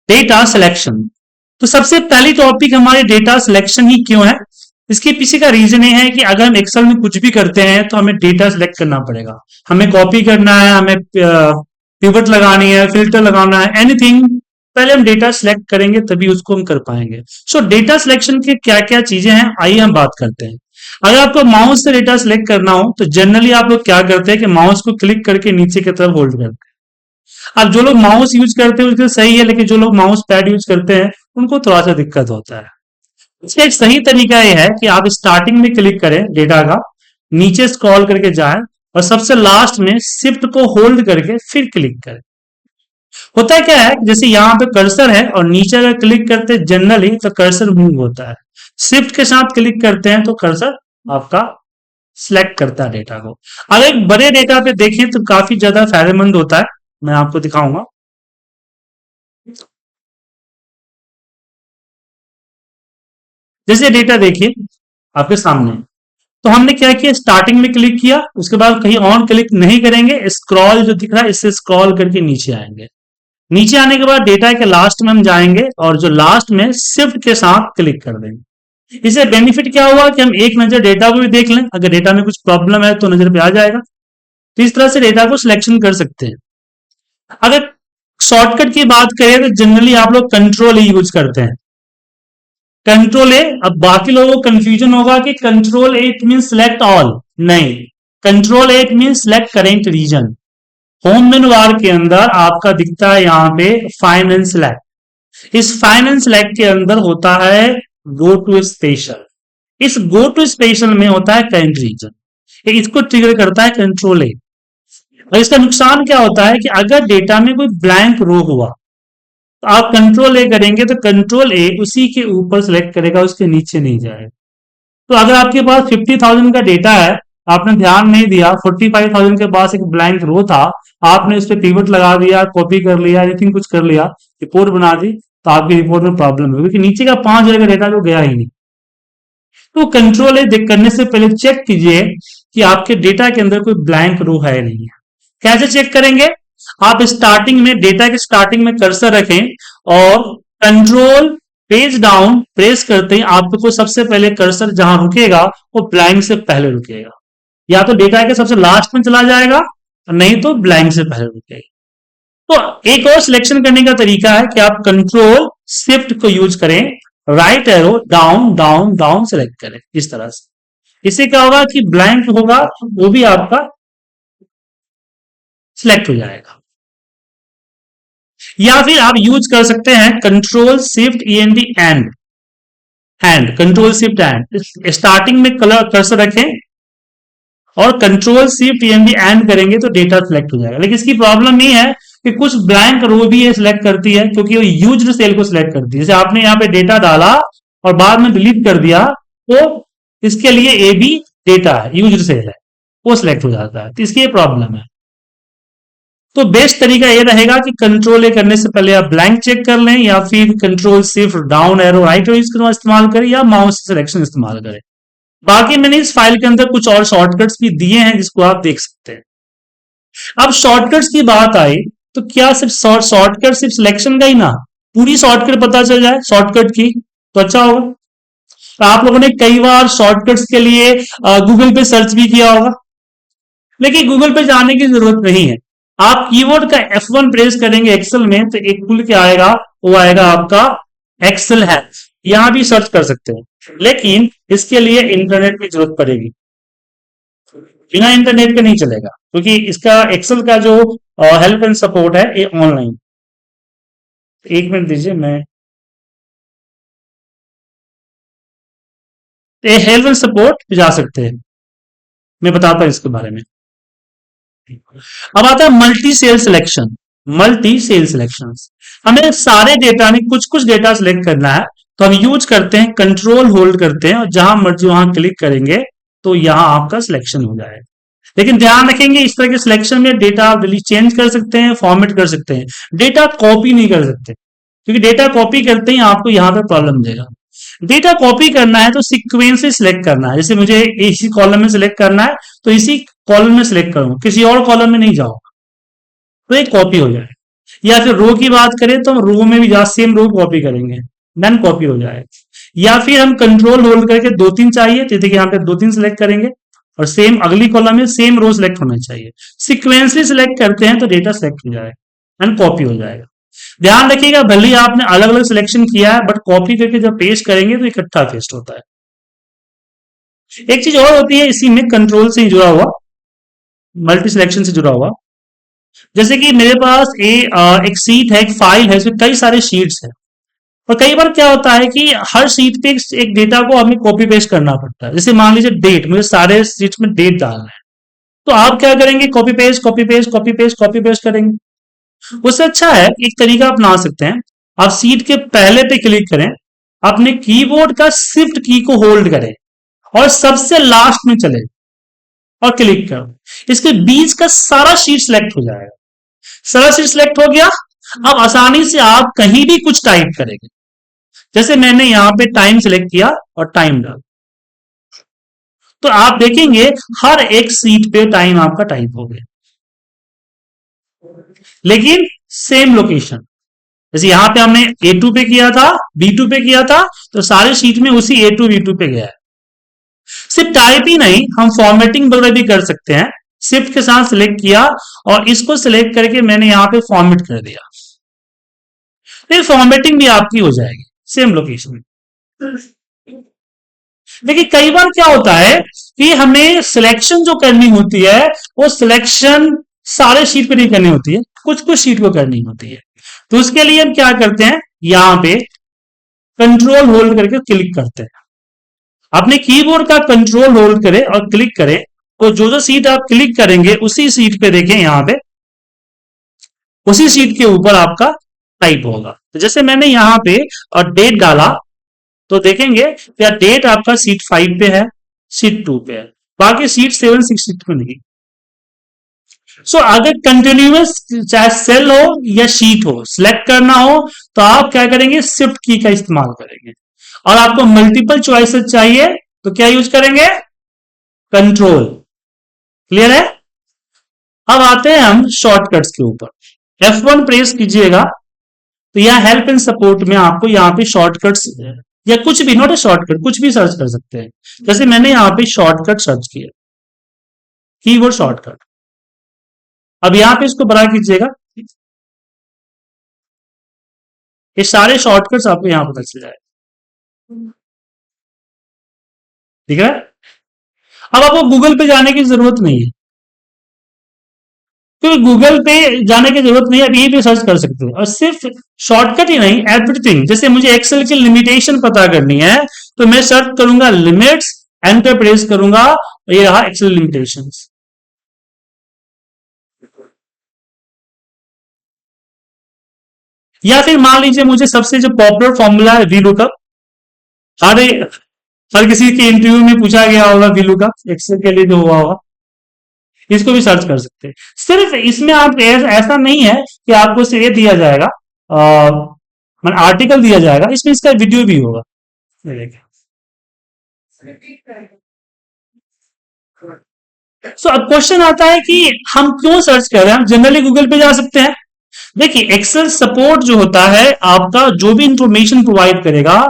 Data selection. तो सबसे पहली टॉपिक हमारी डेटा सिलेक्शन ही क्यों है, इसके पीछे का रीजन ये है कि अगर हम एक्सेल में कुछ भी करते हैं तो हमें डेटा सिलेक्ट करना पड़ेगा। हमें कॉपी करना है, हमें पिवट लगानी है, फिल्टर लगाना है, एनीथिंग पहले हम डेटा सिलेक्ट करेंगे तभी उसको हम कर पाएंगे। सो डेटा सिलेक्शन के क्या क्या चीजें हैं आइए हम बात करते हैं। अगर आपको माउस से डेटा सिलेक्ट करना हो तो जनरली आप लोग क्या करते हैं कि माउस को क्लिक करके नीचे की तरफ होल्ड करते हैं। अब जो लोग माउस यूज करते हैं उसके सही है, लेकिन जो लोग माउस पैड यूज करते हैं उनको थोड़ा सा दिक्कत होता है। इसका एक सही तरीका यह है कि आप स्टार्टिंग में क्लिक करें डेटा का, नीचे स्क्रॉल करके जाएं और सबसे लास्ट में शिफ्ट को होल्ड करके फिर क्लिक करें। होता क्या है, जैसे यहाँ पे कर्सर है और नीचे अगर क्लिक करते हैं जनरली तो कर्सर मूव होता है, शिफ्ट के साथ क्लिक करते हैं तो कर्सर आपका सिलेक्ट करता है डेटा को। अगर एक बड़े डेटा पे देखें तो काफी ज्यादा फायदेमंद होता है, मैं आपको दिखाऊंगा। जैसे डेटा देखिए आपके सामने, तो हमने क्या किया, स्टार्टिंग में क्लिक किया, उसके बाद कहीं और क्लिक नहीं करेंगे, स्क्रॉल जो दिख रहा है इससे स्क्रॉल करके नीचे आएंगे। नीचे आने के बाद डेटा के लास्ट में हम जाएंगे और जो लास्ट में शिफ्ट के साथ क्लिक कर देंगे। इससे बेनिफिट क्या हुआ कि हम एक नजर डेटा को भी देख लें, अगर डेटा में कुछ प्रॉब्लम है तो नजर पे आ जाएगा। तो इस तरह से डेटा को सिलेक्शन कर सकते हैं। अगर शॉर्टकट की बात करें तो जनरली आप लोग कंट्रोल ई यूज करते हैं, कंट्रोल ए। अब बाकी लोगों को कंफ्यूजन होगा कि control A it mean select all, नहीं, control A it mean select current region. Home menu bar के अंदर आपका दिखता है यहाँ पे फाइंड एंड सिलेक्ट, इस फाइंड एंड सिलेक्ट के अंदर होता है गो टू स्पेशल, इस गो टू स्पेशल में होता है करेंट रीजन, इसको ट्रिगर करता है कंट्रोल ए। और इसका नुकसान क्या होता है कि अगर डेटा में कोई ब्लैंक रो हुआ तो आप कंट्रोल ए करेंगे तो कंट्रोल ए उसी के ऊपर सेलेक्ट करेगा, उसके नीचे नहीं जाएगा। तो अगर आपके पास 50,000 का डेटा है, आपने ध्यान नहीं दिया, 45,000 के पास एक ब्लैंक रो था, आपने उस पर पिवट लगा दिया, कॉपी कर लिया, एनीथिंग कुछ कर लिया, रिपोर्ट बना दी, तो आपकी रिपोर्ट में प्रॉब्लम है क्योंकि नीचे का 5,000 का डेटा तो गया ही नहीं। तो कंट्रोल ए करने से पहले चेक कीजिए कि आपके डेटा के अंदर कोई ब्लैंक रो है नहीं है। कैसे चेक करेंगे, आप स्टार्टिंग में डेटा के स्टार्टिंग में कर्सर रखें और कंट्रोल पेज डाउन प्रेस करते ही आपको सबसे पहले कर्सर जहां रुकेगा वो ब्लैंक से पहले रुकेगा, या तो डेटा के सबसे लास्ट में चला जाएगा नहीं तो ब्लैंक से पहले रुकेगा। तो एक और सिलेक्शन करने का तरीका है कि आप कंट्रोल शिफ्ट को यूज करें, right arrow down down down select करें इस तरह से। इससे क्या होगा कि ब्लैंक होगा वो भी आपका सिलेक्ट हो जाएगा। या फिर आप यूज कर सकते हैं control shift END end, hand, control shift end, starting में कलर कर्सर रखें और कंट्रोल शिफ्ट ईएनडी एंड करेंगे तो डेटा सिलेक्ट हो जाएगा। लेकिन इसकी प्रॉब्लम ये है कि कुछ ब्लैंक रो भी ये सिलेक्ट करती है क्योंकि वो यूज्ड सेल को सिलेक्ट करती है। जैसे आपने यहाँ पे डेटा डाला और बाद में डिलीट कर दिया तो इसके लिए ए बी डेटा है, यूज्ड सेल है, वो सिलेक्ट हो जाता है, तो इसकी ये प्रॉब्लम है। तो बेस्ट तरीका ये रहेगा कि कंट्रोल ए करने से पहले आप ब्लैंक चेक कर लें या फिर control shift down arrow right arrow इस्तेमाल करें या माउस सिलेक्शन इस्तेमाल करें। बाकी मैंने इस फाइल के अंदर कुछ और शॉर्टकट्स भी दिए हैं जिसको आप देख सकते हैं। अब शॉर्टकट्स की बात आई तो क्या सिर्फ शॉर्टकट सिर्फ सिलेक्शन का ही ना, पूरी शॉर्टकट पता चल जाए शॉर्टकट की तो अच्छा होगा। तो आप लोगों ने कई बार शॉर्टकट्स के लिए गूगल पे सर्च भी किया होगा, लेकिन गूगल पे जाने की जरूरत नहीं है। आप कीबोर्ड का F1 प्रेस करेंगे एक्सेल में तो एक खुल के आएगा, वो आएगा आपका एक्सेल हेल्प, यहां भी सर्च कर सकते हैं, लेकिन इसके लिए इंटरनेट की जरूरत पड़ेगी, बिना इंटरनेट के नहीं चलेगा क्योंकि इसका एक्सेल का जो हेल्प एंड सपोर्ट है ये ऑनलाइन। एक मिनट दीजिए, मैं ये हेल्प एंड सपोर्ट जा सकते हैं, मैं बताता हूं इसके बारे में। अब आता है multi cell selection. Multi cell selection, हमें सारे डेटा में कुछ कुछ डेटा सिलेक्ट करना है तो हम यूज करते हैं कंट्रोल होल्ड करते हैं और जहां मर्जी वहां क्लिक करेंगे तो यहां आपका सिलेक्शन हो जाएगा। लेकिन ध्यान रखेंगे इस तरह के सिलेक्शन में डेटा आप चेंज कर सकते हैं, फॉर्मेट कर सकते हैं, डेटा कॉपी नहीं कर सकते क्योंकि डेटा कॉपी करते ही आपको यहां पे प्रॉब्लम देगा। डेटा कॉपी करना है तो सीक्वेंस से सिलेक्ट करना है, जैसे मुझे इसी कॉलम में सिलेक्ट करना है तो इसी कॉलम में सिलेक्ट करूंगा, किसी और कॉलम में नहीं जाऊंगा, तो एक कॉपी हो जाए। या फिर रो की बात करें तो हम रो में भी सेम रो कॉपी करेंगे, देन कॉपी हो जाएगा। या फिर हम कंट्रोल होल्ड करके दो तीन चाहिए तो देखिए यहाँ पे दो तीन सिलेक्ट करेंगे और सेम अगली कॉलम में सेम रो सिलेक्ट होना चाहिए, सिक्वेंसली सिलेक्ट करते हैं तो डेटा सिलेक्ट हो जाएगा एंड कॉपी हो जाएगा। ध्यान रखिएगा भले ही आपने अलग अलग सिलेक्शन किया है बट कॉपी करके जब पेस्ट करेंगे तो इकट्ठा पेस्ट होता है। एक चीज और होती है इसी में कंट्रोल से जुड़ा हुआ, मल्टी सिलेक्शन से जुड़ा हुआ, जैसे कि मेरे पास एक सीट है, एक फाइल है, इसमें कई सारे शीट्स हैं और कई बार क्या होता है कि हर सीट पे एक डेटा को हमें कॉपी पेस्ट करना पड़ता है। जैसे मान लीजिए डेट, मुझे सारे सीट्स में डेट डालना है, तो आप क्या करेंगे, copy paste copy paste copy paste copy paste करेंगे। उससे अच्छा है एक तरीका अपना सकते हैं, आप सीट के पहले पे क्लिक करें, अपने कीबोर्ड का शिफ्ट की को होल्ड करें और सबसे लास्ट में चले और क्लिक करो, इसके बीच का सारा शीट सिलेक्ट हो जाएगा। सारा शीट सिलेक्ट हो गया, अब आसानी से आप कहीं भी कुछ टाइप करेंगे। जैसे मैंने यहां पे टाइम सिलेक्ट किया और टाइम डाल, तो आप देखेंगे हर एक सीट पे टाइम आपका टाइप हो गया, लेकिन सेम लोकेशन। जैसे यहां पे हमने A2 पे किया था, B2 पे किया था, तो सारे शीट में उसी A2 B2 पे गया है। सिर्फ टाइप ही नहीं, हम फॉर्मेटिंग वगैरह भी कर सकते हैं। शिफ्ट के साथ सिलेक्ट किया और इसको सिलेक्ट करके मैंने यहां पे फॉर्मेट कर दिया, फिर फॉर्मेटिंग भी आपकी हो जाएगी सेम लोकेशन में। देखिए कई बार क्या होता है कि हमें सिलेक्शन जो करनी होती है वो सिलेक्शन सारे शीट पे नहीं करनी होती है, कुछ कुछ शीट को करनी होती है। तो उसके लिए हम क्या करते हैं, यहां पे कंट्रोल होल्ड करके क्लिक करते हैं, अपने कीबोर्ड का कंट्रोल होल्ड करें और क्लिक करें, तो जो जो सीट आप क्लिक करेंगे उसी सीट पे देखें, यहां पे उसी सीट के ऊपर आपका टाइप होगा। तो जैसे मैंने यहां पे और डेट डाला, तो देखेंगे क्या डेट आपका सीट 5 पे है, सीट 2 पे है, बाकी सीट 7 6 पे नहीं। सो अगर कंटिन्यूअस चाहे सेल हो या शीट हो सिलेक्ट करना हो तो आप क्या करेंगे, शिफ्ट की का इस्तेमाल करेंगे। और आपको मल्टीपल चॉइसेस चाहिए तो क्या यूज करेंगे, कंट्रोल। क्लियर है। अब आते हैं हम शॉर्टकट्स के ऊपर। F1 प्रेस कीजिएगा तो यहां हेल्प एंड सपोर्ट में आपको यहां पे शॉर्टकट्स या कुछ भी, नॉट ए शॉर्टकट, कुछ भी सर्च कर सकते हैं। जैसे मैंने यहां पे शॉर्टकट सर्च किया, कीवर्ड शॉर्टकट। अब यहां पे इसको बड़ा कीजिएगा, ये सारे शॉर्टकट्स आपको यहां पता चल जाए, ठीक है। अब आपको गूगल पे जाने की जरूरत नहीं है, क्योंकि गूगल पे जाने की जरूरत नहीं है, आप ये भी सर्च कर सकते हो। और सिर्फ शॉर्टकट ही नहीं, एवरीथिंग। जैसे मुझे एक्सेल की लिमिटेशन पता करनी है तो मैं सर्च करूंगा लिमिट्स, एंटर प्रेस करूंगा, ये रहा एक्सेल लिमिटेशंस। या फिर मान लीजिए मुझे सबसे जो पॉपुलर फॉर्मूला है वीलुकअप, हर हर किसी के इंटरव्यू में पूछा गया होगा वीलुकअप, एक्सेल के लिए जो हुआ होगा, इसको भी सर्च कर सकते हैं। सिर्फ इसमें आप ऐसा नहीं है कि आपको सिर्फ ये दिया जाएगा, आर्टिकल दिया जाएगा, इसमें इसका वीडियो भी होगा। सो अब क्वेश्चन आता है कि हम क्यों सर्च कर रहे हैं, हम जनरली गूगल पे जा सकते हैं। देखिए एक्सेल सपोर्ट जो होता है आपका, जो भी इंफॉर्मेशन प्रोवाइड करेगा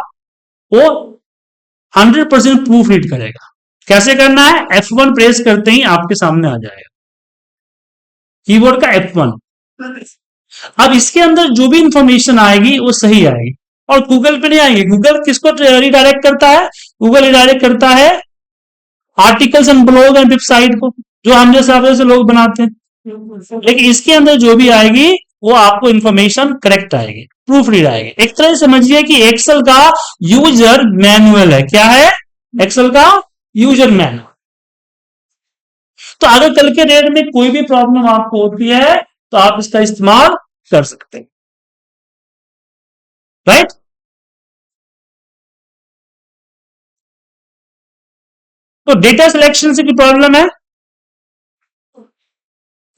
वो 100% प्रूफ रीड करेगा। कैसे करना है, F1 प्रेस करते ही आपके सामने आ जाएगा, कीबोर्ड का F1। अब इसके अंदर जो भी इंफॉर्मेशन आएगी वो सही आएगी और गूगल पे नहीं आएगी। गूगल किसको रिडायरेक्ट करता है, गूगल रिडायरेक्ट करता है articles and blog and website को, जो हम जैसे लोग बनाते हैं। लेकिन इसके अंदर जो भी आएगी वो आपको इंफॉर्मेशन करेक्ट आएगी, प्रूफ रीड आएगी। एक तरह से समझिए कि एक्सेल का यूजर मैनुअल है। क्या है, एक्सेल का यूजर मैनुअल। तो अगर कल के डेट में कोई भी प्रॉब्लम आपको होती है तो आप इसका इस्तेमाल कर सकते हैं, राइट। तो डेटा सिलेक्शन से की प्रॉब्लम है,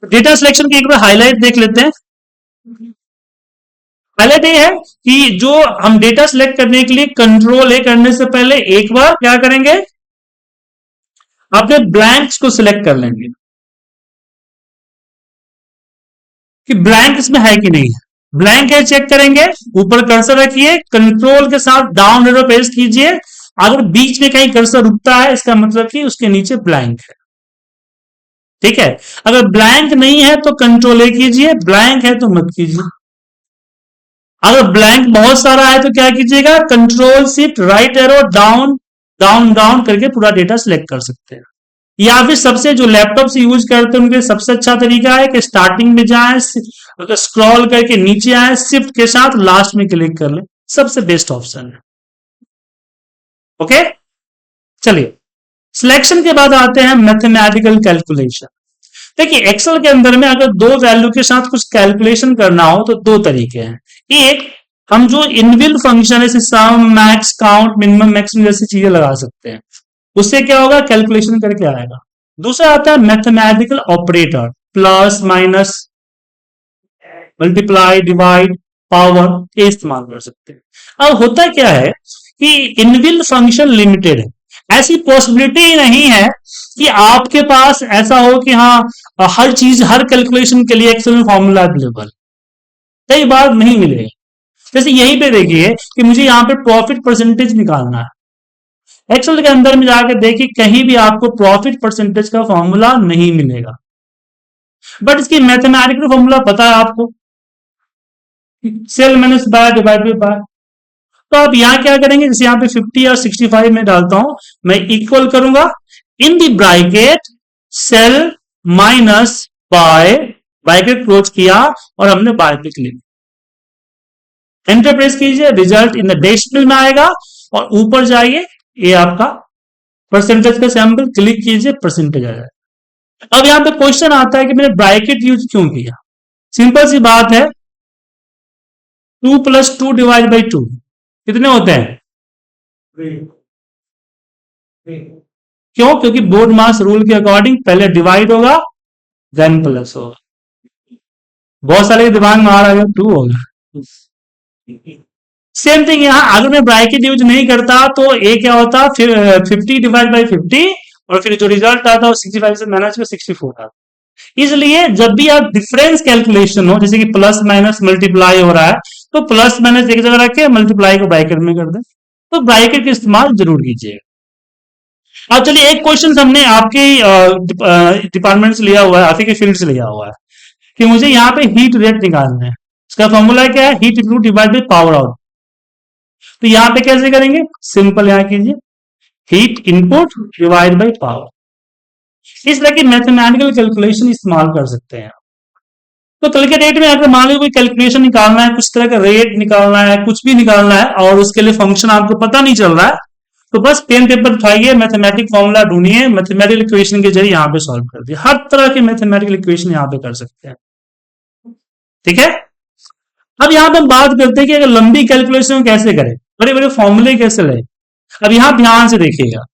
डेटा सिलेक्शन की एक बार हाईलाइट देख लेते हैं। हाईलाइट ये है कि जो हम डेटा सिलेक्ट करने के लिए कंट्रोल ए करने से पहले एक बार क्या करेंगे, अपने ब्लैंक्स को सिलेक्ट कर लेंगे। कि ब्लैंक इसमें है कि नहीं है। ब्लैंक है चेक करेंगे, ऊपर कर्सर रखिए, कंट्रोल के साथ डाउन एरो प्रेस कीजिए। अगर बीच में कहीं कर्सर रुकता है इसका मतलब कि उसके नीचे ब्लैंक है। ठीक है, अगर ब्लैंक नहीं है तो कंट्रोल ए कीजिए, ब्लैंक है तो मत कीजिए। अगर ब्लैंक बहुत सारा है तो क्या कीजिएगा, control shift right arrow down down down करके पूरा डेटा सिलेक्ट कर सकते हैं। या फिर सबसे जो लैपटॉप से यूज करते हैं उनके सबसे अच्छा तरीका है कि स्टार्टिंग में जाएं, स्क्रॉल करके नीचे आए, शिफ्ट के साथ लास्ट में क्लिक कर लें, सबसे बेस्ट ऑप्शन है। ओके, चलिए सिलेक्शन के बाद आते हैं मैथमेटिकल कैलकुलेशन। देखिए एक्सेल के अंदर में अगर दो वैल्यू के साथ कुछ कैलकुलेशन करना हो तो दो तरीके हैं। एक, हम जो इनबिल्ट फंक्शन है सम मैक्स काउंट मिनिमम मैक्सिमम जैसी चीजें लगा सकते हैं, उससे क्या होगा कैलकुलेशन करके आएगा। दूसरा आता है mathematical operator, plus minus multiply divide power, ये इस्तेमाल कर सकते हैं। अब होता क्या है कि इनबिल्ट फंक्शन लिमिटेड है, ऐसी पॉसिबिलिटी नहीं है कि आपके पास ऐसा हो कि हाँ हर चीज हर कैलकुलेशन के लिए एक्सेल में फॉर्मूला अवेलेबल, कई बार नहीं मिलेगा। जैसे यहीं पे देखिए कि मुझे यहाँ पे प्रॉफिट परसेंटेज निकालना है, एक्सेल के अंदर में जाकर देखिए कहीं भी आपको प्रॉफिट परसेंटेज का फॉर्मूला नहीं मिलेगा, बट इसकी मैथमेटिकल फॉर्मूला पता है आपको, cell minus by divided by. तो आप यहां क्या करेंगे, जैसे यहाँ पे 50 और 65 में डालता हूं, मैं इक्वल करूंगा in the bracket sell minus buy, bracket close किया और हमने बाय पे क्लिक, एंटर प्रेस कीजिए, रिजल्ट इन द डेसिमल में आएगा और ऊपर जाइए, ये आपका परसेंटेज का सैंपल, क्लिक कीजिए परसेंटेज आ जाएगा। अब यहां पे क्वेश्चन आता है कि मैंने ब्रैकेट यूज क्यों किया। सिंपल सी बात है, 2 + 2 डिवाइड बाई 2 कितने होते हैं, क्यों, क्योंकि बोर्ड मास रूल के अकॉर्डिंग पहले डिवाइड होगा देन प्लस होगा। बहुत सारे दिमाग में आ रहा है 2 होगा। सेम थिंग यहां, अगर मैं ब्रैकेट यूज नहीं करता तो ए क्या होता, फिर 50 डिवाइड बाई 50 और फिर जो रिजल्ट आता है 65 से माइनस में 64 आता। इसलिए जब भी आप डिफरेंस कैलकुलेशन हो, जैसे कि प्लस माइनस मल्टीप्लाई हो रहा है, तो प्लस माइनस एक जगह रखे, मल्टीप्लाई को ब्रैकेट में कर दें, तो ब्रैकेट का इस्तेमाल जरूर कीजिएगा। अब चलिए एक क्वेश्चन हमने आपके डिपार्टमेंट से लिया हुआ है, आप ही के फील्ड से लिया हुआ है कि मुझे यहाँ पे हीट रेट निकालना है। इसका फॉर्मूला क्या है, heat input divide by power out. तो यहाँ पे कैसे करेंगे, सिंपल यहाँ कीजिए, heat input divide by power. इस तरह की मैथमेटिकल कैलकुलेशन इस्तेमाल कर सकते हैं। तो कल के डेट में अगर मान लो कोई कैलकुलेशन निकालना है, कुछ तरह का रेट निकालना है, कुछ भी निकालना है और उसके लिए फंक्शन आपको पता नहीं चल रहा है, तो बस पेन पेपर उठाइए, मैथमेटिक फॉर्मूला ढूंढिए, मैथमेटिकल इक्वेशन के जरिए यहाँ पे सॉल्व कर दिए। हर तरह के मैथमेटिकल इक्वेशन यहाँ पे कर सकते हैं। ठीक है, अब यहाँ पे हम बात करते हैं कि अगर लंबी कैलकुलेशन कैसे करें, बड़े बड़े फॉर्मूले कैसे लें। अब यहाँ ध्यान से देखिएगा,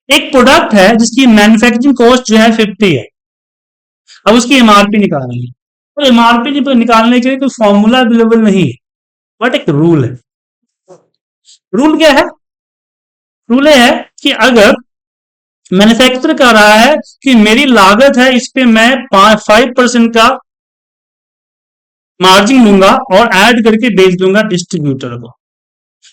एक प्रोडक्ट है जिसकी मैन्युफैक्चरिंग कॉस्ट जो है 50 है, अब उसकी एमआरपी निकालनी है। तो एमआरपी निकालने के लिए कोई फॉर्मूला अवेलेबल नहीं है, बट एक रूल है। रूल क्या है, रूल है कि अगर मैन्युफैक्चर कर रहा है कि मेरी लागत है, इस पे मैं 5% का मार्जिन लूंगा और ऐड करके बेच दूंगा डिस्ट्रीब्यूटर को।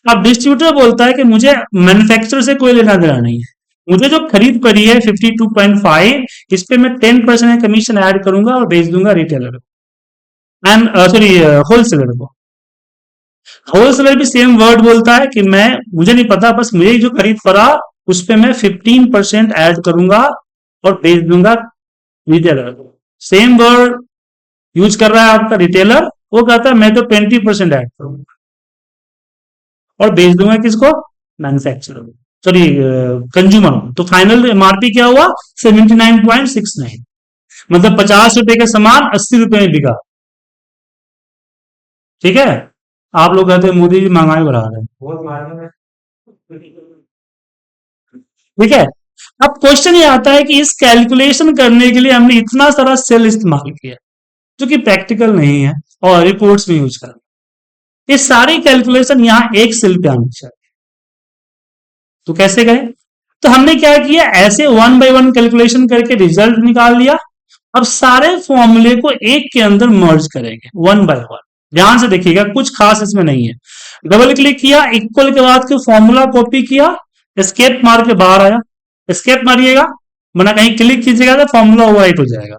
अब डिस्ट्रीब्यूटर बोलता है कि मुझे मैन्युफैक्चरर से कोई लेना देना नहीं है, मुझे जो खरीद पड़ी है 52.5, इस पे मैं 10% कमीशन ऐड करूंगा और बेच दूंगा रिटेलर को, एंड सॉरी होलसेलर को। होलसेलर भी सेम वर्ड बोलता है कि मैं, मुझे नहीं पता, बस मुझे जो खरीद पड़ा उस पे मैं 15% ऐड करूंगा और बेच दूंगा रिटेलर को। सेम वर्ड यूज कर रहा है आपका रिटेलर, वो कहता है मैं तो 20% ऐड करूंगा और बेच दूंगा किसको, मैन्युफैक्चरर को, सॉरी कंज्यूमर। तो फाइनल एमआरपी क्या हुआ 79.69, मतलब 50 रुपए का सामान 80 रुपए में बिका। ठीक है, आप लोग कहते हैं मोदी जी महंगाई बढ़ा रहे हैं, ठीक है। अब क्वेश्चन ये आता है कि इस कैलकुलेशन करने के लिए हमने इतना सारा सेल इस्तेमाल किया जो कि प्रैक्टिकल नहीं है और रिपोर्ट्स में यूज कर, ये सारी कैलकुलेशन यहां एक सेल पे आनी चाहिए। तो कैसे करें, तो हमने क्या किया, ऐसे 1 बाय 1 कैलकुलेशन करके रिजल्ट निकाल लिया। अब सारे फॉर्मूले को एक के अंदर मर्ज करेंगे वन बाय वन। ध्यान से देखिएगा, कुछ खास इसमें नहीं है। डबल क्लिक किया, इक्वल के बाद के फॉर्मूला कॉपी किया, एस्केप मार के बाहर आया। एस्केप मारिएगा, वरना कहीं क्लिक कीजिएगा तो फॉर्मूला ओवरराइट हो जाएगा।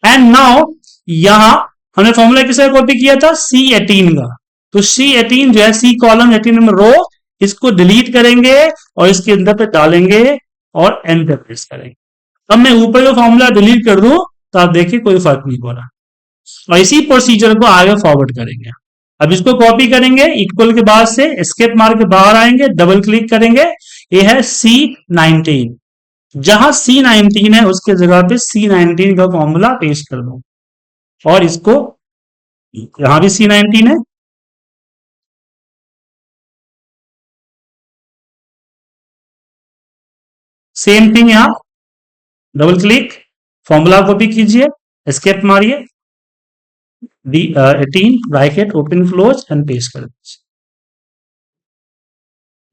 एंड नाउ यहां हमने फॉर्मूला किसका कॉपी किया था, C18 का। तो C18 जो है, C कॉलम 18 नंबर रो, इसको डिलीट करेंगे और इसके अंदर पे डालेंगे और एंटर प्रेस करेंगे। अब मैं ऊपर का फॉर्मूला डिलीट कर दूं तो आप देखिए कोई फर्क नहीं हो रहा। और इसी प्रोसीजर को आगे फॉरवर्ड करेंगे। अब इसको कॉपी करेंगे, इक्वल के बाद से एस्केप मार के बाहर आएंगे, डबल क्लिक करेंगे, ये है C19। जहां C19 है उसके जगह पे C19 का फॉर्मूला पेस्ट कर दो और इसको, यहां भी C19 है, सेम थिंग यहां, डबल क्लिक, फॉर्मूला कॉपी कीजिए, एस्केप मारिए, D18 bracket open close and paste कर दीजिए।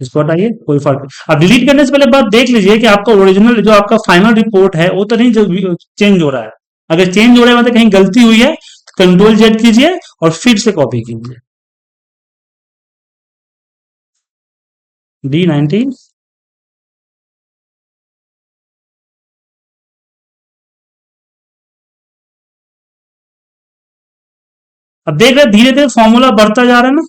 इसको हटाइए, कोई फर्क नहीं। अब डिलीट करने से पहले बात देख लीजिए कि आपका ओरिजिनल जो आपका फाइनल रिपोर्ट है वो तो नहीं जो चेंज हो रहा है। अगर चेंज हो रहा है मतलब कहीं गलती हुई है तो कंट्रोल जेड कीजिए और फिर से कॉपी कीजिए। D19, अब देख रहे धीरे धीरे फॉर्मूला बढ़ता जा रहा है ना।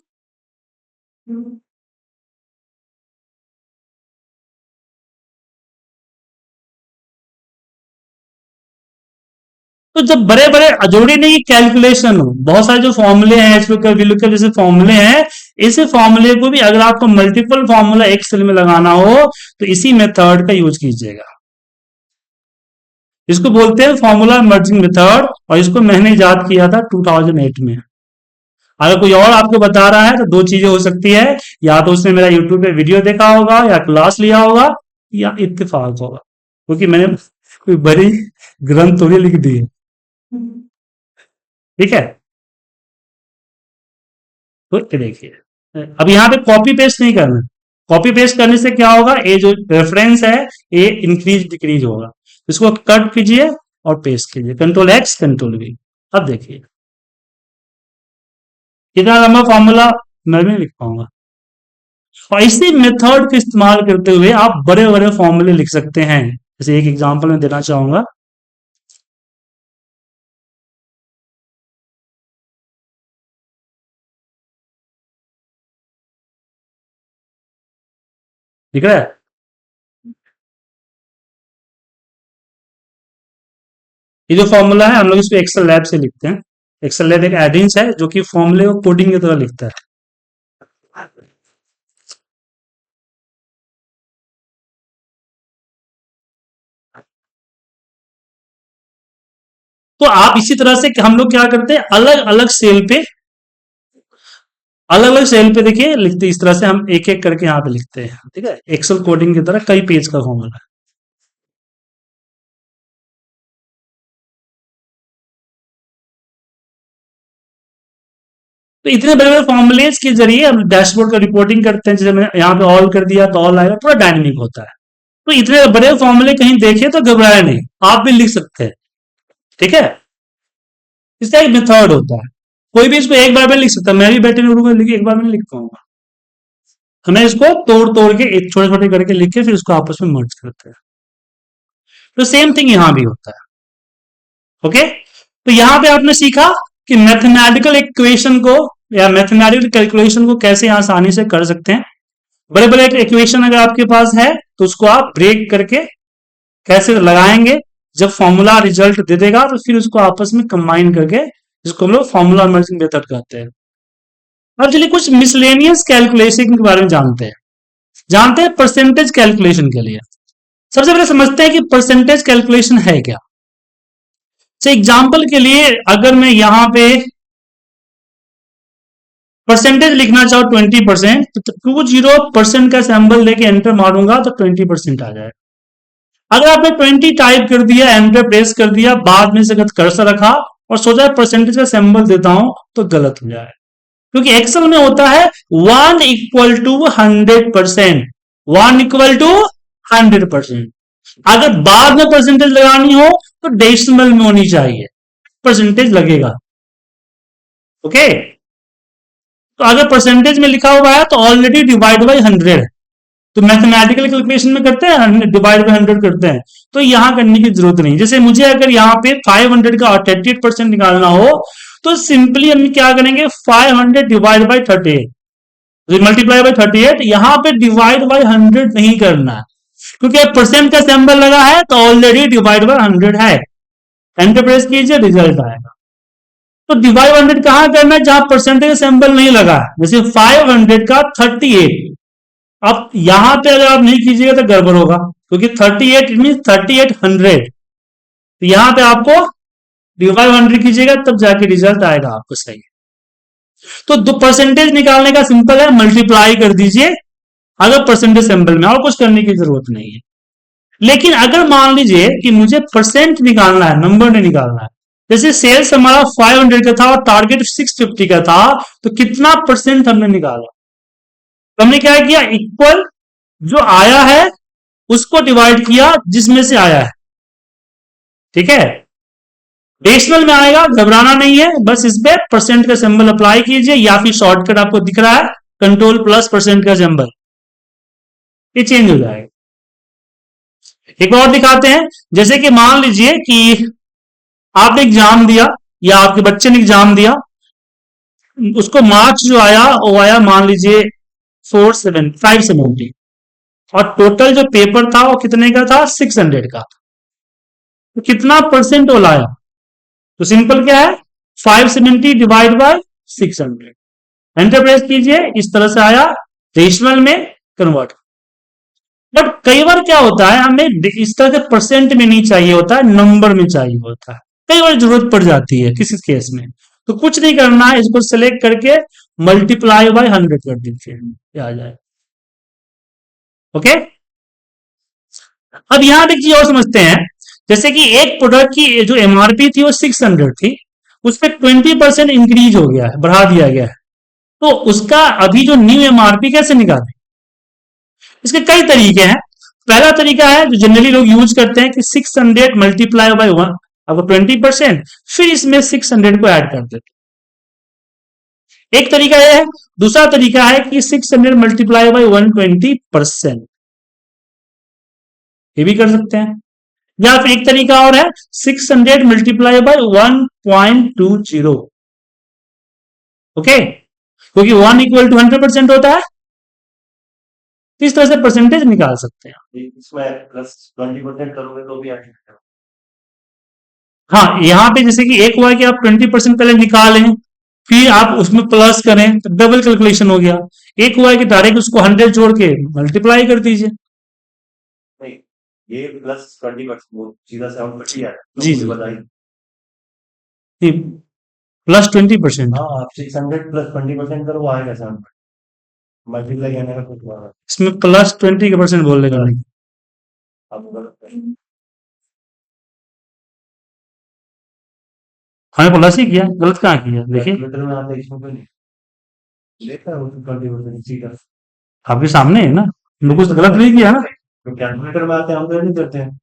तो जब बड़े बड़े जरूरी नहीं कैलकुलेशन हो, बहुत सारे जो फॉर्मूले हैं, एचलुकर विलुकर जैसे फॉर्मूले हैं, इसी फॉर्मूले को भी अगर आपको मल्टीपल फॉर्मूला एक सेल में लगाना हो तो इसी मेथड का यूज कीजिएगा। इसको बोलते हैं फॉर्मूला मर्जिंग मेथड, और इसको मैंने याद किया था 2008 में। अगर कोई और आपको बता रहा है तो दो चीजें हो सकती है, या तो उसने मेरा यूट्यूब पे वीडियो देखा होगा या क्लास लिया होगा या इत्तेफाक होगा, क्योंकि मैंने कोई बड़ी ग्रंथ थोड़ी लिख दी है। ठीक है, तो ये देखिए अब यहाँ पे कॉपी पेस्ट नहीं करना। कॉपी पेस्ट करने से क्या होगा, ये जो रेफरेंस है ये इंक्रीज डिक्रीज होगा। इसको कट कीजिए और पेस्ट कीजिए, कंट्रोल एक्स कंट्रोल वी। अब देखिए इतना लंबा फॉर्मूला मैं भी नहीं लिख पाऊंगा। और इसी मेथड का इस्तेमाल करते हुए आप बड़े बड़े फॉर्मूले लिख सकते हैं। जैसे एक एग्जांपल मैं देना चाहूंगा, ठीक है। ये जो फॉर्मूला है हम लोग इसको एक्सेल लैब से लिखते हैं। एक्सेल लैब एक एडिंस है जो कि फॉर्मूले को कोडिंग की तरह लिखता है। तो आप इसी तरह से हम लोग क्या करते हैं, अलग अलग सेल पे, अलग अलग सेल पे देखिए लिखते हैं। इस तरह से हम एक एक करके यहाँ पे लिखते हैं, ठीक है। एक्सेल कोडिंग की तरह कई पेज का फॉर्मूला है। तो इतने बड़े बड़े फॉर्मुलेज के जरिए हम डैशबोर्ड का रिपोर्टिंग करते हैं। जैसे मैंने यहाँ पे ऑल कर दिया तो ऑल आएगा, पूरा डायनेमिक होता है। तो इतने बड़े फॉर्मूले कहीं देखे तो घबराए नहीं, आप भी लिख सकते हैं, ठीक है। इसका एक मेथड होता है, कोई भी इसको एक बार में लिख सकता है। मैं भी बैठे लिख एक बार में लिख पाऊंगा। हमें इसको तोड़ तोड़ के एक छोटे छोटे करके लिख के फिर इसको आपस में मर्ज करते हैं। तो सेम थिंग यहां भी होता है, ओके। तो यहां पे आपने सीखा कि मैथमेटिकल इक्वेशन को या मैथमेटिकल कैलकुलेशन को कैसे आसानी से कर सकते हैं। बड़े बड़े इक्वेशन अगर आपके पास है तो उसको आप ब्रेक करके कैसे लगाएंगे, जब फॉर्मूला रिजल्ट दे देगा तो फिर उसको आपस में कंबाइन करके, जिसको हम लोग फॉर्मूला मर्जिंग मेथड कहते हैं। अब चलिए कुछ मिसलेनियस कैलकुलेशन के बारे में जानते हैं परसेंटेज कैलकुलेशन के लिए। सबसे पहले समझते हैं कि परसेंटेज कैलकुलेशन है क्या। तो एग्जाम्पल के लिए अगर मैं यहां पे परसेंटेज लिखना चाहो 20%, तो 20% का सैंबल लेके एंटर मारूंगा तो 20% आ जाएगा। अगर आपने 20 टाइप कर दिया, एंटर प्रेस कर दिया, बाद में से कर्सर रखा और सोचा परसेंटेज का सिंबल देता हूं तो गलत हो जाए, क्योंकि एक्सेल में होता है 1 इक्वल टू 100%, 1 इक्वल टू 100%। अगर बाद में परसेंटेज लगानी हो तो डेसिमल में होनी चाहिए, परसेंटेज लगेगा। ओके, तो अगर परसेंटेज में लिखा हुआ है तो ऑलरेडी डिवाइड बाई 100, तो मैथमेटिकल कैलकुलेशन में करते हैं डिवाइड बाई 100 करते हैं, तो यहां करने की जरूरत नहीं। जैसे मुझे अगर यहाँ पे 500 का 38% निकालना हो तो सिंपली हम क्या करेंगे, 500 डिवाइड बाई 38 मल्टीप्लाई बाई 38, यहां पे डिवाइड बाई 100 नहीं करना है, क्योंकि परसेंट का सिंबल लगा है तो ऑलरेडी डिवाइड बाई 100 है। एंटर प्रेस कीजिए, रिजल्ट आएगा। तो डिवाइड 100 कहां करना है, जहां परसेंटेज का सिंबल नहीं लगा है। जैसे 500 का 38, अब यहां पे अगर आप नहीं कीजिएगा तो गड़बड़ होगा, क्योंकि 38 मीन 3800, तो यहां पे आपको डिवाइड 100 कीजिएगा तब जाके रिजल्ट आएगा आपको सही। तो दो परसेंटेज निकालने का सिंपल है, मल्टीप्लाई कर दीजिए अगर परसेंटेज सिंबल में, और कुछ करने की जरूरत नहीं है। लेकिन अगर मान लीजिए कि मुझे परसेंट निकालना है, नंबर नहीं निकालना है, जैसे सेल्स हमारा 500 का था और टारगेट 650 का था, तो कितना परसेंट हमने निकाला, तो हमने क्या किया, इक्वल जो आया है उसको डिवाइड किया जिसमें से आया है। ठीक है, डेसिमल में आएगा, घबराना नहीं है, बस इस पे परसेंट का सिंबल अप्लाई कीजिए, या फिर शॉर्टकट आपको दिख रहा है कंट्रोल प्लस परसेंट का सिंबल, ये चेंज हो जाएगा। एक और दिखाते हैं, जैसे कि मान लीजिए कि आपने एग्जाम दिया या आपके बच्चे ने एग्जाम दिया, उसको मार्क्स जो आया वो आया मान लीजिए 570, और टोटल जो पेपर था वो कितने का था, 600 का, तो कितना परसेंट वो लाया, तो सिंपल क्या है, 570 डिवाइड बाय 600, एंटर प्रेस कीजिए, इस तरह से आया, डेसिमल में कन्वर्ट। बट कई बार क्या होता है, हमें इस तरह से परसेंट में नहीं चाहिए होता है, नंबर में चाहिए होता है, कई बार जरूरत पड़ जाती है किसी केस में, तो कुछ नहीं करना है, इसको सिलेक्ट करके मल्टीप्लाई बाय 100 कर दीजिए, ये आ जाए। ओके, अब यहां एक चीज और समझते हैं, जैसे कि एक प्रोडक्ट की जो एमआरपी थी वो 600 थी, उसमें 20% इंक्रीज हो गया है, बढ़ा दिया गया है, तो उसका अभी जो न्यू एमआरपी कैसे निकालें, इसके कई तरीके हैं। पहला तरीका है जो जनरली लोग यूज करते हैं कि 600 मल्टीप्लाई बाय 1, आपको 20%, फिर इसमें 600 को ऐड कर देते, एक तरीका यह है। दूसरा तरीका है कि 600 मल्टीप्लाई बाय 120%, ये भी कर सकते हैं। या फिर एक तरीका और है, 600 मल्टीप्लाई बाय 1.20, ओके, क्योंकि 1 इक्वल टू 100% होता है, इस तरह से परसेंटेज निकाल सकते हैं। इसमें प्लस 20% करोगे तो भी आ जाएगा। हाँ, यहाँ पे जैसे कि एक हुआ कि आप 20% पहले निकालें, फिर आप उसमें प्लस करें, तो डबल कैलकुलेशन हो गया। एक हुआ है कि डायरेक्ट उसको 100 जोड़ के मल्टीप्लाई कर दीजिए। नहीं, ये प्लस 20% सीधा 7% है, तो जी मुझे जी, बताइए। प्लस 20%, हाँ, आप 600 प्लस 20% करो, वो आएगा 7%, मल्टीप्लाई करने का कुछ बात है। इसमें प्लस 20% बोल देगा, आप गलत करें। हमें प्लस ही किया, गलत कहाँ किया, देखिए कैलकुलेटर में आता है, इसमें कोई नहीं देखा है, वो 20% सीधा आपके सामने है ना, मैं कुछ गलत नहीं किया ना। तो कैलकुलेटर में आते हैं, हम तो नहीं करते हैं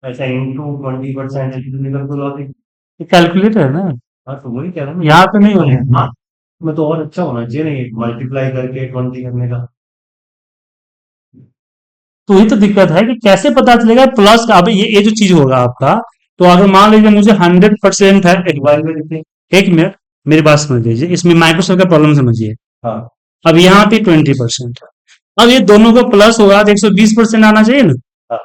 ऐसा, इंटू 20% निकल को लॉजिक। कैलकुलेटर है ना, हाँ, तो वही कह रहा हूँ यहाँ पे नहीं हो रहा। हाँ, में तो और अच्छा होना चाहिए, नहीं मल्टीप्लाई करके 20 करने का। तो ये तो दिक्कत है कि कैसे पता चलेगा प्लस का, अब ये जो चीज होगा आपका, तो अगर मान लीजिए मुझे 100% है, एक बार में देखिए, एक मिनट मेरी बात समझ लीजिए, इसमें माइक्रोसॉफ्ट का प्रॉब्लम समझिए। हाँ, अब यहाँ पे 20% है, अब ये दोनों का प्लस होगा तो 120% आना चाहिए ना। हाँ,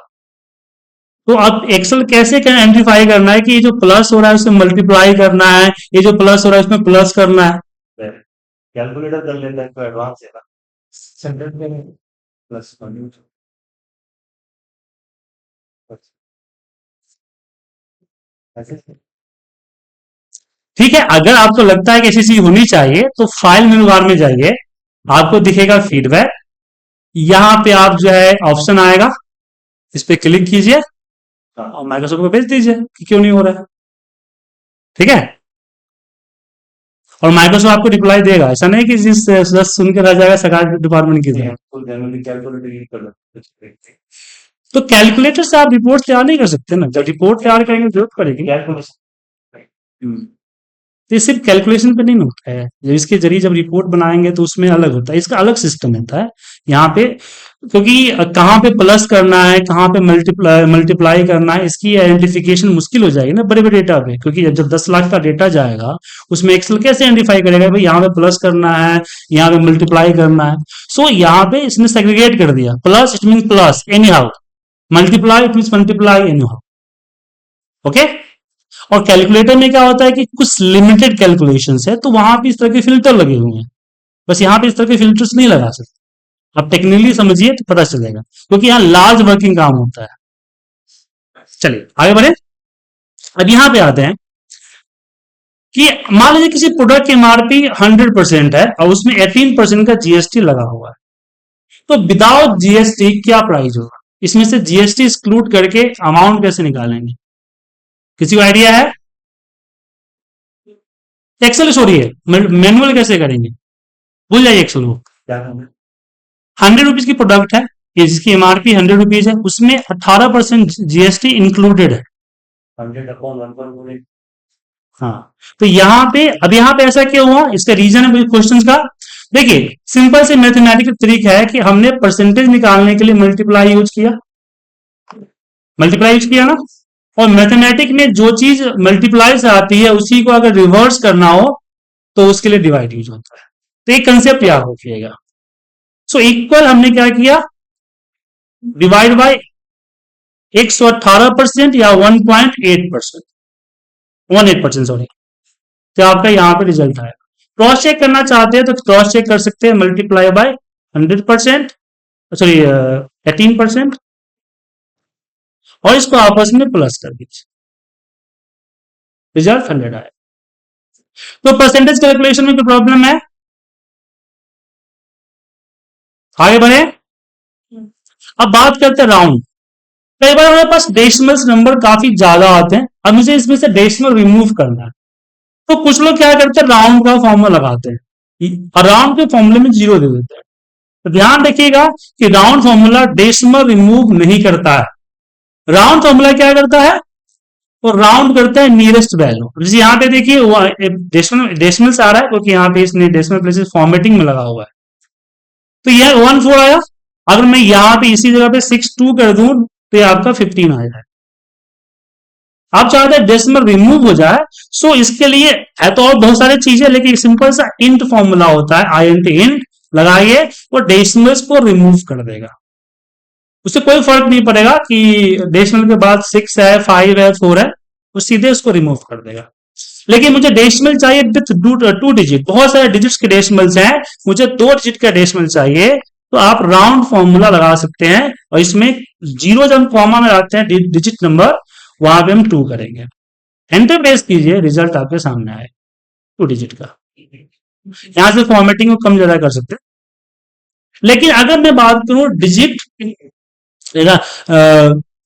तो अब एक्सेल कैसे आइडेंटिफाई करना है कि ये जो प्लस हो रहा है उसमें मल्टीप्लाई करना है, ये जो प्लस हो रहा है उसमें प्लस करना है। कैलकुलेटर कर लेते हैं तो एडवांस है ना, 100 में प्लस 20 ऐसे। ठीक है, अगर आपको लगता है कि ऐसी चीज होनी चाहिए तो फाइल मेनू बार में जाइए, आपको दिखेगा फीडबैक, यहां पे आप जो है ऑप्शन आएगा, इस पे क्लिक कीजिए और माइक्रोसॉफ्ट को भेज दीजिए कि क्यों नहीं हो रहा है। ठीक है, और माइक्रोसॉफ्ट आपको रिप्लाई देगा, ऐसा नहीं कि जिस बस सुन के रह जाएगा सरकार डिपार्टमेंट की तरह। फुल जनरली कैलकुलेटर यूज कर सकते हैं। तो कैलकुलेटर से आप रिपोर्ट तैयार नहीं कर सकते ना, जब रिपोर्ट तैयार करेंगे जरूरत पड़ेगी। तो ये सिर्फ कैलकुलेशन पे नहीं होता है, जब इसके जरिए जब रिपोर्ट बनाएंगे तो उसमें अलग होता है, इसका अलग सिस्टम होता है यहाँ पे, क्योंकि कहाँ पे प्लस करना है, कहाँ पे मल्टीप्लाई करना है, इसकी आइडेंटिफिकेशन मुश्किल हो जाएगी ना बड़े बड़े डेटा पे, क्योंकि जब 10 लाख का डेटा जाएगा उसमें एक्सेल कैसे आइडेंटिफाई करेगा भाई यहाँ पे प्लस करना है, यहाँ पे मल्टीप्लाई करना है। सो यहाँ पे इसने सेग्रीगेट कर दिया, plus it mean plus any how, multiply it mean multiply any how. Okay, और कैलकुलेटर में क्या होता है कि कुछ लिमिटेड कैलकुलेशंस है, तो वहां पे इस तरह के फिल्टर लगे हुए हैं, बस यहाँ पे इस तरह के फिल्टर्स नहीं लगा सकते। आप टेक्निकली समझिए तो पता चलेगा, क्योंकि यहाँ लार्ज वर्किंग काम होता है। चलिए आगे बढ़े। अब यहाँ पे आते हैं कि मान लीजिए किसी प्रोडक्ट की एमआरपी 100% है और उसमें 18% का जीएसटी लगा हुआ है, तो विदाउट जीएसटी क्या प्राइस होगा, इसमें से जीएसटी एक्सक्लूड करके अमाउंट कैसे निकालेंगे, किसी को आइडिया है? एक्सेल छोड़िए, मैनुअल कैसे करेंगे, भूल जाइए एक्सेल को। 100 रुपीज की प्रोडक्ट है, ये जिसकी एमआरपी 100 रुपीज है, उसमें 18% जीएसटी इंक्लूडेड है। 100/1.1। हाँ, तो यहाँ पे, अब यहाँ पे ऐसा क्यों हुआ, इसका रीजन है क्वेश्चंस का। देखिए सिंपल से मैथमेटिकल तरीका है कि हमने परसेंटेज निकालने के लिए मल्टीप्लाई यूज किया, ना, और मैथमेटिक में जो चीज मल्टीप्लाई से आती है उसी को अगर रिवर्स करना हो तो उसके लिए डिवाइड यूज होता है। तो एक कंसेप्ट याद रखिएगा। सो इक्वल हमने क्या किया, डिवाइड बाय 118% या 1.8%, 18% सॉरी, तो आपका यहां पे रिजल्ट आएगा। क्रॉस चेक करना चाहते हैं तो क्रॉस चेक कर सकते हैं, मल्टीप्लाई बाय 100%, सॉरी 18%, और इसको आपस में प्लस कर दीजिए, रिजल्ट 100 आए। तो परसेंटेज कैलकुलेशन में कोई प्रॉब्लम है? आगे बढ़े। अब बात करते हैं राउंड। कई बार हमारे पास डेसिमल्स नंबर काफी ज्यादा आते हैं, अब मुझे इसमें से डेसिमल रिमूव करना है, तो कुछ लोग क्या करते हैं, राउंड का फॉर्मूला लगाते हैं और राउंड के फॉर्मूले में 0 दे देते हैं। तो ध्यान रखिएगा कि राउंड फॉर्मूला डेसिमल रिमूव नहीं करता है। राउंड फॉर्मूला क्या करता है, वो राउंड करता है नियरेस्ट वैल्यू। जैसे यहाँ पे देखिए डेसिमल से आ रहा है, क्योंकि यहाँ पे इसने डेसिमल प्लेसेस फॉर्मेटिंग में लगा हुआ है, तो यह 14 आया। अगर मैं यहाँ पे इसी जगह पे 62 कर दूं तो ये आपका 15 आ जाए। आप चाहते हैं डेसिमल रिमूव हो जाए, सो इसके लिए है तो और बहुत सारी चीजें, लेकिन सिंपल सा इंट फॉर्मूला होता है, इंट लगाइए, वो डेसिमल्स को रिमूव कर देगा। उससे कोई फर्क नहीं पड़ेगा कि डेसिमल के बाद 6 है, 5 है, 4 है, वो सीधे उसको रिमूव कर देगा। लेकिन मुझे डेसिमल चाहिए विथ 2 डिजिट, बहुत सारे डिजिट्स के डेसिमल्स हैं, मुझे 2 डिजिट का डेसिमल चाहिए, तो आप राउंड फॉर्मूला लगा सकते हैं, और इसमें 0 जब फॉर्मा में रखते हैं डिजिट नंबर, वहां पे हम 2 करेंगे, एंटर प्रेस कीजिए, रिजल्ट आपके सामने आए 2 डिजिट का। यहां से फॉर्मेटिंग को कम ज्यादा कर सकते हैं। लेकिन अगर मैं बात करूं डिजिट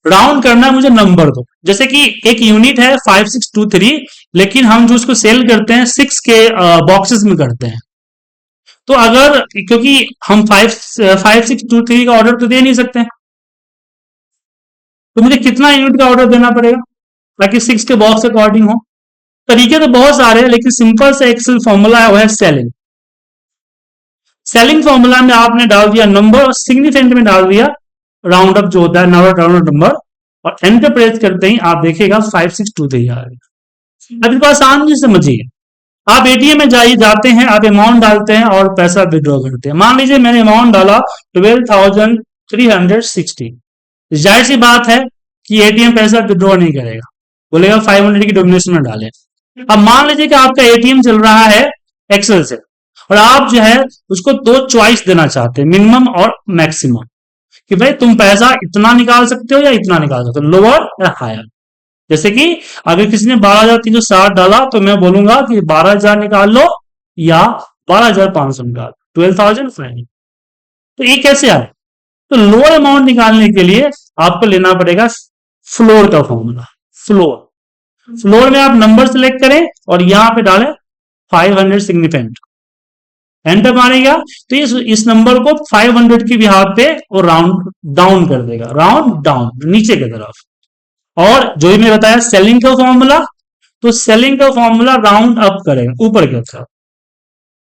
राउंड करना है, मुझे नंबर दो, जैसे कि एक यूनिट है 5623, लेकिन हम जो उसको सेल करते हैं 6 के बॉक्सेस में करते हैं, तो अगर, क्योंकि हम 5623 का ऑर्डर तो दे नहीं सकते, तो मुझे कितना यूनिट का ऑर्डर देना पड़ेगा ताकि 6 के बॉक्स अकॉर्डिंग हो। तरीके तो बहुत सारे हैं, लेकिन सिंपल से एक्सेल फॉर्मूला है, वो है सेलिंग। सेलिंग फॉर्मूला में आपने डाल दिया नंबर और सिग्निफिकेंट में डाल दिया राउंड अप जो होता है, राउंड नंबर, और एंटर प्रेस करते ही आप देखिएगा 5623 आ गया। अब इसको आसान से समझिए, आप एटीएम में जाते हैं, आप अमाउंट डालते हैं और पैसा विड्रॉ करते हैं। मान लीजिए मैंने अमाउंट डाला 12,360, जाहिर सी बात है कि एटीएम पैसा विड्रॉ नहीं करेगा, बोलेगा 500 की डोमिनेशन में डाले। अब मान लीजिए कि आपका एटीएम चल रहा है एक्सेल से, और आप जो है उसको 2 चॉइस देना चाहते हैं, मिनिमम और मैक्सिमम, कि भाई तुम पैसा इतना निकाल सकते हो या इतना निकाल सकते हो, लोअर या हायर। जैसे कि अगर किसी ने 12,360 डाला तो मैं बोलूंगा कि 12,000 निकाल लो या 12,500 निकाल, 12,500। तो ये कैसे आए, तो लोअर अमाउंट निकालने के लिए आपको लेना पड़ेगा फ्लोर का फॉर्मूला। फ्लोर में आप नंबर सिलेक्ट करें और यहां पे डालें 500 सिग्निफिकेंट, एंटर मारेगा तो इस नंबर को 500 की बिहार पे वो राउंड डाउन कर देगा, राउंड डाउन नीचे की तरफ। और जो ही मैं बताया सेलिंग का फॉर्मूला, तो सेलिंग का फॉर्मूला राउंड अप करेगा ऊपर की तरफ,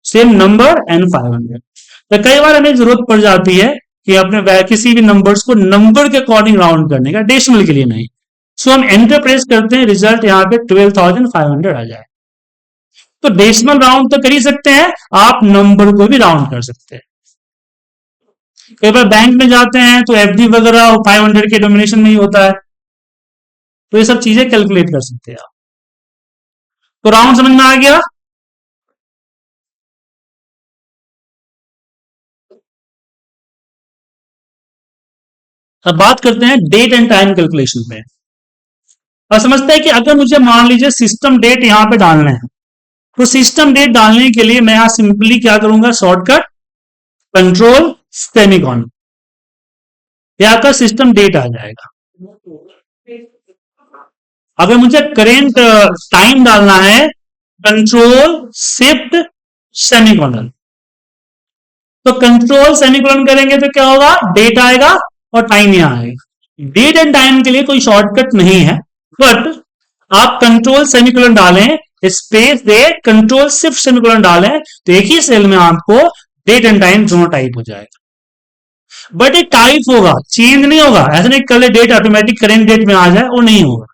सेम नंबर एंड 500। तो कई बार हमें जरूरत पड़ जाती है कि अपने किसी भी नंबर्स को नंबर के अकॉर्डिंग राउंड करने का, डेसिमल के लिए नहीं। सो हम एंटर प्रेस करते हैं, रिजल्ट यहाँ पे 12,500 आ जाए। तो डेसिमल राउंड तो कर ही सकते हैं, आप नंबर को भी राउंड कर सकते हैं। कई बार बैंक में जाते हैं तो एफडी वगैरह 500 के डोमिनेशन में ही होता है, तो ये सब चीजें कैलकुलेट कर सकते हैं आप। तो राउंड समझ में आ गया। अब बात करते हैं डेट एंड टाइम कैलकुलेशन पे। अब समझते हैं कि अगर मुझे मान लीजिए सिस्टम डेट यहां पे डालना है, तो सिस्टम डेट डालने के लिए मैं यहां सिंपली क्या करूंगा, शॉर्टकट कंट्रोल सेमीकॉन, यह आपका सिस्टम डेट आ जाएगा। अगर मुझे करेंट टाइम डालना है, कंट्रोल शिफ्ट सेमीकॉलन, तो कंट्रोल सेमीकॉलन करेंगे तो क्या होगा, डेट आएगा और टाइम यहां आएगा। डेट एंड टाइम के लिए कोई शॉर्टकट नहीं है, बट आप कंट्रोल सेमीकॉलन डालें, स्पेस दे, कंट्रोल शिफ्ट सेमीकॉलन डालें, तो एक ही सेल में आपको डेट एंड टाइम दोनों टाइप हो जाएगा। बट ये टाइप होगा, चेंज नहीं होगा। ऐसा नहीं कल डेट ऑटोमेटिक करेंट डेट में आ जाए, वो नहीं होगा।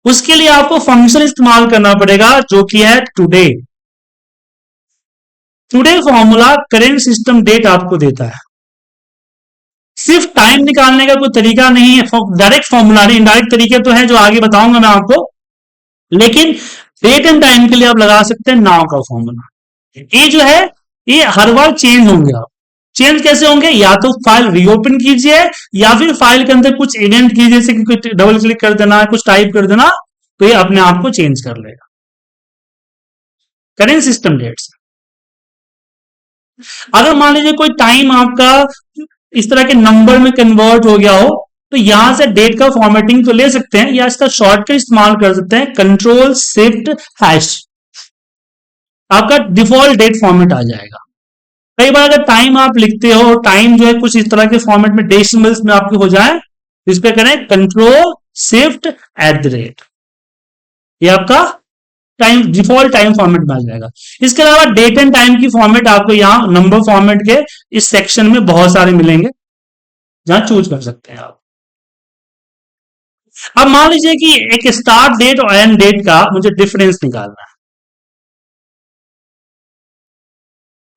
उसके लिए आपको फंक्शन इस्तेमाल करना पड़ेगा जो कि है today. Today formula current system date आपको देता है। सिर्फ टाइम निकालने का कोई तरीका नहीं है, डायरेक्ट फॉर्मूला नहीं, इनडायरेक्ट तरीके तो है जो आगे बताऊंगा मैं आपको। लेकिन डेट एंड टाइम के लिए आप लगा सकते हैं नाउ का फॉर्मूला। ये जो है ये हर बार चेंज होंगे। आप चेंज कैसे होंगे, या तो फाइल रीओपन कीजिए या फिर फाइल के अंदर कुछ इवेंट कीजिए, जैसे कि डबल क्लिक कर देना, कुछ टाइप कर देना, तो ये अपने आप को चेंज कर लेगा करेंट सिस्टम डेट्स। अगर मान लीजिए कोई टाइम आपका इस तरह के नंबर में कन्वर्ट हो गया हो, तो यहां से डेट का फॉर्मेटिंग तो ले सकते हैं या इसका शॉर्टकट इस्तेमाल कर सकते हैं, कंट्रोल शिफ्ट हैश, आपका डिफॉल्ट डेट फॉर्मेट आ जाएगा। कई बार अगर टाइम आप लिखते हो, टाइम जो है कुछ इस तरह के फॉर्मेट में डेसिमल्स में आपके हो जाए, इस पे करें control shift at the rate, ये आपका टाइम डिफॉल्ट टाइम फॉर्मेट में आ जाएगा। इसके अलावा डेट एंड टाइम की फॉर्मेट आपको यहां नंबर फॉर्मेट के इस सेक्शन में बहुत सारे मिलेंगे, जहां चूज कर सकते हैं आप। अब मान लीजिए कि एक स्टार्ट डेट और एंड डेट का मुझे डिफरेंस निकालना है,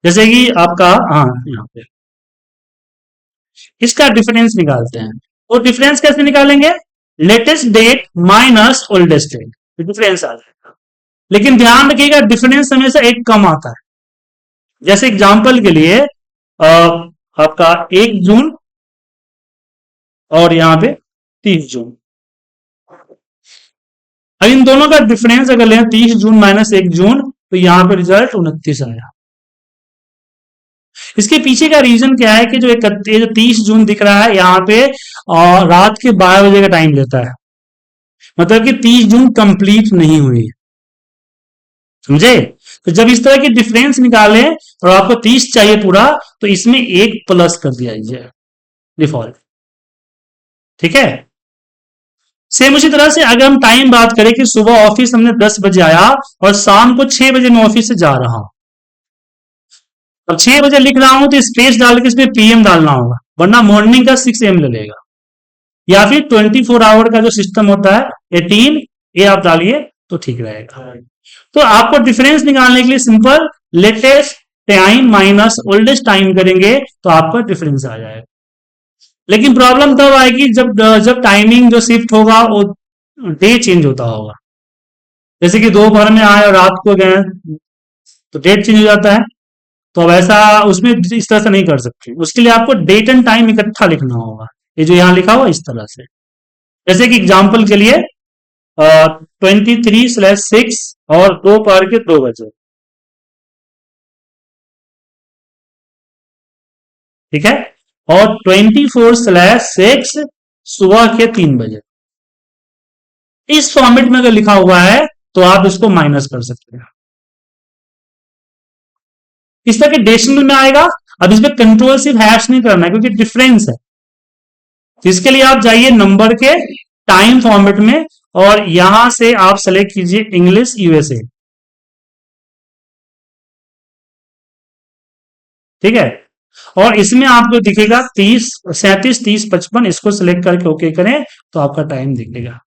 जैसे कि आपका, हाँ यहाँ पे इसका डिफरेंस निकालते हैं। वो डिफरेंस कैसे निकालेंगे, latest date minus oldest date, difference आ जाएगा। लेकिन ध्यान रखिएगा डिफरेंस हमेशा एक कम आता है। जैसे एग्जांपल के लिए आपका 1 जून और यहां पे 30 जून, अब इन दोनों का डिफरेंस अगर लें 30 जून माइनस 1 जून, तो यहां पे रिजल्ट 29 आया। इसके पीछे का रीजन क्या है कि जो 30 जून दिख रहा है यहाँ पे रात के 12 बजे का टाइम लेता है, मतलब कि 30 जून कंप्लीट नहीं हुई, समझे। तो जब इस तरह की डिफरेंस निकालें और आपको 30 चाहिए पूरा, तो इसमें 1 प्लस कर दिया जाए डिफॉल्ट, ठीक है। सेम उसी तरह से अगर हम टाइम बात करें कि सुबह ऑफिस हमने 10 बजे आया और शाम को 6 बजे मैं ऑफिस से जा रहा हूं, अब 6 बजे लिख रहा हूं तो स्पेस डाल के इसमें पीएम डालना होगा, वरना मॉर्निंग का 6 AM ले लेगा। या फिर 24 आवर का जो सिस्टम होता है 18 ये आप डालिए तो ठीक रहेगा। तो आपको डिफरेंस निकालने के लिए simple latest time minus oldest time करेंगे तो आपका डिफरेंस आ जाएगा। लेकिन प्रॉब्लम तब आएगी जब जब टाइमिंग जो शिफ्ट होगा वो डे चेंज होता होगा, जैसे कि दोपहर में आए और रात को गए तो डेट चेंज हो जाता है। तो अब ऐसा उसमें इस तरह से नहीं कर सकते, उसके लिए आपको डेट एंड टाइम इकट्ठा लिखना होगा, ये जो यहां लिखा हुआ इस तरह से। जैसे कि एग्जाम्पल के लिए 23/6 और दोपहर के 2 बजे, ठीक है, और 24/6 सुबह के 3 बजे। इस फॉर्मेट में अगर लिखा हुआ है तो आप इसको माइनस कर सकते हैं। किस तरह के डेसिमल में आएगा। अब इसमें कंट्रोल सिर्फ हैश नहीं करना है क्योंकि डिफरेंस है, तो इसके लिए आप जाइए नंबर के टाइम फॉर्मेट में और यहां से आप सेलेक्ट कीजिए इंग्लिश यूएसए। ठीक है, और इसमें आपको दिखेगा 30 37 30 55, इसको सिलेक्ट करके ओके करें तो आपका टाइम दिखेगा।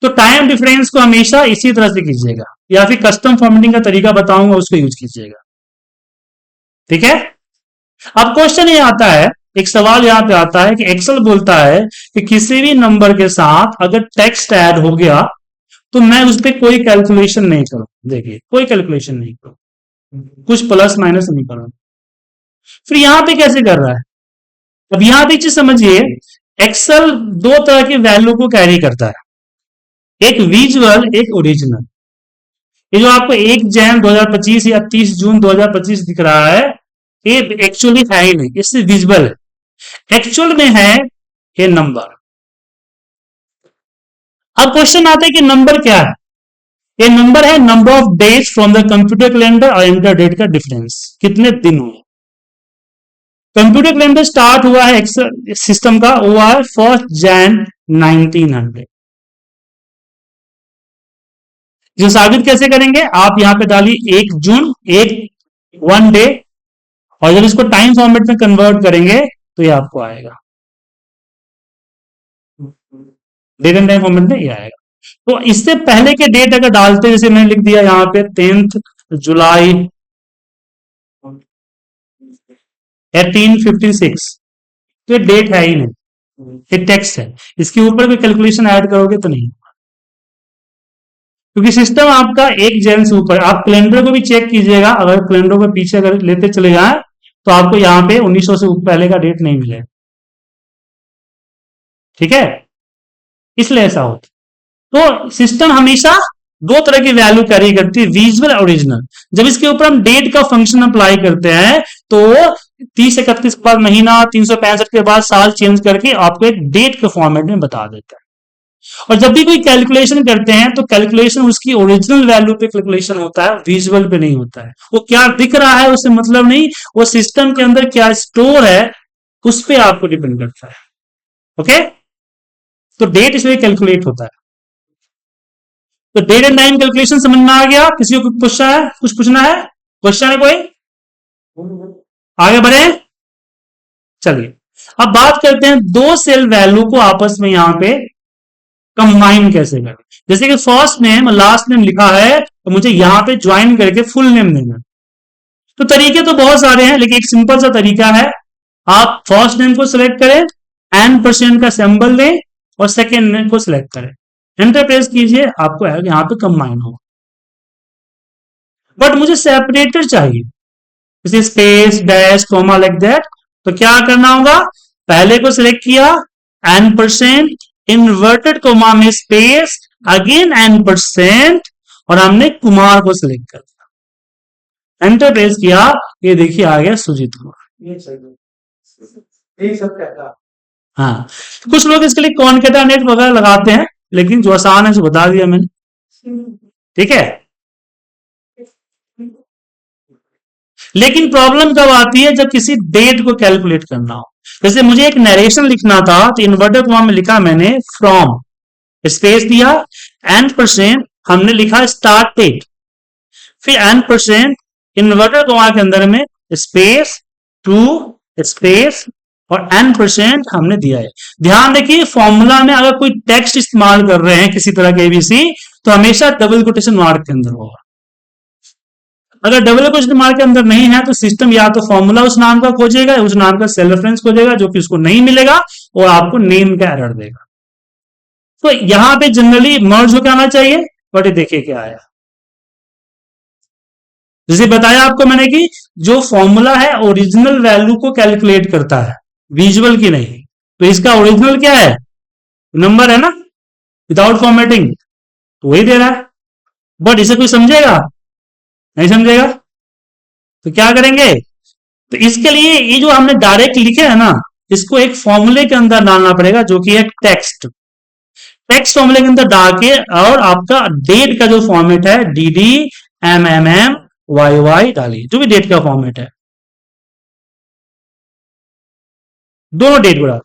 तो टाइम डिफरेंस को हमेशा इसी तरह से कीजिएगा, या फिर कस्टम फॉर्मेटिंग का तरीका बताऊंगा उसको यूज कीजिएगा। ठीक है, अब क्वेश्चन ये आता है, एक सवाल यहां पे आता है कि एक्सेल बोलता है कि किसी भी नंबर के साथ अगर टेक्स्ट ऐड हो गया तो मैं उस पर कोई कैलकुलेशन नहीं करूं। देखिए कोई कैलकुलेशन नहीं करूं, कुछ प्लस माइनस नहीं करूं। फिर यहां पे कैसे कर रहा है, अब यहां पे चीज समझिए, एक्सेल दो तरह की वैल्यू को कैरी करता है, एक विजुअल एक ओरिजिनल। ये जो आपको 1 जैन 2025 या 30 जून 2025 दिख रहा है, ये एक्चुअली है ही नहीं, इससे विजुअल है। एक्चुअल में है ये नंबर। अब क्वेश्चन आता है कि नंबर क्या है। ये नंबर है number of days from the computer calendar और एंटर डेट का डिफरेंस, कितने दिन हुए। कंप्यूटर कैलेंडर स्टार्ट हुआ है सिस्टम का, हुआ है 1 जैन 1900। जो साबित कैसे करेंगे, आप यहां पे डालिए 1 जून, एक 1 डे, और जब इसको टाइम फॉर्मेट में कन्वर्ट करेंगे तो ये आपको आएगा, डेट एंड टाइम फॉर्मेट में ये आएगा। तो इससे पहले के डेट अगर डालते, जैसे मैंने लिख दिया यहां पे 10 जुलाई 1856, तो ये डेट है ही नहीं, ये टेक्स्ट है। इसके ऊपर कोई कैलकुलेशन ऐड करोगे तो नहीं, क्योंकि सिस्टम आपका 1 जैन से ऊपर। आप कैलेंडर को भी चेक कीजिएगा, अगर कैलेंडर को पीछे अगर लेते चले जाए तो आपको यहां पे 1900 से पहले का डेट नहीं मिलेगा। ठीक है, इसलिए ऐसा होता। तो सिस्टम हमेशा दो तरह की वैल्यू कैरी करती है, विजुअल और ओरिजिनल। जब इसके ऊपर हम डेट का फंक्शन अप्लाई करते हैं तो 30 31 के बाद महीना, 365 के बाद साल चेंज करके आपको एक डेट के फॉर्मेट में बता देता है। और जब भी कोई कैलकुलेशन करते हैं तो कैलकुलेशन उसकी ओरिजिनल वैल्यू पे कैलकुलेशन होता है, विजुअल पे नहीं होता है। वो क्या दिख रहा है उससे मतलब नहीं, वो सिस्टम के अंदर क्या स्टोर है उस पर आपको डिपेंड करता है। ओके, तो डेट इसलिए कैलकुलेट होता है। तो डेट एंड टाइम कैलकुलेशन समझ में आ गया। किसी को पूछना है, कुछ पूछना है, क्वेश्चन है कोई, आगे बढ़े। चलिए अब बात करते हैं दो सेल वैल्यू को आपस में यहां पे कंबाइन कैसे करें। जैसे कि फर्स्ट नेम और लास्ट नेम लिखा है तो मुझे यहां पे ज्वाइन करके फुल नेम देना। तो तरीके तो बहुत सारे हैं, लेकिन एक सिंपल सा तरीका है, आप फर्स्ट नेम को सिलेक्ट करें, %% का सिंबल दें और सेकेंड नेम को सिलेक्ट करें, एंटर प्रेस कीजिए, आपको यहां पे कंबाइन होगा। बट मुझे सेपरेटर चाहिए, जैसे space dash comma like that. तो क्या करना होगा, पहले को सिलेक्ट किया %, इन्वर्टेड कॉमा में स्पेस, अगेन %, और हमने कुमार को सिलेक्ट कर दिया, एंटर प्रेस किया, ये देखिए आ गया सुजीत कुमार। ये सब क्या। हाँ, कुछ लोग इसके लिए कॉनकेटानेट वगैरह लगाते हैं, लेकिन जो आसान है जो बता दिया मैंने। ठीक है, लेकिन प्रॉब्लम कब आती है, जब किसी डेट को कैलकुलेट करना हो। जैसे मुझे एक नरेशन लिखना था तो इन्वर्टेड कॉमा में लिखा मैंने फ्रॉम, स्पेस दिया, %, हमने लिखा स्टार्ट डेट, फिर %, इन्वर्टेड कॉमा के अंदर में स्पेस टू स्पेस और %, हमने दिया है। ध्यान रखिए फॉर्मूला में अगर कोई टेक्स्ट इस्तेमाल कर रहे हैं किसी तरह के एबीसी, तो हमेशा डबल कोटेशन मार्क के अंदर होगा। अगर डबल कोटेशन मार्क के अंदर नहीं है तो सिस्टम या तो फॉर्मूला उस नाम का खोजेगा, उस नाम का सेल रेफरेंस खोजेगा, जो कि उसको नहीं मिलेगा, और आपको नेम का एरर देगा। तो यहां पे जनरली मर्ज होकर आना चाहिए, बट ये देखिए क्या आया। जैसे बताया आपको मैंने कि जो फॉर्मूला है ओरिजिनल वैल्यू को कैलकुलेट करता है, विजुअल की नहीं। तो इसका ओरिजिनल क्या है, नंबर है ना, विदाउट फॉर्मेटिंग, तो वही दे रहा है। बट इसे कोई समझेगा नहीं, समझेगा तो क्या करेंगे, तो इसके लिए ये जो हमने डायरेक्ट लिखे है ना, इसको एक फॉर्मूले के अंदर डालना पड़ेगा, जो कि है टेक्स्ट फॉर्मूले के अंदर डाल के, और आपका डेट का जो फॉर्मेट है DD MMM वाई वाई डालिए, जो भी डेट का फॉर्मेट है, दोनों डेट को डाल।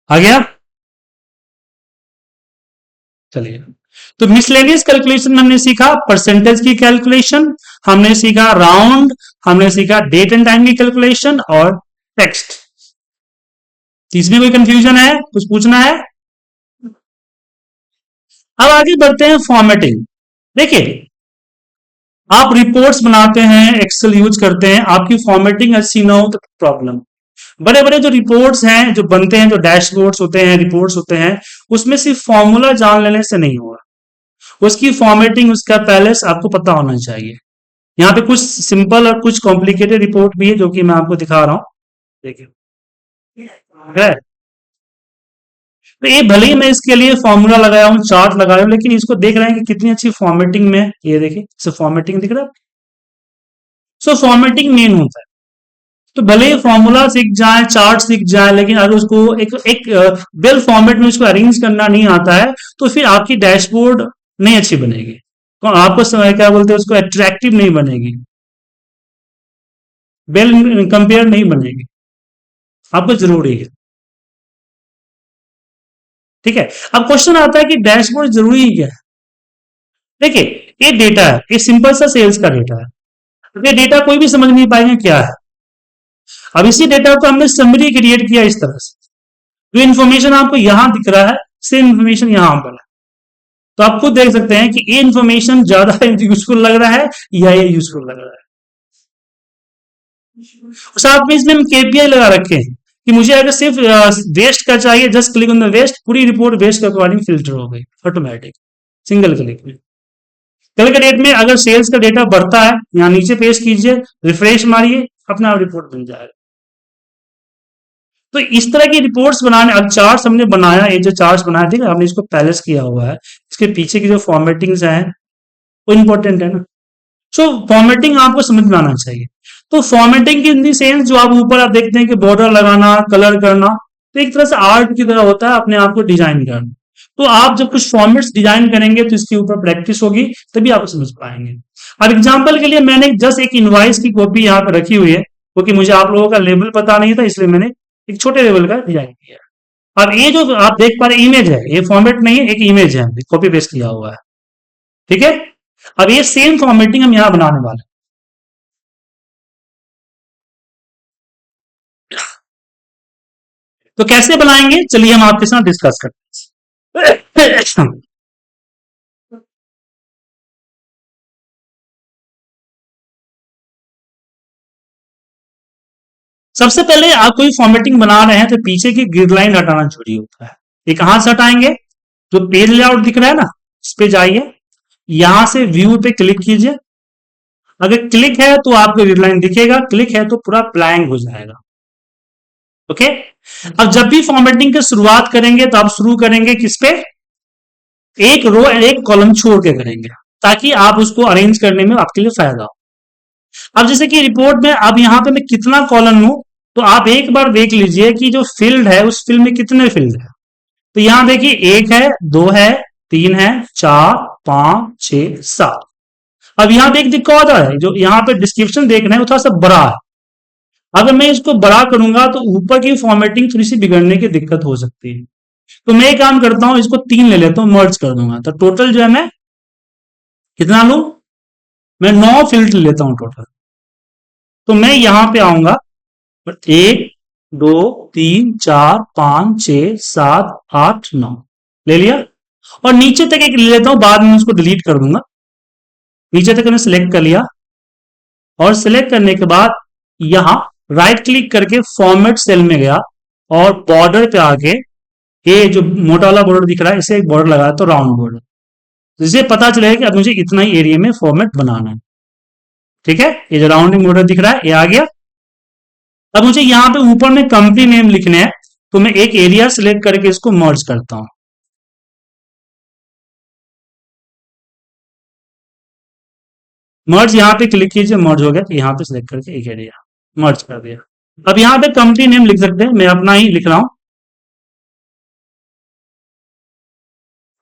आ गया? चलिए, तो मिसलेनियस कैलकुलेशन में हमने सीखा परसेंटेज की कैलकुलेशन, हमने सीखा राउंड, हमने सीखा डेट एंड टाइम की कैलकुलेशन और टेक्स्ट। इसमें कोई कंफ्यूजन है, कुछ पूछना है? अब आगे बढ़ते हैं फॉर्मेटिंग। देखिए, आप रिपोर्ट्स बनाते हैं, एक्सेल यूज करते हैं, आपकी फॉर्मेटिंग अच्छी ना हो तो प्रॉब्लम। बड़े बड़े जो रिपोर्ट्स हैं जो बनते हैं, जो डैशबोर्ड्स होते हैं, रिपोर्ट्स होते हैं, उसमें सिर्फ फॉर्मूला जान लेने से नहीं होगा, उसकी फॉर्मेटिंग, उसका पैलेस आपको पता होना चाहिए। यहाँ पे कुछ सिंपल और कुछ कॉम्प्लिकेटेड रिपोर्ट भी है जो कि मैं आपको दिखा रहा हूँ। देखिए, है। तो ये भले ही मैं इसके लिए फॉर्मूला लगाया हूँ, चार्ट लगाया हूँ, लेकिन इसको देख रहे हैं कि कितनी अच्छी फॉर्मेटिंग में है। ये देखिए, इसे फॉर्मेटिंग दिख रहा है। सो फॉर्मेटिंग मेन होता है। तो भले ही फॉर्मूला सीख जाए, चार्ट सीख जाए, लेकिन अगर उसको एक एक वेल फॉर्मेट में उसको अरेंज करना नहीं आता है, तो फिर आपकी डैशबोर्ड नहीं अच्छी बनेगी, तो आपको समय क्या बोलते हैं उसको, अट्रैक्टिव नहीं बनेगी, वेल कंपेयर नहीं बनेगी। आपको जरूरी है। ठीक है। अब क्वेश्चन आता है कि डैशबोर्ड जरूरी है क्या है? देखिए, ये डेटा है, ये सिंपल सा सेल्स का डेटा है। अब ये डेटा कोई भी समझ नहीं पाएंगे क्या है। अब इसी डेटा को हमने समरी क्रिएट किया इस तरह से, जो इन्फॉर्मेशन आपको यहां दिख रहा है, सेम इन्फॉर्मेशन यहां पर है। तो आप खुद देख सकते हैं कि ये इन्फॉर्मेशन ज्यादा यूजफुल लग रहा है या ये यूजफुल लग रहा है। साथ में इसमें हम केपीआई लगा रखे हैं कि मुझे अगर सिर्फ वेस्ट का चाहिए, just click on the west, पूरी रिपोर्ट वेस्ट के अकॉर्डिंग फिल्टर हो गई ऑटोमेटिक, सिंगल क्लिक में। कल के डेट में अगर सेल्स का डेटा बढ़ता है, यहाँ नीचे पेश कीजिए, रिफ्रेश मारिए, अपना रिपोर्ट बन जाएगा। तो इस तरह की रिपोर्ट्स बनाने, अब चार्ट्स हमने बनाया, ये जो चार्ट्स बनाया, ठीक है, हमने इसको पैलेस किया हुआ है, इसके पीछे की जो फॉर्मेटिंग्स हैं वो इंपॉर्टेंट है ना। सो फॉर्मेटिंग आपको समझ में आना चाहिए। तो फॉर्मेटिंग इन दी सेंस, जो आप ऊपर आप देखते हैं कि बॉर्डर लगाना, कलर करना, तो एक तरह से आर्ट की तरह होता है, अपने आप को डिजाइन करना। तो आप जब कुछ फॉर्मेट्स डिजाइन करेंगे तो इसके ऊपर प्रैक्टिस होगी, तभी आप समझ पाएंगे। अब एग्जांपल के लिए मैंने जस्ट एक इनवाइस की कॉपी यहाँ पे रखी हुई है, क्योंकि मुझे आप लोगों का लेवल पता नहीं था, इसलिए मैंने एक छोटे लेवल का डिजाइन किया। अब ये जो आप देख पा रहे इमेज है, ये फॉर्मेट नहीं है, एक इमेज है, कॉपी पेस्ट किया हुआ है। ठीक है। अब ये सेम फॉर्मेटिंग हम यहां बनाने वाले हैं। तो कैसे बनाएंगे, चलिए हम आपके साथ डिस्कस करते हैं। सबसे पहले आप कोई फॉर्मेटिंग बना रहे हैं तो पीछे की ग्रिड लाइन हटाना जरूरी होता है। ये कहां से हटाएंगे? जो पेज लेआउट दिख रहा है ना, इस पे जाइए, यहां से व्यू पे क्लिक कीजिए। अगर क्लिक है तो आपको ग्रिड लाइन दिखेगा, क्लिक है तो पूरा ब्लैंक हो जाएगा। ओके। अब जब भी फॉर्मेटिंग की शुरुआत करेंगे तो आप शुरू करेंगे किस पे? एक रो एंड एक कॉलम छोड़ के करेंगे, ताकि आप उसको अरेंज करने में आपके लिए फायदा हो। अब जैसे कि रिपोर्ट में अब यहां पे मैं कितना कॉलम लूं, तो आप एक बार देख लीजिए कि जो फील्ड है उस फील्ड में कितने फील्ड है। तो यहां देखिए, एक है, दो है, तीन है, चार, पांच, छह, सात। अब यहां पे एक दिक्कत है, जो यहाँ पे डिस्क्रिप्शन देख रहे हैं वो थोड़ा सा बड़ा है। अगर मैं इसको बड़ा करूंगा तो ऊपर की फॉर्मेटिंग थोड़ी सी बिगड़ने की दिक्कत हो सकती है। तो मैं एक काम करता हूं, इसको तीन ले लेता हूं, मर्ज कर दूंगा, तो टोटल जो है मैं कितना लू, मैं 9 फील्ड लेता हूं टोटल। तो मैं यहां पे आऊंगा, एक, दो, तीन, चार, पांच, छह, सात, आठ, नौ ले लिया। और नीचे तक एक ले लेता हूं, बाद में उसको डिलीट कर दूंगा। नीचे तक मैंने सिलेक्ट कर लिया, और सिलेक्ट करने के बाद यहां राइट क्लिक करके फॉर्मेट सेल में गया, और बॉर्डर पे आके ये जो मोटा वाला बॉर्डर दिख रहा है, इसे एक बॉर्डर लगाया, तो राउंड बॉर्डर, जिससे पता चलेगा कि अब मुझे इतना ही एरिया में फॉर्मेट बनाना है। ठीक है, ये जो राउंडिंग बॉर्डर दिख रहा है ये आ गया। अब मुझे यहां पे ऊपर में कंपनी नेम लिखने हैं, तो मैं एक एरिया सिलेक्ट करके इसको मर्ज करता हूं। मर्ज यहाँ पे क्लिक कीजिए, मर्ज हो गया, यहाँ पे सिलेक्ट करके एक एरिया मर्ज कर दिया। अब यहाँ पे कंपनी नेम लिख सकते हैं, मैं अपना ही लिख रहा हूं।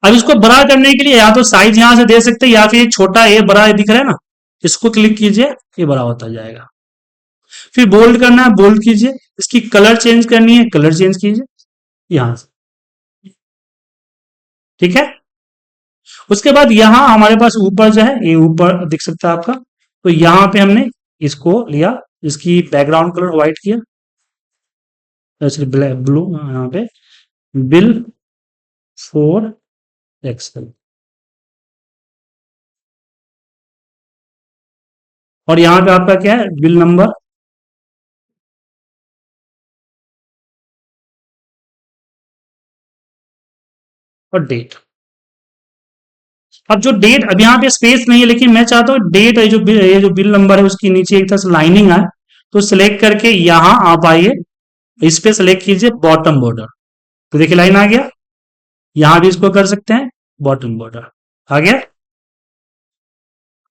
अब इसको बड़ा करने के लिए या तो साइज यहां से दे सकते हैं, या फिर छोटा ए बड़ा ए दिख रहा है ना, इसको क्लिक कीजिए, ये बड़ा होता जाएगा। फिर बोल्ड करना है, बोल्ड कीजिए। इसकी कलर चेंज करनी है, कलर चेंज कीजिए यहां से, ठीक है। उसके बाद यहां हमारे पास ऊपर जो है, ये ऊपर दिख सकता है आपका, तो यहां पे हमने इसको लिया, इसकी बैकग्राउंड कलर व्हाइट किया, ब्लैक ब्लू, यहाँ पे बिल 4 एक्सएल, और यहाँ पे आपका क्या है, बिल नंबर, और डेट। अब जो डेट, अब यहाँ पे स्पेस नहीं है, लेकिन मैं चाहता हूँ डेट है, ये जो बिल नंबर है उसकी नीचे एक तरह से लाइनिंग आए, तो सिलेक्ट करके यहां आप आइए, इस पे सिलेक्ट कीजिए बॉटम बॉर्डर, तो देखिए लाइन आ गया। यहां भी इसको कर सकते हैं बॉटम बॉर्डर, आ गया।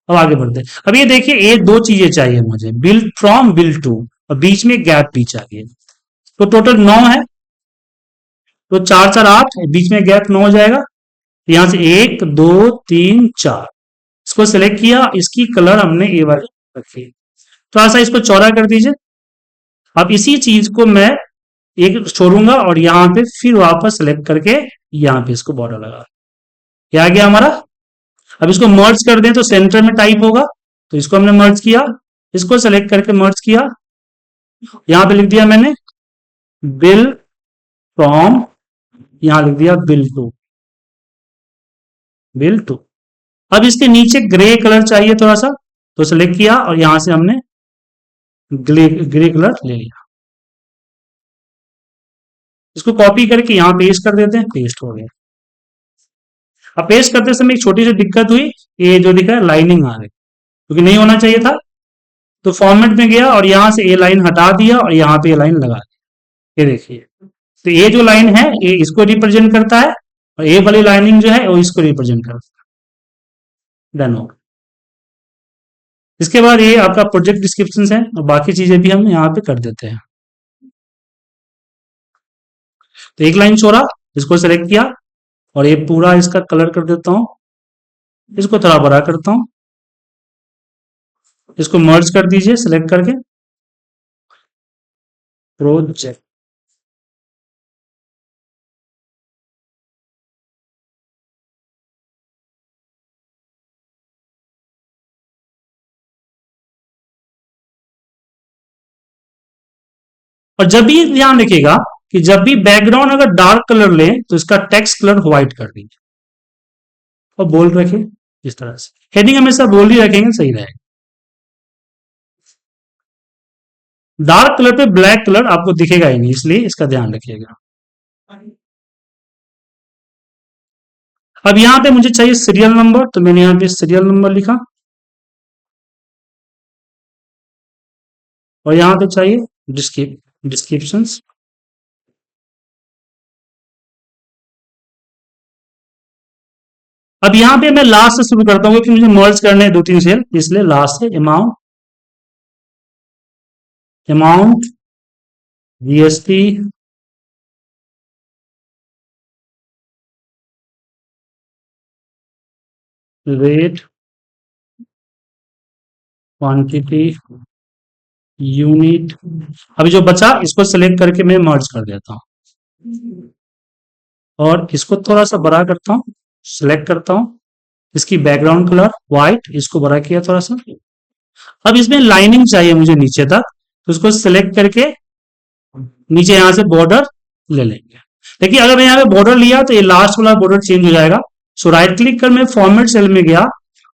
अब आगे बढ़ते हैं। अब ये देखिए, ये दो चीजें चाहिए मुझे, बिल फ्रॉम बिल टू, और बीच में गैप भी चाहिए, तो टोटल 9 है, तो 4 4 8, बीच में गैप 9 हो जाएगा। यहां से 1 2 3 4, इसको सिलेक्ट किया, इसकी कलर हमने ये वाली रखी, थोड़ा सा इसको चौड़ा कर दीजिए। अब इसी चीज को मैं एक छोड़ूंगा, और यहां पे फिर वापस सिलेक्ट करके यहां पे इसको बॉर्डर लगा, ये आ गया हमारा। अब इसको मर्ज कर दें तो सेंटर में टाइप होगा, तो इसको हमने मर्ज किया, इसको सेलेक्ट करके मर्ज किया, यहां पे लिख दिया मैंने बिल फ्रॉम, यहां लिख दिया बिल टू, बिल टू। अब इसके नीचे ग्रे कलर चाहिए थोड़ा सा, तो सेलेक्ट किया और यहां से हमने ग्रे ग्रे कलर ले लिया, इसको कॉपी करके यहां पेस्ट कर देते हैं, पेस्ट हो गया। अब पेस्ट करते समय एक छोटी सी दिक्कत हुई, ये जो दिखा है लाइनिंग आ रही, क्योंकि नहीं होना चाहिए था, तो फॉर्मेट में गया और यहां से ये लाइन हटा दिया और यहां पे ये लाइन लगा दी, ये देखिए। तो ये जो लाइन है ये इसको रिप्रेजेंट करता है, और ये वाली लाइनिंग जो है वो इसको रिप्रेजेंट करता है। डन हो। इसके बाद ये आपका प्रोजेक्ट डिस्क्रिप्शन है, और बाकी चीजें भी हम यहाँ पे कर देते हैं। तो एक लाइन छोड़ा, इसको सेलेक्ट किया, और ये पूरा इसका कलर कर देता हूं, इसको थोड़ा बड़ा करता हूं, इसको मर्ज कर दीजिए सिलेक्ट करके, प्रोजेक्ट। और जब भी ध्यान रखिएगा कि जब भी बैकग्राउंड अगर डार्क कलर ले तो इसका टेक्स्ट कलर व्हाइट कर दीजिए, और बोल्ड रखिए इस तरह से। हेडिंग हमेशा बोल्ड ही रखेंगे, सही रहेगा। डार्क कलर पे ब्लैक कलर आपको दिखेगा ही नहीं, इसलिए इसका ध्यान रखिएगा। अब यहां पे मुझे चाहिए सीरियल नंबर, तो मैंने यहां पे सीरियल नंबर लिखा, और यहां पे चाहिए डिस्क्रिप्शंस। अब यहां पे मैं लास्ट से शुरू करता हूँ, क्योंकि मुझे मर्ज करने हैं 2 3 सेल, इसलिए लास्ट से amount, amount, GST, rate, quantity, unit. अभी जो बचा इसको सिलेक्ट करके मैं मर्ज कर देता हूं, और इसको थोड़ा सा बड़ा करता हूं, सिलेक्ट करता हूं, इसकी बैकग्राउंड कलर व्हाइट, इसको बड़ा किया थोड़ा सा। अब इसमें लाइनिंग चाहिए मुझे नीचे तक, तो इसको सिलेक्ट करके नीचे यहां से बॉर्डर ले लेंगे। देखिए अगर मैं यहाँ पे बॉर्डर लिया तो ये लास्ट वाला बॉर्डर चेंज हो जाएगा। सो राइट क्लिक कर मैं फॉर्मेट सेल में गया,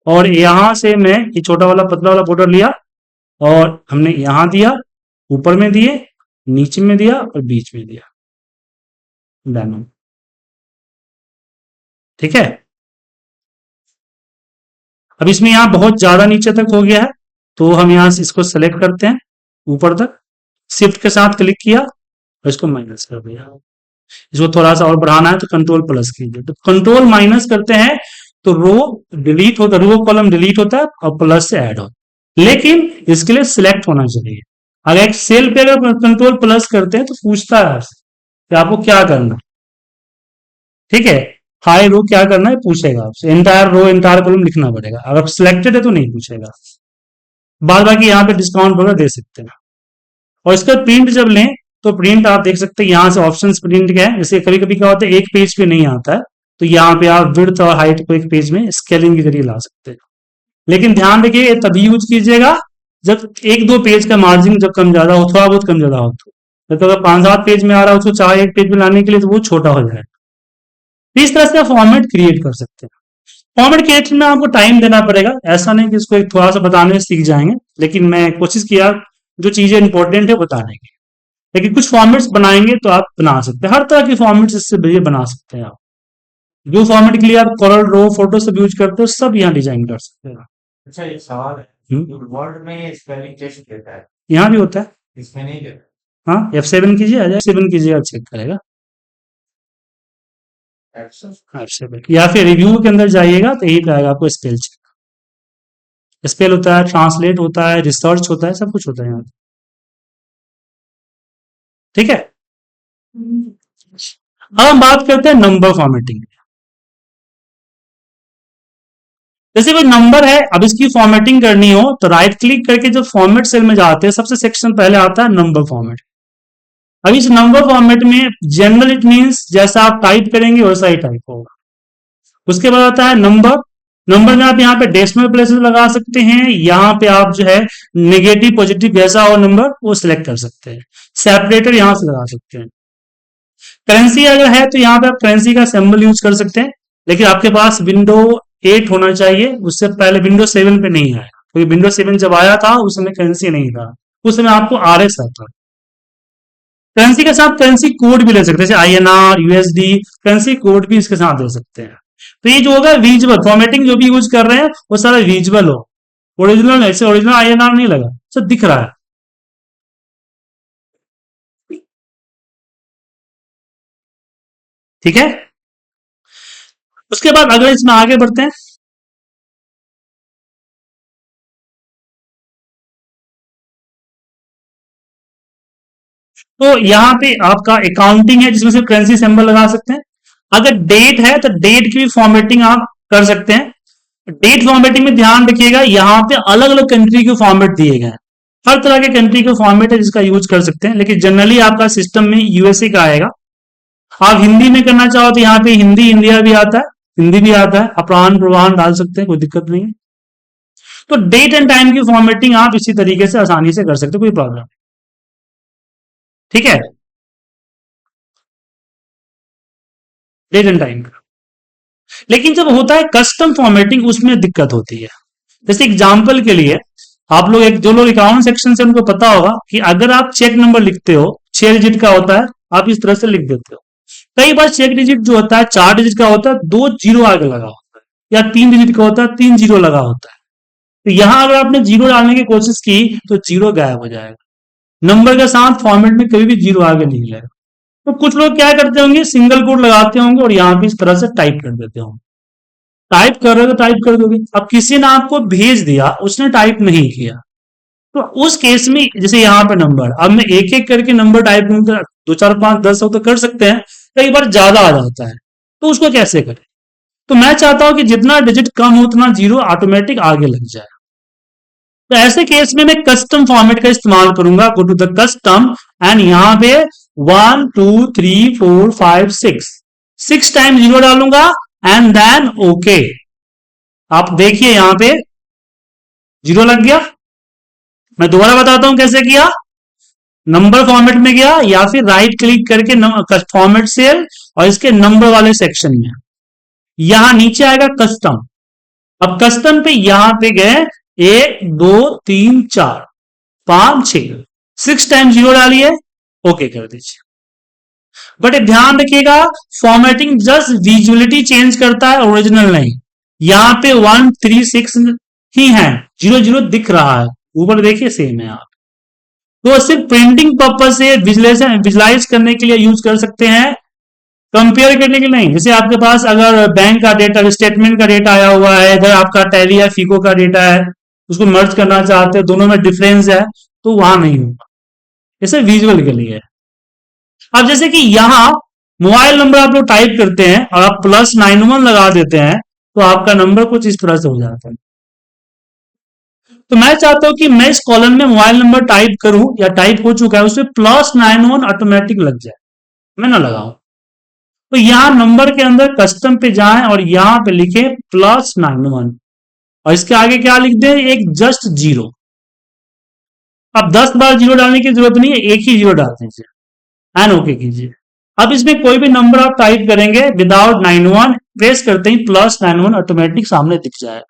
और यहां से मैं ये छोटा वाला पतला वाला बॉर्डर लिया, और हमने यहां दिया, ऊपर में दिए, नीचे में दिया, और बीच में दिया। डन। ठीक है। अब इसमें यहां बहुत ज्यादा नीचे तक हो गया है, तो हम यहां से इसको सेलेक्ट करते हैं ऊपर तक, शिफ्ट के साथ क्लिक किया और इसको माइनस कर दिया। इसको थोड़ा सा और बढ़ाना है तो कंट्रोल प्लस कीजिए, तो कंट्रोल माइनस करते हैं तो रो डिलीट होता है, रो कॉलम डिलीट होता है और प्लस से ऐड होता है। लेकिन इसके लिए सिलेक्ट होना चाहिए। अगर एक सेल पे अगर कंट्रोल प्लस करते हैं तो पूछता है आपसे कि आपको क्या करना है। ठीक है, हाई रो क्या करना है पूछेगा आपसे, एंटायर रो एंटायर कॉलम लिखना पड़ेगा। अगर सिलेक्टेड है तो नहीं पूछेगा। बाद बाकी यहाँ पे डिस्काउंट वगैरह दे सकते हैं। और इसका प्रिंट जब लें तो प्रिंट आप देख सकते हैं यहाँ से ऑप्शंस प्रिंट क्या है। जैसे कभी कभी क्या होता है एक पेज पे नहीं आता है, तो यहाँ पे आप विड्थ और हाइट को एक पेज में स्केलिंग के जरिए ला सकते हैं। लेकिन ध्यान रखिए ये तभी यूज कीजिएगा जब एक दो पेज का मार्जिन जब कम ज्यादा हो, थोड़ा बहुत कम ज्यादा हो तो अगर 5-7 पेज में आ रहा हो तो चाहे एक पेज में लाने के लिए तो वो छोटा हो जाएगा। तो इस तरह से आप फॉर्मेट क्रिएट कर सकते हैं। फॉर्मेट क्रिएशन में आपको टाइम देना पड़ेगा, ऐसा नहीं कि इसको एक थोड़ा सा बताने में सीख जाएंगे, लेकिन मैं कोशिश किया जो चीजें इंपॉर्टेंट है बताने की। लेकिन कुछ फॉर्मेट्स बनाएंगे तो आप बना सकते हैं, हर तरह की फॉर्मेट्स इससे बना सकते हैं आप। जो फॉर्मेट के लिए आप कॉलर रो फोटो सब यूज करते हो सब यहाँ डिजाइन कर सकते हैं। अच्छा एक सवाल है, हम्म, वर्ड में स्पेलिंग टेस्ट देता है, यहाँ भी होता है। इसमें नहीं देता। हाँ F7 कीजिए, आ जाए F7 कीजिएगा, चेक करेगा अच्छा F7। या फिर रिव्यू के अंदर जाइएगा तो यही पे आएगा आपको स्पेल चेक। स्पेल होता है, ट्रांसलेट होता है, रिसर्च होता है, सब कुछ होता है यहाँ। ठीक है, अब हम बात करते हैं नंबर फॉर्मेटिंग। जैसे कोई नंबर है, अब इसकी फॉर्मेटिंग करनी हो तो राइट क्लिक करके जब फॉर्मेट सेल में जाते हैं सबसे सेक्शन पहले आता है नंबर फॉर्मेट। अब इस नंबर फॉर्मेट में जनरल इट मीन्स जैसा आप टाइप करेंगे वैसा ही टाइप होगा। उसके बाद आता है नंबर। नंबर में आप यहाँ पे डेसिमल प्लेसेस लगा सकते हैं, यहाँ पे आप जो है नेगेटिव पॉजिटिव जैसा हो नंबर वो सिलेक्ट कर सकते हैं। सेपरेटर यहाँ से लगा सकते हैं। करेंसी अगर है तो यहाँ पे आप करेंसी का सिंबल यूज कर सकते हैं, लेकिन आपके पास विंडो 8 होना चाहिए, उससे पहले विंडो 7 पे नहीं आया, क्योंकि विंडो 7 जब आया था उस समय करेंसी नहीं था, उस समय आपको RS आता। करेंसी के साथ करेंसी कोड भी ले सकते हैं, जैसे INR USD करेंसी कोड भी इसके साथ दे सकते हैं। तो ये जो होगा विजुअल फॉर्मेटिंग जो भी यूज कर रहे हैं वो सारा विजुअल हो, ओरिजिनल ऐसे ओरिजिनल INR नहीं लगा, सब दिख रहा है। ठीक है, उसके बाद अगर इसमें आगे बढ़ते हैं तो यहाँ पे आपका अकाउंटिंग है जिसमें से करेंसी सिंबल लगा सकते हैं। अगर डेट है तो डेट की भी फॉर्मेटिंग आप कर सकते हैं। डेट फॉर्मेटिंग में ध्यान रखिएगा यहाँ पे अलग अलग कंट्री के फॉर्मेट दिए गए हैं, हर तरह के कंट्री का फॉर्मेट है जिसका यूज कर सकते हैं, लेकिन जनरली आपका सिस्टम में USA का आएगा। आप हिंदी में करना चाहो तो यहाँ पे हिंदी इंडिया भी आता है, हिंदी भी आता है, अप्रान प्रवान डाल सकते हैं, कोई दिक्कत नहीं है। तो डेट एंड टाइम की फॉर्मेटिंग आप इसी तरीके से आसानी से कर सकते हो, कोई प्रॉब्लम नहीं। ठीक है, डेट एंड टाइम का। लेकिन जब होता है कस्टम फॉर्मेटिंग उसमें दिक्कत होती है। जैसे एग्जाम्पल के लिए आप लोग जो लोग अकाउंट सेक्शन से उनको पता होगा कि अगर आप चेक नंबर लिखते हो 6 डिजिट का होता है, आप इस तरह से लिख देते हो। कई बार चेक डिजिट जो होता है 4 डिजिट का होता है, 2 जीरो आगे लगा होता है, या 3 डिजिट का होता है 3 जीरो लगा होता है। तो यहां अगर आपने जीरो डालने की कोशिश की तो जीरो गायब हो जाएगा। नंबर के साथ फॉर्मेट में कभी भी जीरो आगे नहीं लगेगा। तो कुछ लोग क्या करते होंगे सिंगल कोड लगाते होंगे और यहां पे इस तरह से टाइप कर देते होंगे। टाइप कर रहे हो तो टाइप कर दोगे, अब किसी ने आपको भेज दिया उसने टाइप नहीं किया, तो उस केस में जैसे यहाँ पे नंबर, अब मैं एक एक करके नंबर टाइप करूँ तो 2 4 5 10 हो तो कर सकते हैं, कई बार ज्यादा आ जाता है, तो उसको कैसे करें। तो मैं चाहता हूं कि जितना डिजिट कम हो उतना जीरो ऑटोमेटिक आगे लग जाए। तो ऐसे केस में मैं कस्टम फॉर्मेट का इस्तेमाल करूंगा। Go to the custom and यहां पे 1 2 3 4 5 6 टाइम जीरो डालूंगा एंड देन ओके। आप देखिए यहां पे जीरो लग गया। मैं दोबारा बताता हूं कैसे किया। नंबर फॉर्मेट में गया या फिर राइट क्लिक करके फॉर्मेट सेल और इसके नंबर वाले सेक्शन में यहां नीचे आएगा कस्टम। अब कस्टम पे यहां पे गए 1 2 3 4 5 6 टाइम जीरो डालिए, ओके कर दीजिए। बट ध्यान रखिएगा फॉर्मेटिंग जस्ट विजुअलिटी चेंज करता है, ओरिजिनल नहीं। यहां पे 1 3 6 ही है, 0 0 दिख रहा है, ऊपर देखिए सेम है। आप तो सिर्फ प्रिंटिंग पर्पज से विजुलाइज करने के लिए यूज कर सकते हैं कंपेयर करने के लिए नहीं। जैसे आपके पास अगर बैंक का डेटा, स्टेटमेंट का डेटा आया हुआ है, इधर आपका टैली या फीको का डेटा है, उसको मर्ज करना चाहते हैं, दोनों में डिफरेंस है, तो वहां नहीं होगा। जैसे विजुअल के लिए। अब जैसे कि यहाँ मोबाइल नंबर आप लोग टाइप करते हैं और आप +91 लगा देते हैं, तो आपका नंबर कुछ इस तरह से हो जाता है। तो मैं चाहता हूं कि मैं इस कॉलम में मोबाइल नंबर टाइप करूं या टाइप हो चुका है, उसमें +91 ऑटोमेटिक लग जाए, मैं ना लगाऊं। तो यहां नंबर के अंदर कस्टम पे जाएं और यहां पे लिखे +91 और इसके आगे क्या लिख दें, एक जस्ट 0। अब 10 बार 0 डालने की जरूरत नहीं है, एक ही 0 डाल दीजिए एंड ओके कीजिए। अब इसमें कोई भी नंबर आप टाइप करेंगे विदाउट 91, प्रेस करते ही +91 ऑटोमेटिक सामने दिख जाएगा।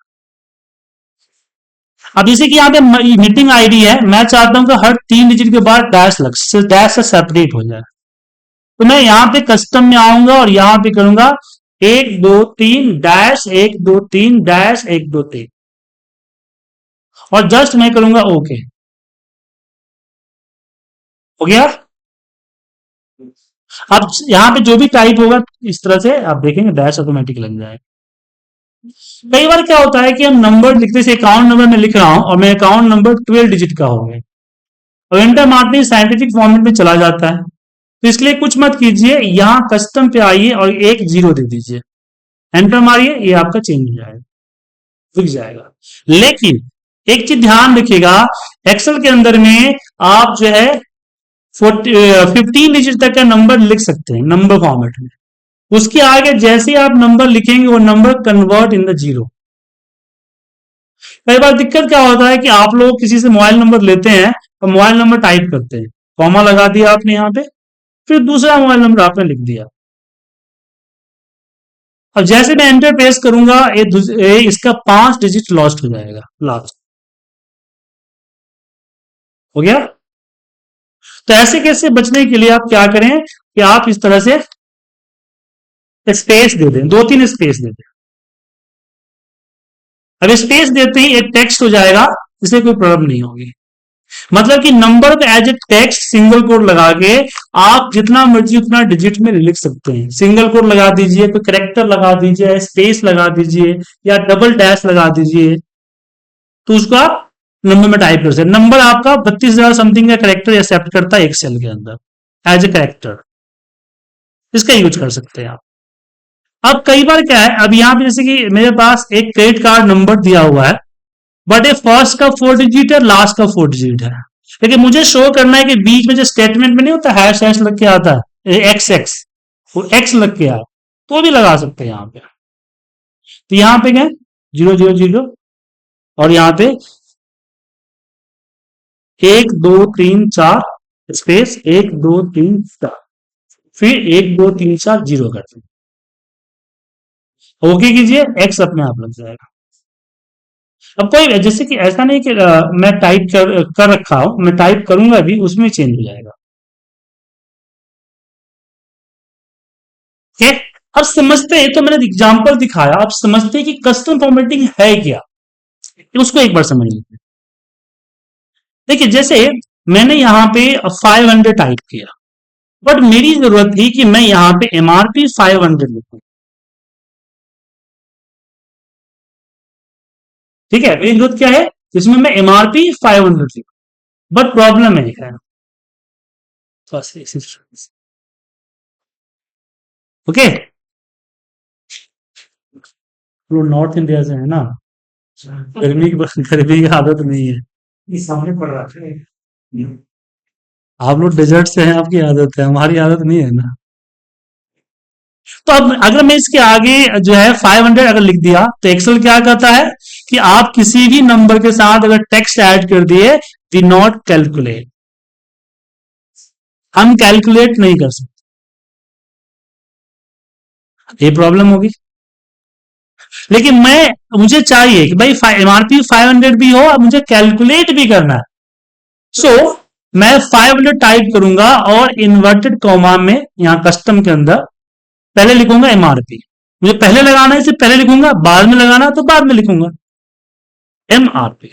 अब जैसे कि यहाँ पे मीटिंग आईडी है, मैं चाहता हूं कि हर 3 डिजिट के बाद डैश लग, डैश से सेपरेट हो जाए। तो मैं यहाँ पे कस्टम में आऊंगा और यहाँ पे करूंगा 1 2 3 -1 2 3 -1 2 3 और जस्ट मैं करूंगा ओके। हो गया। अब यहाँ पे जो भी टाइप होगा इस तरह से आप देखेंगे डैश ऑटोमेटिक लग जाएगा। कई बार क्या होता है कि हम नंबर लिखते से अकाउंट नंबर में लिख रहा हूं और मेरा अकाउंट नंबर 12 डिजिट का हो गया और एंटर मारते ही साइंटिफिक फॉर्मेट में चला जाता है। तो इसके लिए कुछ मत कीजिए, यहां कस्टम पे आइए और एक 0 दे दीजिए, एंटर मारिए, ये आपका चेंज हो जाएगा, दिख जाएगा। लेकिन एक चीज ध्यान रखिएगा, एक्सेल के अंदर में आप जो है 15 डिजिट तक का नंबर लिख सकते हैं नंबर फॉर्मेट में। उसके आगे जैसे ही आप नंबर लिखेंगे वो नंबर कन्वर्ट इन द 0। कई बार दिक्कत क्या होता है कि आप लोग किसी से मोबाइल नंबर लेते हैं और मोबाइल नंबर टाइप करते हैं, कॉमा लगा दिया आपने यहाँ पे, फिर दूसरा मोबाइल नंबर आपने लिख दिया। अब जैसे मैं एंटर प्रेस करूंगा इसका 5 डिजिट लॉस्ट हो जाएगा, लास्ट। हो गया। तो ऐसे कैसे बचने के लिए आप क्या करें कि आप इस तरह से स्पेस दे दें, 2-3 स्पेस दे दें। अब स्पेस देते ही एक टेक्स्ट हो जाएगा, इससे कोई प्रॉब्लम नहीं होगी। मतलब कि नंबर को as a text single code लगा के आप जितना मर्जी उतना डिजिट में लिख सकते हैं। सिंगल कोड लगा दीजिए, कोई करेक्टर लगा दीजिए, स्पेस लगा दीजिए या डबल डैश लगा दीजिए, तो उसको आप नंबर में टाइप कर सकते हैं। नंबर आपका 32,000 समथिंग का करेक्टर एक्सेप्ट करता है एक सेल के अंदर एज ए करेक्टर, इसका यूज कर सकते हैं आप। अब कई बार क्या है, अब यहां पे जैसे कि मेरे पास एक क्रेडिट कार्ड नंबर दिया हुआ है, बट ये फर्स्ट का 4 डिजिट है, लास्ट का 4 डिजिट है, लेकिन मुझे शो करना है कि बीच में जो स्टेटमेंट में नहीं होता हैश हैश लग के आता है, एक्स एक्स, वो एक्स लग के आया, तो भी लगा सकते हैं यहाँ पे। तो यहाँ पे क्या 000 और यहाँ पे 1 2 3 4 स्पेस 1 2 3 4, फिर 1 2 3 4 0 करते हैं, ओके कीजिए, एक्स अपने आप लग जाएगा। अब कोई जैसे कि ऐसा नहीं कि मैं टाइप कर रखा हूं, मैं टाइप करूंगा भी उसमें चेंज हो जाएगा। ठीक। अब समझते हैं, तो मैंने एग्जांपल दिखाया, अब समझते हैं कि कस्टम फॉर्मेटिंग है क्या, उसको एक बार समझ लेते हैं। देखिए जैसे मैंने यहां पे 500 टाइप किया, बट मेरी जरूरत थी कि मैं यहां पे एमआरपी 500 लिखूं। ठीक है, मेरी जरूरत क्या है, इसमें मैं एमआरपी 500 लिखूं, बट प्रॉब्लम है ओके, वो नॉर्थ इंडिया से है ना, गर्मी की आदत नहीं है, ये सामने पड़ रहा है। आप लोग डेजर्ट से हैं, आपकी आदत है, हमारी आदत नहीं है ना। तो अब अगर मैं इसके आगे जो है 500 अगर लिख दिया, तो एक्सेल क्या कहता है कि आप किसी भी नंबर के साथ अगर टेक्स्ट ऐड कर दिए, डी नॉट कैलकुलेट, हम कैलकुलेट नहीं कर सकते, ये प्रॉब्लम होगी। लेकिन मुझे चाहिए कि भाई एमआरपी 500 भी हो और मुझे कैलकुलेट भी करना है, सो मैं 500 टाइप करूंगा और इन्वर्टेड कॉमा में यहां कस्टम के अंदर पहले लिखूंगा एमआरपी, मुझे पहले लगाना है इसे पहले लिखूंगा, बाद में लगाना तो बाद में लिखूंगा एमआरपी।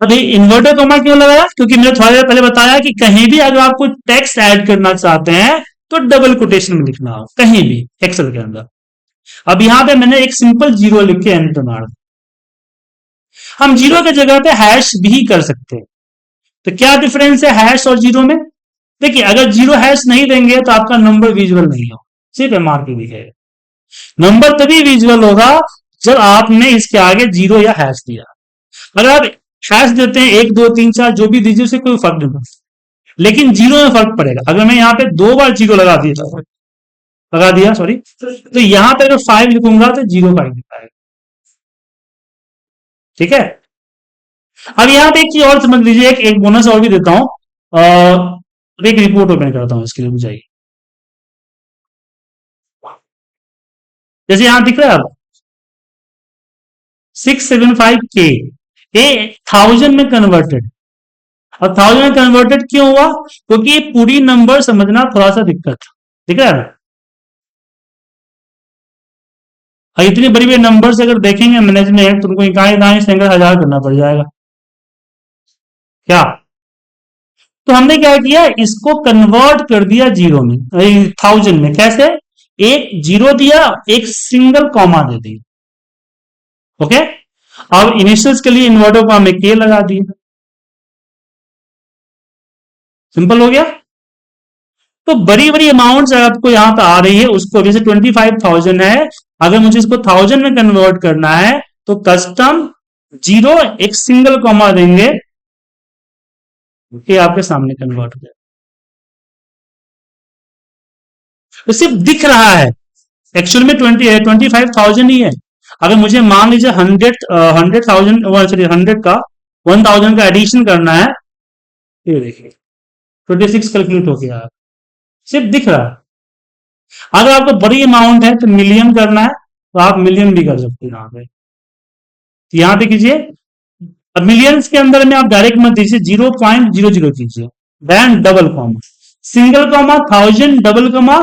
अब ये इन्वर्टेड कॉमा क्यों लगाया, क्योंकि मैंने थोड़ी देर पहले बताया कि कहीं भी अगर आपको टेक्स्ट ऐड करना चाहते हैं तो डबल कोटेशन में लिखना हो कहीं भी एक्सेल के अंदर। अब यहां पे मैंने एक सिंपल जीरो लिख के एंटर मार दिया। हम जीरो की जगह पे हैश भी कर सकते हैं। तो क्या डिफरेंस है हैश और जीरो में? देखिए, अगर जीरो हैश नहीं देंगे तो आपका नंबर विजुअल नहीं हो, सिर्फ एमआर के दिखेगा। नंबर तभी विजुअल होगा जब आपने इसके आगे जीरो या हैश दिया। अगर आप हैश देते हैं 1 2 3 4 जो भी दीजिए उसे कोई फर्क नहीं पड़ता, लेकिन जीरो में फर्क पड़ेगा। अगर मैं यहाँ पे 2 बार जीरो लगा दिया सॉरी, तो यहां पे अगर 5 लिखूंगा तो 0 5 लिखाएगा। ठीक है। अब यहां पे एक चीज और समझ लीजिए, एक बोनस और भी देता हूं, और एक रिपोर्ट ओपन करता हूं इसके लिए, रुक जाइए। जैसे यहां दिख रहा है अब 675K, ये 1000 में कन्वर्टेड। और 1000 में कन्वर्टेड क्यों हुआ? क्योंकि ये पूरी नंबर समझना थोड़ा सा दिक्कत था। दिख रहा है ना? और इतनी बड़ी बड़ी नंबर से अगर देखेंगे मैनेजमेंट, तो उनको इकाई दाएं सिंगल 1000 करना पड़ जाएगा क्या? तो हमने क्या किया, इसको कन्वर्ट कर दिया जीरो में, 1000 में। कैसे? एक जीरो दिया, एक सिंगल कॉमा दे दिया। ओके। अब इनिशियल्स के लिए इन्वर्टर को हमें के लगा दिया, सिंपल हो गया। तो बड़ी बड़ी अमाउंट आपको यहां पर आ रही है, उसको जैसे 25,000 है, अगर मुझे इसको 1000 में कन्वर्ट करना है तो कस्टम जीरो एक सिंगल कॉमा देंगे, ये आपके सामने कन्वर्ट हो जाए। तो सिर्फ दिख रहा है, एक्चुअल में 25,000 ही है। अगर मुझे मान लीजिए 100,000 सॉरी 100 का 1000 का एडिशन करना है, ये देखिए 26 कैलकुलेट हो गया, सिर्फ दिख रहा है। अगर आपको बड़ी अमाउंट है तो मिलियन करना है तो आप मिलियन भी कर सकते हैं यहां पे। तो यहां पे कीजिए, अब मिलियंस के अंदर में आप डायरेक्ट मत दीजिए, 0.00 कीजिए, then double comma, single comma 1000 double comma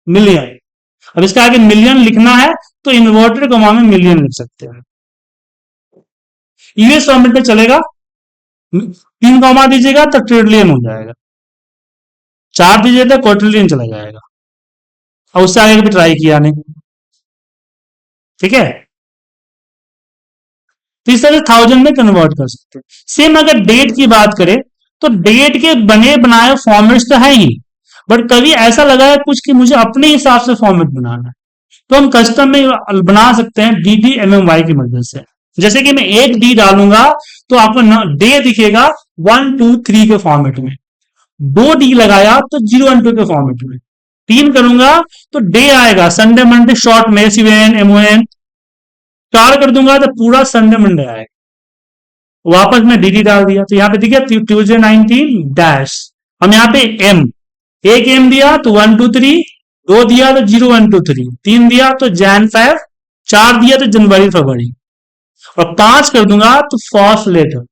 million. अब इसका आगे मिलियन लिखना है तो इन्वर्टेड कॉमा में मिलियन लिख सकते हैं। यूएस फॉर्मेट में चलेगा, 3 कॉमा दीजिएगा तो ट्रिलियन हो जाएगा, 4 दीजिए तो क्वार्टिलियन चला जाएगा। और उससे आगे भी ट्राई किया नहीं। ठीक है। तो इस तरह से 1000 में कन्वर्ट कर सकते हैं। सेम अगर डेट की बात करें तो डेट के बने बनाए फॉर्मेट्स तो है ही, बट कभी ऐसा लगा है कुछ कि मुझे अपने हिसाब से फॉर्मेट बनाना है, तो हम कस्टम में बना सकते हैं DDMMY की मदद से। जैसे कि मैं एक डी डालूंगा तो आपको डे दिखेगा 1 2 3 के फॉर्मेट में, 2 डी लगाया तो 0 1 2 के फॉर्मेट में, 3 करूंगा तो डे आएगा संडे मंडे शॉर्ट में SUN MON, 4 कर दूंगा तो पूरा संडे मंडे आएगा। वापस में DD डाल दिया तो यहाँ पे दिखा ट्यूजडे 19 डैश, हम यहाँ पे एम, एक एम दिया तो 1 2 3, 2 दिया तो 0 1 2 3, 3 दिया तो Jan Feb, 4 दिया तो जनवरी फरवरी, और 5 कर दूंगा तो फर्स्ट लेटर,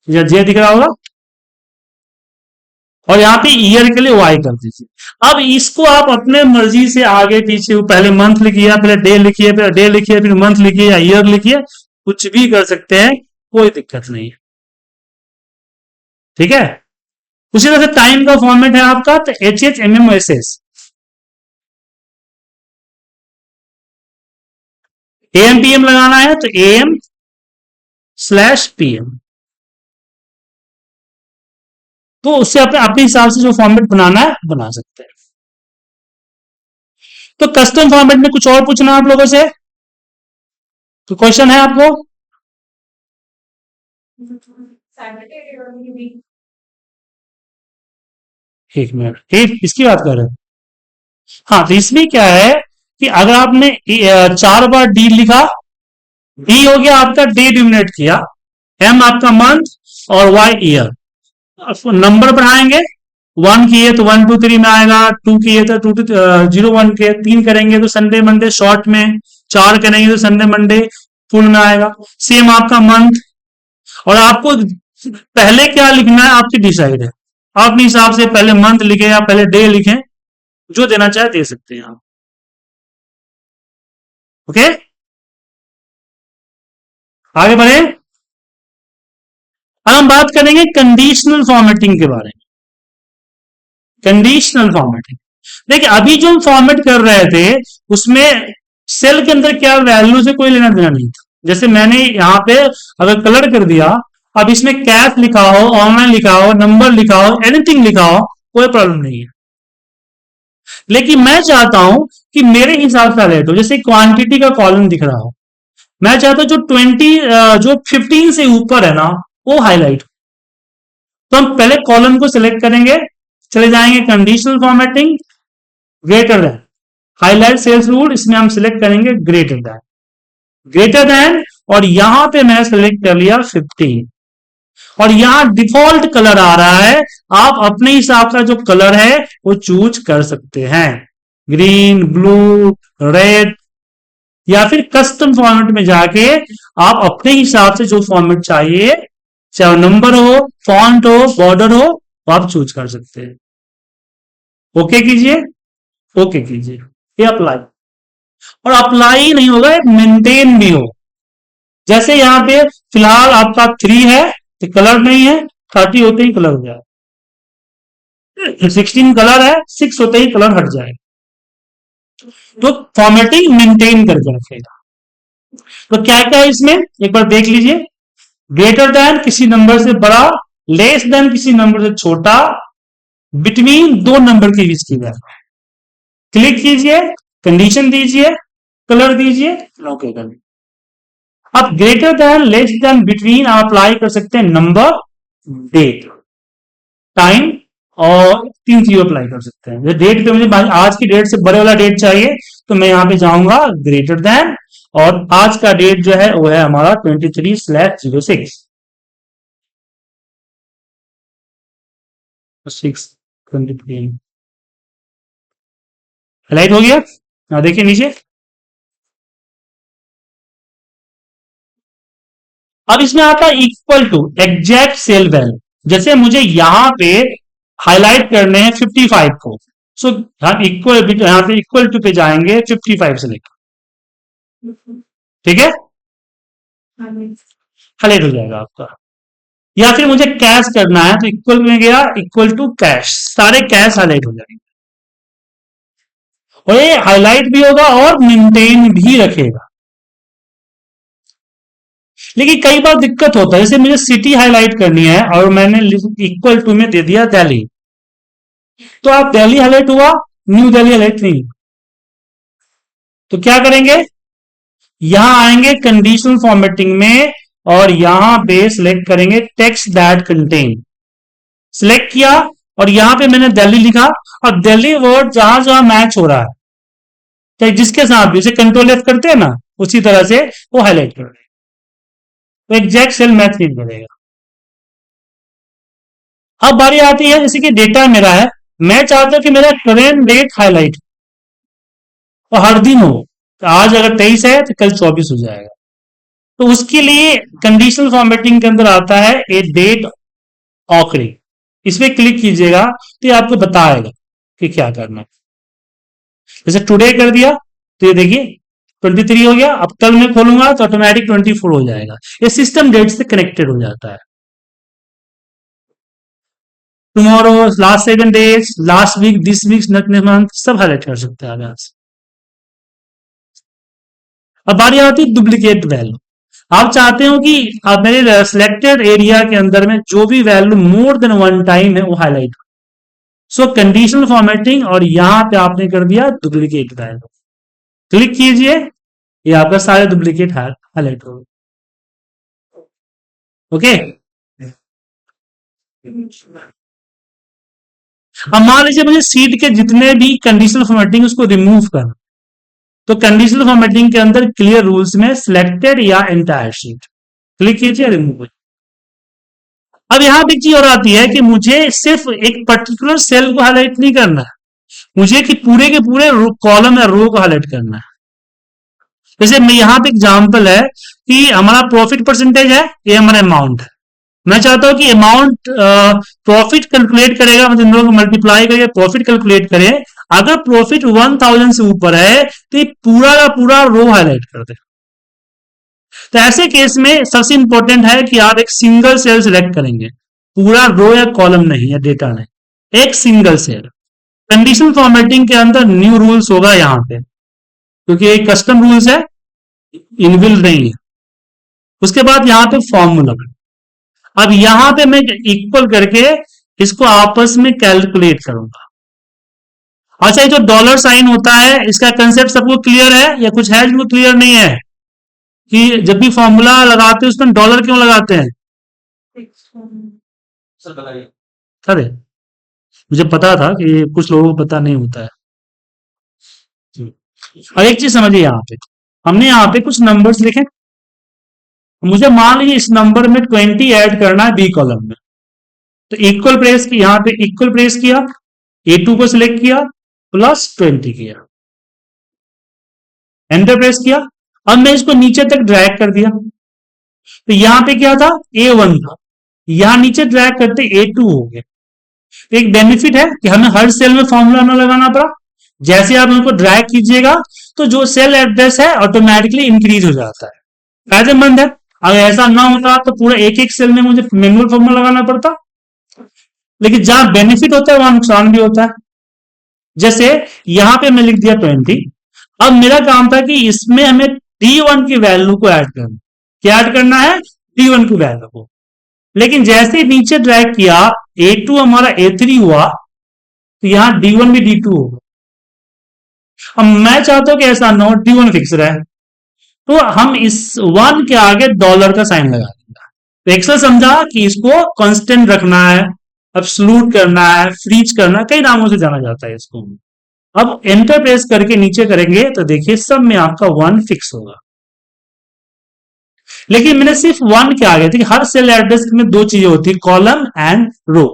जे दिख रहा होगा। और यहाँ पे ईयर के लिए वाई कर दीजिए। अब इसको आप अपने मर्जी से आगे पीछे, पहले मंथ लिखिए, पहले डे लिखिए, फिर डे लिखिए, फिर मंथ लिखिए या ईयर लिखिए, कुछ भी कर सकते हैं, कोई दिक्कत नहीं है। ठीक है। उसी तरह से टाइम का फॉर्मेट है आपका, तो HHMMSS, AM PM लगाना है तो AM/PM, तो उससे अपने हिसाब से जो फॉर्मेट बनाना है बना सकते हैं। तो कस्टम फॉर्मेट में कुछ और पूछना आप लोगों से, तो क्वेश्चन है आपको? एक मिनट, इसकी बात कर रहे हैं। हाँ, तो इसमें क्या है कि अगर आपने 4 बार डी लिखा, डी हो गया आपका डे डिमिनेट किया, एम आपका मंथ, और वाई ईयर, नंबर बढ़ाएंगे, 1 किए तो 1 2 3 में आएगा, 2 किए तो 2 0 1 के, 3 करेंगे तो संडे मंडे शॉर्ट में, 4 करेंगे तो संडे मंडे फुल में आएगा। सेम आपका मंथ, और आपको पहले क्या लिखना है आपकी डिसाइड है, आप अपने हिसाब से पहले मंथ लिखे या पहले डे लिखें, जो देना चाहे दे सकते हैं आप। ओके, आगे बढ़े। अब हम बात करेंगे कंडीशनल फॉर्मेटिंग के बारे में। कंडीशनल फॉर्मेटिंग देखिए अभी जो हम फॉर्मेट कर रहे थे उसमें सेल के अंदर क्या वैल्यू से कोई लेना देना नहीं था। जैसे मैंने यहाँ पे अगर कलर कर दिया, अब इसमें कैश लिखा हो, ऑनलाइन लिखा हो, नंबर लिखा हो, एनीथिंग लिखा हो, कोई प्रॉब्लम नहीं है। लेकिन मैं चाहता हूं कि मेरे हिसाब से हाईलाइट हो, जैसे क्वांटिटी का कॉलम दिख रहा हो, मैं चाहता हूं जो 15 से ऊपर है ना वो हाईलाइट। तो हम पहले कॉलम को सिलेक्ट करेंगे, चले जाएंगे conditional formatting, greater than, highlight cells rule, इसमें हम सिलेक्ट करेंगे ग्रेटर देन, ग्रेटर देन, और यहां पे मैं सिलेक्ट कर लिया 15, और यहां डिफॉल्ट कलर आ रहा है, आप अपने हिसाब का जो कलर है वो चूज कर सकते हैं, ग्रीन, ब्लू, रेड, या फिर कस्टम फॉर्मेट में जाके आप अपने हिसाब से जो फॉर्मेट चाहिए, चाहे नंबर हो, फॉन्ट हो, बॉर्डर हो, वो आप चूज कर सकते हैं। ओके कीजिए, ओके कीजिए, ये अप्लाई, और अप्लाई नहीं होगा, मेंटेन भी हो। जैसे यहां पे फिलहाल आपका 3 है तो कलर नहीं है, 30 होते ही कलर हो जाए, 16 कलर है, 6 होते ही कलर हट जाए। तो फॉर्मेटिंग मेंटेन करके रखेगा। तो क्या क्या है इसमें एक बार देख लीजिए, ग्रेटर देन किसी नंबर से बड़ा, लेस देन किसी नंबर से छोटा, बिटवीन दो नंबर के बीच की वैल्यू। क्लिक कीजिए, कंडीशन दीजिए, कलर दीजिए, ओके कर दीजिए। अब greater than, less than, between आप अप्लाई कर सकते हैं नंबर, डेट, टाइम, और 3 चीज अप्लाई कर सकते हैं। डेट पे मुझे आज की डेट से बड़े वाला डेट चाहिए, तो मैं यहां पे जाऊंगा ग्रेटर देन, और आज का डेट जो है वो है हमारा 23/06, 6/23 हाईलाइट हो गया। देखिए नीचे, अब इसमें आता है equal to, exact cell value. जैसे मुझे यहां पे हाईलाइट करने हैं 55 को, सो हम इक्वल, यहां पे इक्वल टू पे जाएंगे 55 से लेकर, ठीक है, हाईलाइट हो जाएगा आपका। या फिर मुझे कैश करना है तो इक्वल में गया, इक्वल टू कैश, सारे कैश हाईलाइट हो जाएंगे, और ये हाईलाइट भी होगा और मेंटेन भी रखेगा। लेकिन कई बार दिक्कत होता है, जैसे मुझे सिटी हाईलाइट करनी है और मैंने इक्वल टू में दे दिया दिल्ली, तो आप दिल्ली हाईलाइट हुआ, न्यू दिल्ली हाईलाइट नहीं, तो क्या करेंगे, यहां आएंगे कंडीशनल फॉर्मेटिंग में, और यहां पे सिलेक्ट करेंगे टेक्स्ट दैट कंटेन, सिलेक्ट किया, और यहां पे मैंने दिल्ली लिखा, और दिल्ली वर्ड जहां जहां मैच हो रहा है, चाहे जिसके साथ भी, उसे कंट्रोल एफ करते हैं ना, उसी तरह से वो हाईलाइट कर देगा, तो एग्जैक्ट सेल मैच नहीं करेगा। अब बारी आती है, जैसे कि डेटा मेरा है, मैं चाहता हूं कि मेरा करेंट डेट हाईलाइट और हर दिन हो, तो आज अगर 23 है तो कल 24 हो जाएगा। तो उसके लिए कंडीशनल फॉर्मेटिंग के अंदर आता है ए डेट ऑकरिंग, इसमें क्लिक कीजिएगा तो ये आपको बताएगा कि क्या करना है। जैसे टुडे कर दिया तो ये देखिए 23 हो गया, अब कल मैं खोलूंगा तो ऑटोमेटिक 24 हो जाएगा, ये सिस्टम डेट से कनेक्टेड हो जाता है। Tomorrow, last 7 days, last week, this week, next month, सब हाईलाइट कर सकते हैं आप। अब बारी आती है डुप्लीकेट वैल्यू, आप चाहते हो कि आप मेरे सिलेक्टेड एरिया के अंदर में जो भी वैल्यू मोर देन 1 टाइम है वो हाईलाइट, सो कंडीशनल फॉर्मेटिंग, और यहां पे आपने कर दिया डुप्लीकेट वैल्यू, क्लिक कीजिए, ये आपका सारे डुप्लीकेट हाईलाइट हो गए। ओके, अब मान लीजिए मुझे सीट के जितने भी कंडीशनल फॉर्मेटिंग उसको रिमूव करना, तो कंडीशनल फॉर्मेटिंग के अंदर क्लियर रूल्स में सिलेक्टेड या एंटायर शीट, क्लिक कीजिए, रिमूव। अब यहां पे एक चीज और आती है कि मुझे सिर्फ एक पर्टिकुलर सेल को हाईलाइट नहीं करना है, मुझे कि पूरे के पूरे कॉलम या रो को हाईलाइट करना है। जैसे मैं यहां पे एग्जांपल है कि हमारा प्रॉफिट परसेंटेज है, ये हमारा अमाउंट है, मैं चाहता हूं कि अमाउंट प्रॉफिट कैलकुलेट करेगा, मतलब इन दोनों को मल्टीप्लाई करके प्रॉफिट कैलकुलेट करे, अगर प्रॉफिट 1000 से ऊपर है तो ये पूरा का पूरा रो हाईलाइट कर दे। तो ऐसे केस में सबसे इंपॉर्टेंट है कि आप एक सिंगल सेल सिलेक्ट करेंगे, पूरा रो या कॉलम नहीं या डेटा नहीं, एक सिंगल सेल। कंडीशनल फॉर्मेटिंग के अंदर न्यू रूल्स होगा यहाँ पे, क्योंकि एक कस्टम रूल्स है, इनबिल्ड नहीं है। उसके बाद यहाँ पे फॉर्मूला, अब यहाँ पे मैं इक्वल करके इसको आपस में कैलकुलेट करूंगा। अच्छा, ये जो डॉलर साइन होता है इसका कंसेप्ट सबको क्लियर है या कुछ है जिनको क्लियर नहीं है, कि जब भी फॉर्मूला लगाते हैं उसमें डॉलर क्यों लगाते हैं? सर बताइए। अरे मुझे पता था कि कुछ लोगों को पता नहीं होता है। और एक चीज समझिए, यहाँ पे हमने यहाँ पे कुछ नंबर्स लिखे, मुझे मान लीजिए इस नंबर में 20 ऐड करना है बी कॉलम में, तो इक्वल प्रेस की, यहाँ पे इक्वल प्रेस किया, A2 को सिलेक्ट किया, प्लस 20 किया, एंटर प्रेस किया। अब मैं इसको नीचे तक ड्रैग कर दिया, तो यहां पे क्या था, A1 था, यहां नीचे ड्रैग करते A2 हो गया। तो एक बेनिफिट है कि हमें हर सेल में फॉर्मूला ना लगाना पड़ा, जैसे आप उनको ड्रैग कीजिएगा तो जो सेल एड्रेस है ऑटोमेटिकली इंक्रीज हो जाता है, फायदेमंद है। अगर ऐसा ना होता तो पूरा एक एक सेल में मुझे मैनुअल फॉर्मूला लगाना पड़ता, लेकिन जहां बेनिफिट होता है वहां नुकसान भी होता है। जैसे यहां पे मैं लिख दिया 20, अब मेरा काम था कि इसमें हमें D1 की वैल्यू को ऐड करना, क्या ऐड करना है, D1 की वैल्यू को। लेकिन जैसे ही नीचे ड्रैग किया, A2 हमारा A3 हुआ, तो यहां D1 भी D2 होगा। अब मैं चाहता हूं कि ऐसा ना हो, D1 फिक्स रहे, तो हम इस 1 के आगे डॉलर का साइन लगा देंगे। तो एक्सेल समझा कि इसको कांस्टेंट रखना है, एब्सोल्यूट करना है, फ्रीज करना है, कई नामों से जाना जाता है इसको। अब एंटर प्रेस करके नीचे करेंगे तो देखिए सब में आपका 1 फिक्स होगा। लेकिन मैंने सिर्फ 1 के आगे, देखिए हर सेल एड्रेस में दो चीजें होती है, कॉलम एंड रो,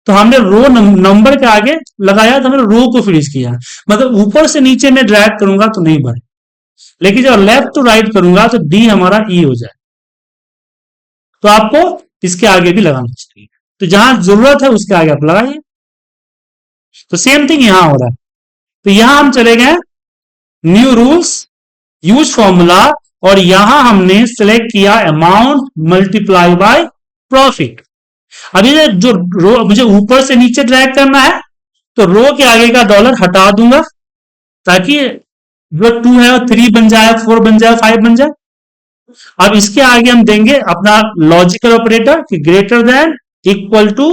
तो हमने रो नंबर के आगे लगाया तो हमने रो को फ्रीज किया। मतलब ऊपर से नीचे में ड्रैग करूंगा तो नहीं बढ़े, लेकिन जब लेफ्ट टू राइट करूंगा तो डी हमारा ई हो जाए। तो आपको इसके आगे भी लगाना चाहिए, तो जहां जरूरत है उसके आगे आप लगाइए। तो सेम थिंग यहां हो रहा है। तो यहां हम चले गए न्यू रूल्स, यूज फॉर्मूला, और यहां हमने सिलेक्ट किया अमाउंट मल्टीप्लाई बाय प्रॉफिट। अभी जो रो मुझे ऊपर से नीचे ड्रैग करना है, तो रो के आगे का डॉलर हटा दूंगा, ताकि जो 2 है वो 3 बन जाए, 4 बन जाए, 5 बन जाए। अब इसके आगे हम देंगे अपना लॉजिकल ऑपरेटर कि greater than equal to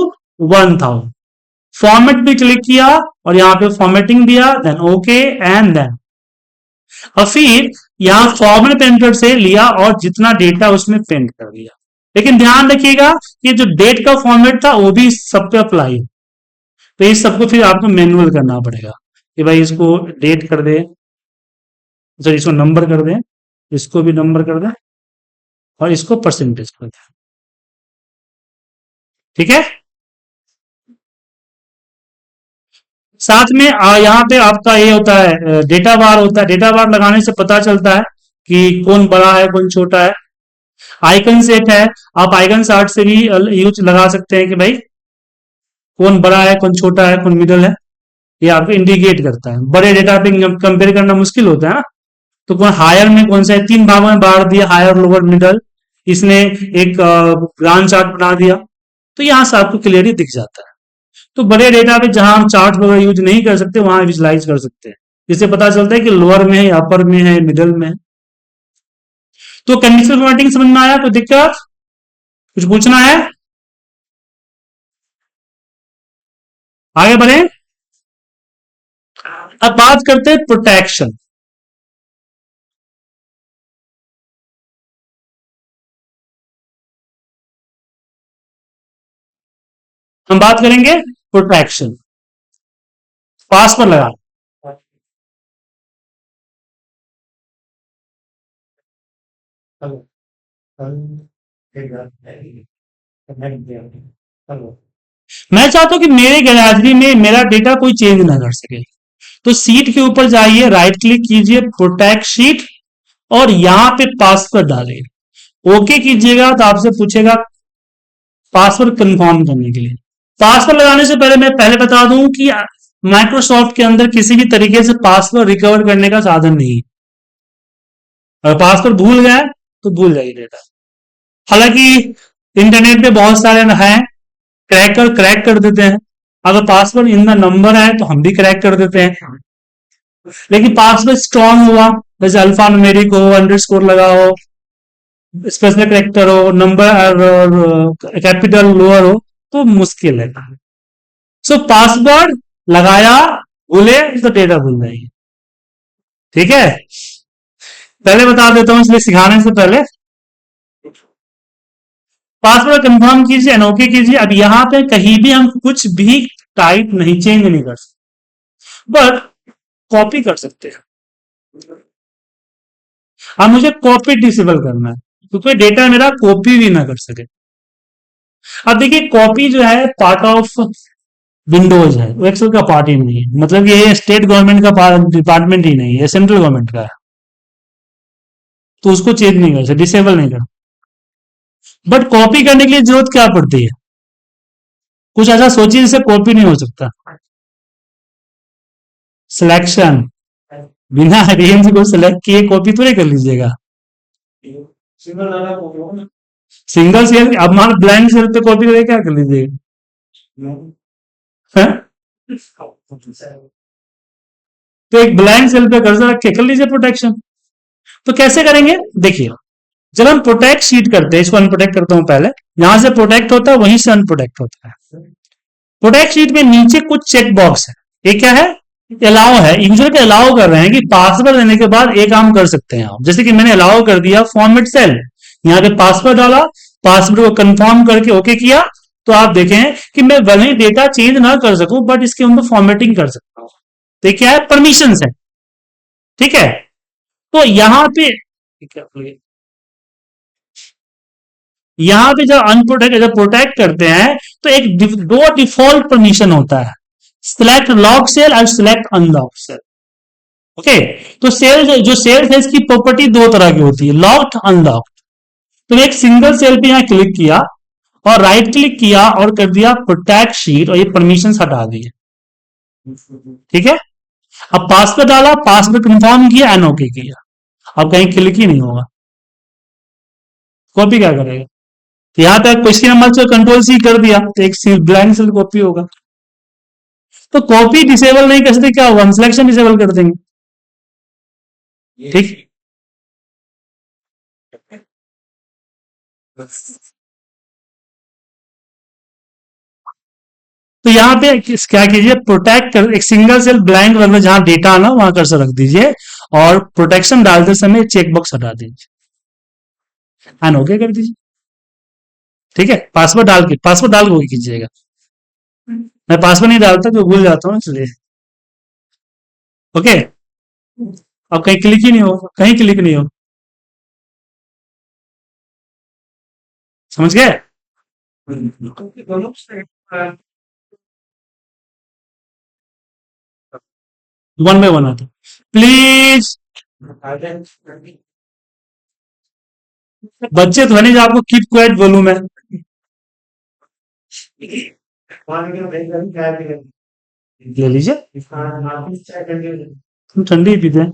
1000। Format भी क्लिक किया और यहां पे फॉर्मेटिंग दिया, देन ओके एंड देन। और फिर यहां फॉर्मेट पेंटर से लिया और जितना डेटा उसमें पेंट कर दिया। लेकिन ध्यान रखिएगा कि जो डेट का फॉर्मेट था वो भी सब पे अप्लाई है, तो इस सबको फिर आपको मैनुअल करना पड़ेगा कि भाई इसको डेट कर दे, सर इसको नंबर कर दे, इसको भी नंबर कर दे, और इसको परसेंटेज कर दे। ठीक है, साथ में यहाँ पे आपका ये होता है डेटा बार होता है। डेटा बार लगाने से पता चलता है कि कौन बड़ा है कौन छोटा है। आइकन सेट है, आप आइकन चार्ट से भी यूज लगा सकते हैं कि भाई कौन बड़ा है कौन छोटा है कौन मिडल है, ये आपको इंडिकेट करता है। बड़े डेटा पे कंपेयर करना मुश्किल होता है ना, तो कौन हायर में कौन सा है, 3 भागों में बांट दिया, हायर लोअर मिडल, इसने एक ग्रांड चार्ट बना दिया, तो यहां से आपको क्लियरली दिख जाता है। तो बड़े डेटा पे जहां हम चार्ट वगैरह यूज नहीं कर सकते वहां विजुलाइज कर सकते हैं, जिससे पता चलता है कि लोअर में है, अपर में है, मिडल में है। तो कंडीशनल फॉर्मेटिंग समझ में आया? कोई दिक्कत, कुछ पूछना है? आगे बढ़े। अब बात करते हैं प्रोटेक्शन। हम बात करेंगे प्रोटेक्शन, पासवर्ड लगा। हेलो। हेलो। मैं चाहता हूं कि मेरे गैलरी में मेरा डेटा कोई चेंज ना कर सके, तो सीट के ऊपर जाइए, राइट क्लिक कीजिए, प्रोटेक्ट शीट, और यहां पे पासवर्ड डालिए। ओके कीजिएगा तो आपसे पूछेगा पासवर्ड कंफर्म करने के लिए। पासवर्ड लगाने से पहले मैं पहले बता दूं कि माइक्रोसॉफ्ट के अंदर किसी भी तरीके से पासवर्ड रिकवर करने का साधन नहीं है। अगर पासवर्ड भूल गए तो भूल जाइए डेटा। हालांकि इंटरनेट पे बहुत सारे हैं क्रैकर क्रैक कर देते हैं, अगर पासवर्ड इन द नंबर है तो हम भी क्रैक कर देते हैं, लेकिन पासवर्ड स्ट्रांग हुआ, जैसे अल्फा न्यूमेरिक हो, अंडरस्कोर लगा हो, स्पेशल करेक्टर हो, नंबर और कैपिटल लोअर हो, तो मुश्किल है। सो पासवर्ड लगाया, भूले तो डेटा भूल जाएगी। ठीक है, पहले बता देता हूं इसलिए सिखाने से पहले पासवर्ड कंफर्म कीजिए, अनोके कीजिए। अब यहां पे कहीं भी हम कुछ भी टाइप नहीं, चेंज नहीं कर सकते, बट कॉपी कर सकते हैं। अब मुझे कॉपी डिसेबल करना है, क्योंकि डेटा मेरा कॉपी भी ना कर सके। अब देखिए, कॉपी जो है पार्ट ऑफ विंडोज है, वो एक्सेल का पार्ट ही नहीं है, मतलब ये स्टेट गवर्नमेंट का डिपार्टमेंट ही नहीं है, सेंट्रल गवर्नमेंट का है, तो उसको चेंज नहीं कर सकते, डिसेबल नहीं कर। बट कॉपी करने के लिए जरूरत क्या पड़ती है, कुछ ऐसा सोचिए जिससे कॉपी नहीं हो सकता। सिलेक्शन, बिना रेंज को सिलेक्ट किए कॉपी थोड़ी कर लीजिएगा। सिंगल सेल, अब मान ब्लैंक सेल पे कॉपी करके क्या कर लीजिएगा, हैं? तो एक ब्लैंक सेल पे कर्सर रख के कर लीजिए प्रोटेक्शन। तो कैसे करेंगे, देखिए, जब हम प्रोटेक्ट शीट करते हैं, इसको अनप्रोटेक्ट करता हूं पहले, यहां से प्रोटेक्ट होता है, वहीं से अनप्रोटेक्ट होता है। प्रोटेक्ट शीट में नीचे कुछ चेक बॉक्स है, ये क्या है, अलाउ है, यूजर के अलाउ कर रहे हैं कि पासवर्ड देने के बाद एक काम कर सकते हैं आप, जैसे कि मैंने अलाउ कर दिया फॉर्मेट सेल, यहाँ पे पासवर्ड डाला, पासवर्ड को कंफर्म करके ओके किया, तो आप देखें कि मैं भले ही डेटा चेंज ना कर सकूं, बट इसके अंदर फॉर्मेटिंग कर सकता हूं। तो ये क्या है, परमिशन है। ठीक है, तो यहां पे जब अनप्रोटेक्ट, जब प्रोटेक्ट करते हैं, तो दो डिफॉल्ट परमिशन होता है, सिलेक्ट लॉक सेल और सिलेक्ट अनलॉक सेल। ओके, तो सेल, जो सेल है, इसकी प्रॉपर्टी दो तरह की होती है, लॉक्ड, अनलॉक्ड। तो एक सिंगल सेल पे यहां क्लिक किया और राइट क्लिक किया और कर दिया प्रोटेक्ट शीट, और ये परमिशन हटा दी है। ठीक है, अब पासवर्ड डाला, पासवर्ड कंफर्म किया, एन ओके किया, अब कहीं क्लिक ही नहीं होगा, कॉपी क्या करेगा। तो यहां तक क्वेश्चन नंबर से कंट्रोल सी कर दिया, तो एक ब्लैंक सेल कॉपी होगा। तो कॉपी डिसेबल नहीं कर सकते, क्या होगा, हम सिलेक्शन डिसेबल कर देंगे। ठीक, तो यहां पे क्या कीजिए, प्रोटेक्ट कर, एक सिंगल सेल ब्लैंक, मतलब जहां डेटा आना वहां कर्सर रख दीजिए, और प्रोटेक्शन डालते समय चेक बॉक्स हटा दीजिए, एंड ओके कर दीजिए। ठीक है, पासवर्ड डाल के ओके कीजिएगा। मैं पासवर्ड नहीं डालता, जो भूल जाता हूँ इसलिए। ओके, अब कहीं क्लिक ही नहीं हो, कहीं क्लिक नहीं हो, समझ गए। वन बाय वन आता, प्लीज। बच्चे तो है नहीं जो आपको कीप क्वाइट बोलूं मैं। ले लीजिए, हम ठंडी ही पीते हैं।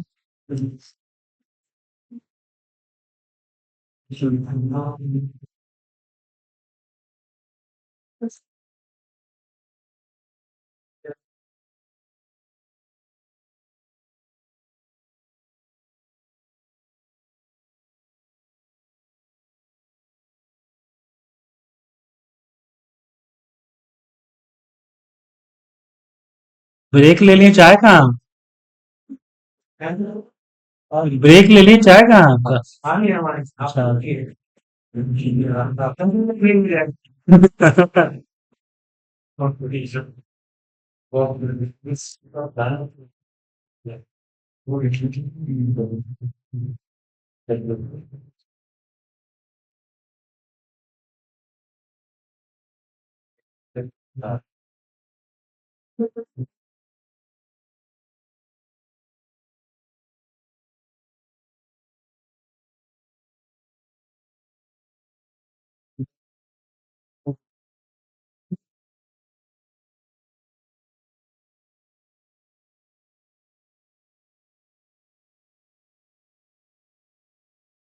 ब्रेक ले लिए, चाय कहाँ, ब्रेक ले लिए, चाय कहाँ आपका। अच्छा।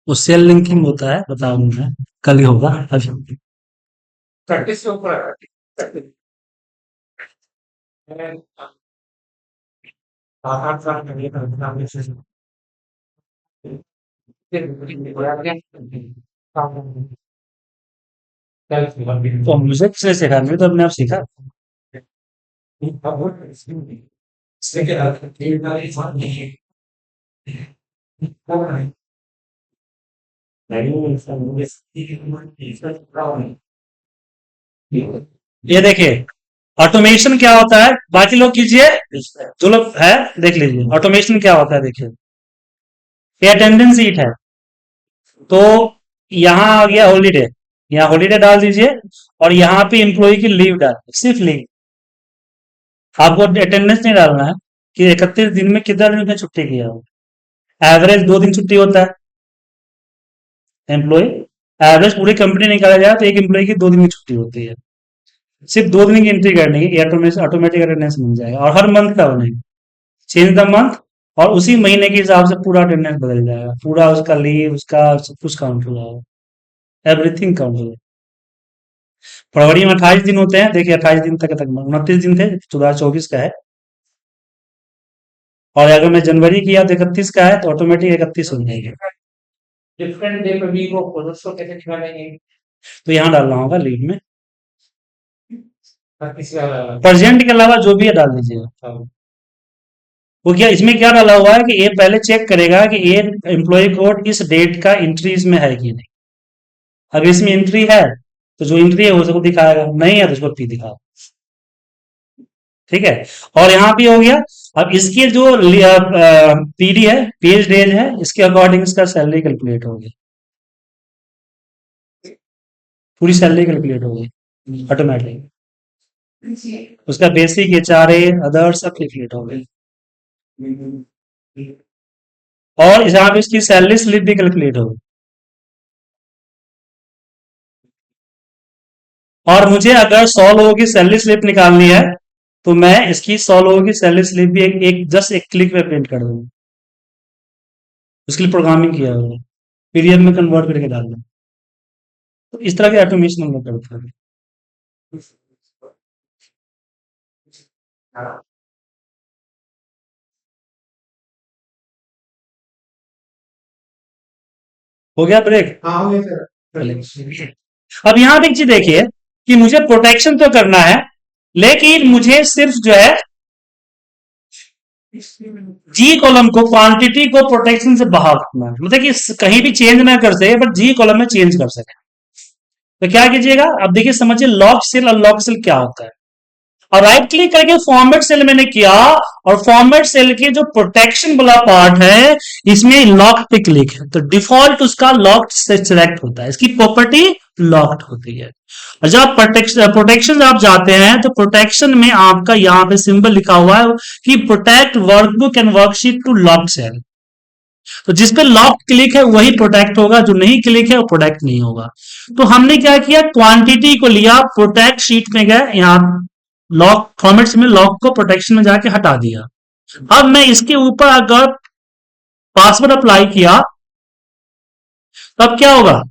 वो सेल लिंकिंग होता है, बताऊंगा, कल ही होगा अभी। तो मुझे किसने सिखाया? मैंने तो अपने आप सीखा। ये देखिए, ऑटोमेशन क्या होता है, बाकी लोग कीजिए, जो लोग है देख लीजिए ऑटोमेशन क्या होता है। देखिए, ये अटेंडेंस सीट है, तो यहाँ आ गया हॉलीडे, यहाँ हॉलीडे डाल दीजिए, और यहाँ पे एम्प्लॉय की लीव डाल, सिर्फ लीव। आपको अटेंडेंस नहीं डालना है कि 31 दिन में कितना दिन में छुट्टी किया हो। एवरेज 2 दिन छुट्टी होता है एम्प्लॉय, एवरेज पूरी कंपनी निकाला जाए तो एक एम्प्लॉय की 2 दिन की छुट्टी होती है। सिर्फ 2 दिन की एंट्री करने की ऑटोमेटिक अटेंडेंस मिल जाएगा, और हर मंथ का बनेगा, चेंज द मंथ, और उसी महीने के हिसाब से पूरा अटेंडेंस बदल जाएगा, पूरा उसका लीव, उसका सब कुछ काउंट हो जाएगा, एवरीथिंग काउंट हो जाएगा। फरवरी में 28 दिन होते हैं, देखिए 28 दिन तक 29 दिन थे, 2024 का है। और अगर मैं जनवरी किया तो 31 का है, तो ऑटोमेटिक 31 हो जाएगा। डिफरेंट डे पे भी वो प्रोसेस को कैसे निकालेंगे? तो यहाँ डालना होगा लीव में, हर किसी का प्रेजेंट के अलावा जो भी है डाल दीजिएगा। वो क्या, इसमें क्या डाला हुआ है कि ये पहले चेक करेगा कि ये एम्प्लॉय कोड इस डेट का एंट्रीज में है कि नहीं। अगर इसमें एंट्री है तो जो एंट्री है वो उसको दिखाएगा, नहीं है तो उसको पी दिखाओ। ठीक है, और यहाँ भी हो गया। अब इसके जो पीडी है, पेज डेज है, इसके अकॉर्डिंग इसका सैलरी कैलकुलेट होगी, पूरी सैलरी कैलकुलेट होगी ऑटोमेटिक। उसका बेसिक, एचआरए, अदर सब कैलकुलेट हो गई, और यहाँ पे इसकी सैलरी स्लिप भी कैलकुलेट होगी। और मुझे अगर 100 लोगों की सैलरी स्लिप निकालनी है तो मैं इसकी 100 लोगों की सैलरी स्लिप भी जस्ट एक क्लिक में प्रिंट कर दूंगा। उसके लिए प्रोग्रामिंग किया हुआ है, पीडीएफ में कन्वर्ट करके डाल दूँ। तो इस तरह के ऑटोमेशन हम लोग करते हैं। हो गया ब्रेक? हाँ हो गया सर। अब यहाँ पे एक चीज देखिए कि मुझे प्रोटेक्शन तो करना है, लेकिन मुझे सिर्फ जो है जी कॉलम को, क्वांटिटी को प्रोटेक्शन से बाहर रखना है, मतलब कि कहीं भी चेंज ना कर सके, बट जी कॉलम में चेंज कर सके। तो क्या कीजिएगा, अब देखिए समझिए, लॉक सेल, अनलॉक सेल क्या होता है। और राइट क्लिक करके फॉर्मेट सेल मैंने किया, और फॉर्मेट सेल के जो प्रोटेक्शन वाला पार्ट है इसमें लॉक पे क्लिक है, तो डिफॉल्ट उसका लॉक्ड से सिलेक्ट होता है, इसकी प्रॉपर्टी लॉक्ड होती है। और जब प्रोटेक्शन आप जाते हैं तो प्रोटेक्शन में आपका यहां पे सिंबल लिखा हुआ है कि protect workbook and worksheet to locked cell. तो जिस पे लॉक क्लिक है वही प्रोटेक्ट होगा, जो नहीं क्लिक है वो प्रोटेक्ट नहीं होगा। तो हमने क्या किया, क्वांटिटी को लिया, प्रोटेक्ट शीट में गए, यहां लॉक फॉर्मेट्स में लॉक को प्रोटेक्शन में जाके हटा दिया। अब मैं इसके ऊपर अगर पासवर्ड अप्लाई किया, तब क्या होगा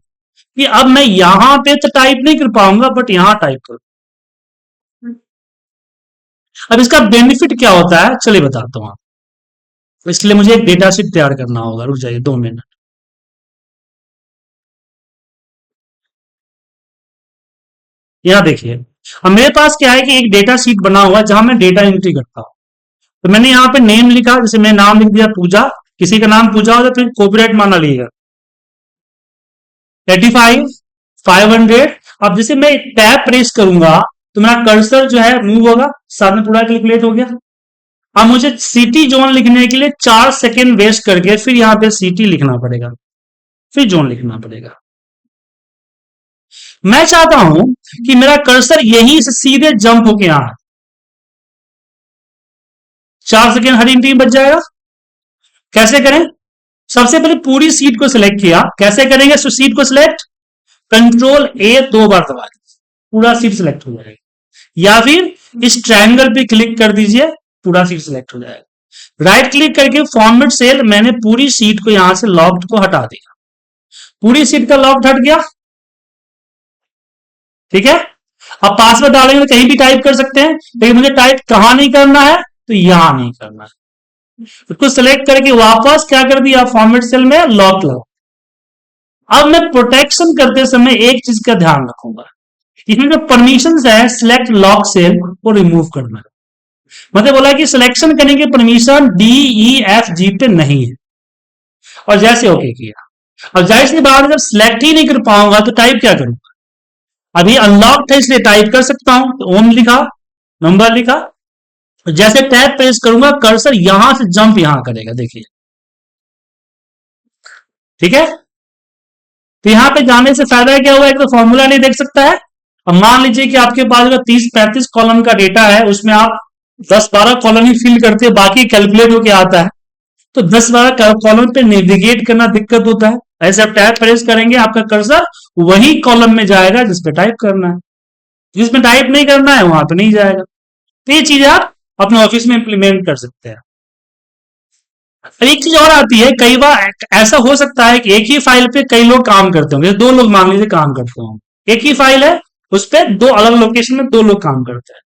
कि अब मैं यहां पे तो टाइप नहीं कर पाऊंगा, बट यहां टाइप करूं। अब इसका बेनिफिट क्या होता है चलिए बताता हूं आपको। इसके लिए मुझे एक डेटा शीट तैयार करना होगा, रुक जाइए 2 मिनट। यहां देखिए, अब मेरे पास क्या है कि एक डेटा शीट बना हुआ है जहां मैं डेटा एंट्री करता हूं। तो मैंने यहाँ पे नेम लिखा, जैसे मैं नाम लिख दिया पूजा, किसी का नाम पूजा हो तो कॉपीराइट माना लिएगा 85 500। अब जैसे मैं टैब प्रेस करूंगा तो मेरा कर्सर जो है मूव होगा, साथ में पूरा कैलकुलेट हो गया। अब मुझे सिटी जोन लिखने के लिए 4 सेकेंड वेस्ट करके फिर यहाँ पे सिटी लिखना पड़ेगा, फिर जोन लिखना पड़ेगा। मैं चाहता हूं कि मेरा कर्सर यहीं से सीधे जंप होके यहां, 4 सेकेंड हर एंट्री में बच जाएगा। कैसे करें, सबसे पहले पूरी सीट को सिलेक्ट किया, कैसे करेंगे, सीट को सिलेक्ट, कंट्रोल ए 2 बार दबा, पूरा सीट सिलेक्ट हो जाएगा। या फिर इस ट्रायंगल पे क्लिक कर दीजिए, पूरा सीट सिलेक्ट हो जाएगा। राइट क्लिक करके फॉर्मेट सेल, मैंने पूरी सीट को यहां से लॉक्ड को हटा दिया, पूरी सीट का लॉक्ड हट गया। ठीक है, अब पासवर्ड डालेंगे तो कहीं भी टाइप कर सकते हैं, लेकिन मुझे टाइप कहां नहीं करना है, तो यहां नहीं करना है। उसको सिलेक्ट करके वापस क्या कर दिया, फॉर्मेट सेल में लॉक लगा। अब मैं प्रोटेक्शन करते समय एक चीज का ध्यान रखूंगा, इसमें जो परमिशन है सिलेक्ट लॉक सेल को रिमूव करना है। मतलब बोला कि सिलेक्शन करने की permission D E F G पे नहीं है, और जैसे ओके किया। अब जाहिर सी बात है, जब सिलेक्ट ही नहीं कर पाऊंगा तो टाइप क्या करूंगा, अभी अनलॉक था इसलिए टाइप कर सकता हूं, तो ओम लिखा, नंबर लिखा, जैसे टैब प्रेस करूंगा कर्सर यहां से जंप यहां करेगा, देखिए ठीक है। तो यहां पे जाने से फायदा क्या हुआ, एक तो फॉर्मूला नहीं देख सकता है। अब मान लीजिए कि आपके पास अगर 30-35 कॉलम का डेटा है, उसमें आप 10-12 कॉलम ही फिल करते हैं, बाकी कैलकुलेट होके आता है, तो 10-12 कॉलम पे नेविगेट करना दिक्कत होता है। ऐसे आप टैब प्रेस करेंगे, आपका कर्सर वही कॉलम में जाएगा जिसपे टाइप करना है, जिसमें टाइप नहीं करना है वहां पे नहीं जाएगा। तो ये चीज आप अपने ऑफिस में इंप्लीमेंट कर सकते हैं। एक चीज और आती है, कई बार ऐसा हो सकता है कि एक ही फाइल पे कई लोग काम करते होंगे, दो लोग मान लीजिए काम करते होंगे, एक ही फाइल है, उस पर दो अलग लोकेशन में दो लोग काम करते हैं।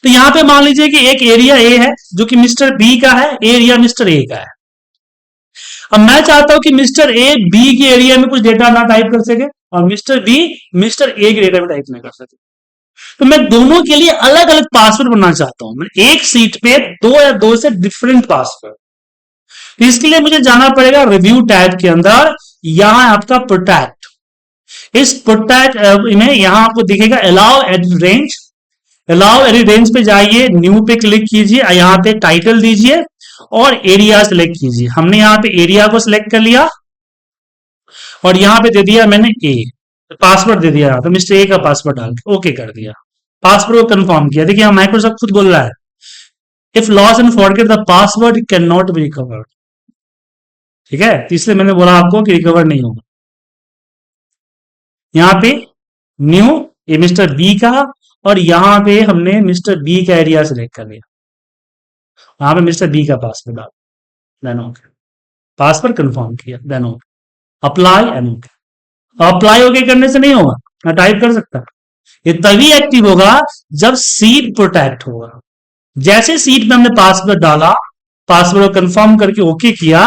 तो यहां पे मान लीजिए कि एक एरिया ए है जो कि मिस्टर बी का है, एरिया मिस्टर ए का है। अब मैं चाहता हूं कि मिस्टर ए बी के एरिया में कुछ डेटा ना टाइप कर सके, और मिस्टर बी मिस्टर ए के डेटा में टाइप ना कर सके, तो मैं दोनों के लिए अलग अलग पासवर्ड बनाना चाहता हूं। मैं एक सीट पे दो या दो से डिफरेंट पासवर्ड, तो इसके लिए मुझे जाना पड़ेगा रिव्यू टैब के अंदर, यहां आपका प्रोटेक्ट, इस प्रोटेक्ट में यहां आपको दिखेगा allow edit range, allow edit range पे जाइए, न्यू पे क्लिक कीजिए, यहां पे टाइटल दीजिए और एरिया सेलेक्ट कीजिए। हमने यहां पे एरिया को सिलेक्ट कर लिया और यहां पे दे दिया मैंने ए, पासवर्ड दे दिया, तो मिस्टर ए का पासवर्ड डाल के ओके कर दिया, पासवर्ड को कंफर्म किया। देखिए माइक्रोसॉफ्ट खुद बोल रहा है, if loss and forget the password can not be recovered, ठीक है, तो इसलिए मैंने बोला आपको कि रिकवर नहीं होगा। यहां पे न्यू, ये मिस्टर बी का, और यहां पे हमने मिस्टर बी का एरिया सेलेक्ट कर लिया, वहां पे मिस्टर बी का पासवर्ड डाल, देन ओके, पासवर्ड कंफर्म किया, then okay, apply and okay. Apply okay करने से नहीं होगा, मैं टाइप कर सकता, ये तभी एक्टिव होगा जब सीट प्रोटेक्ट होगा। जैसे सीट में हमने पासवर्ड डाला, पासवर्ड को कंफर्म करके ओके किया,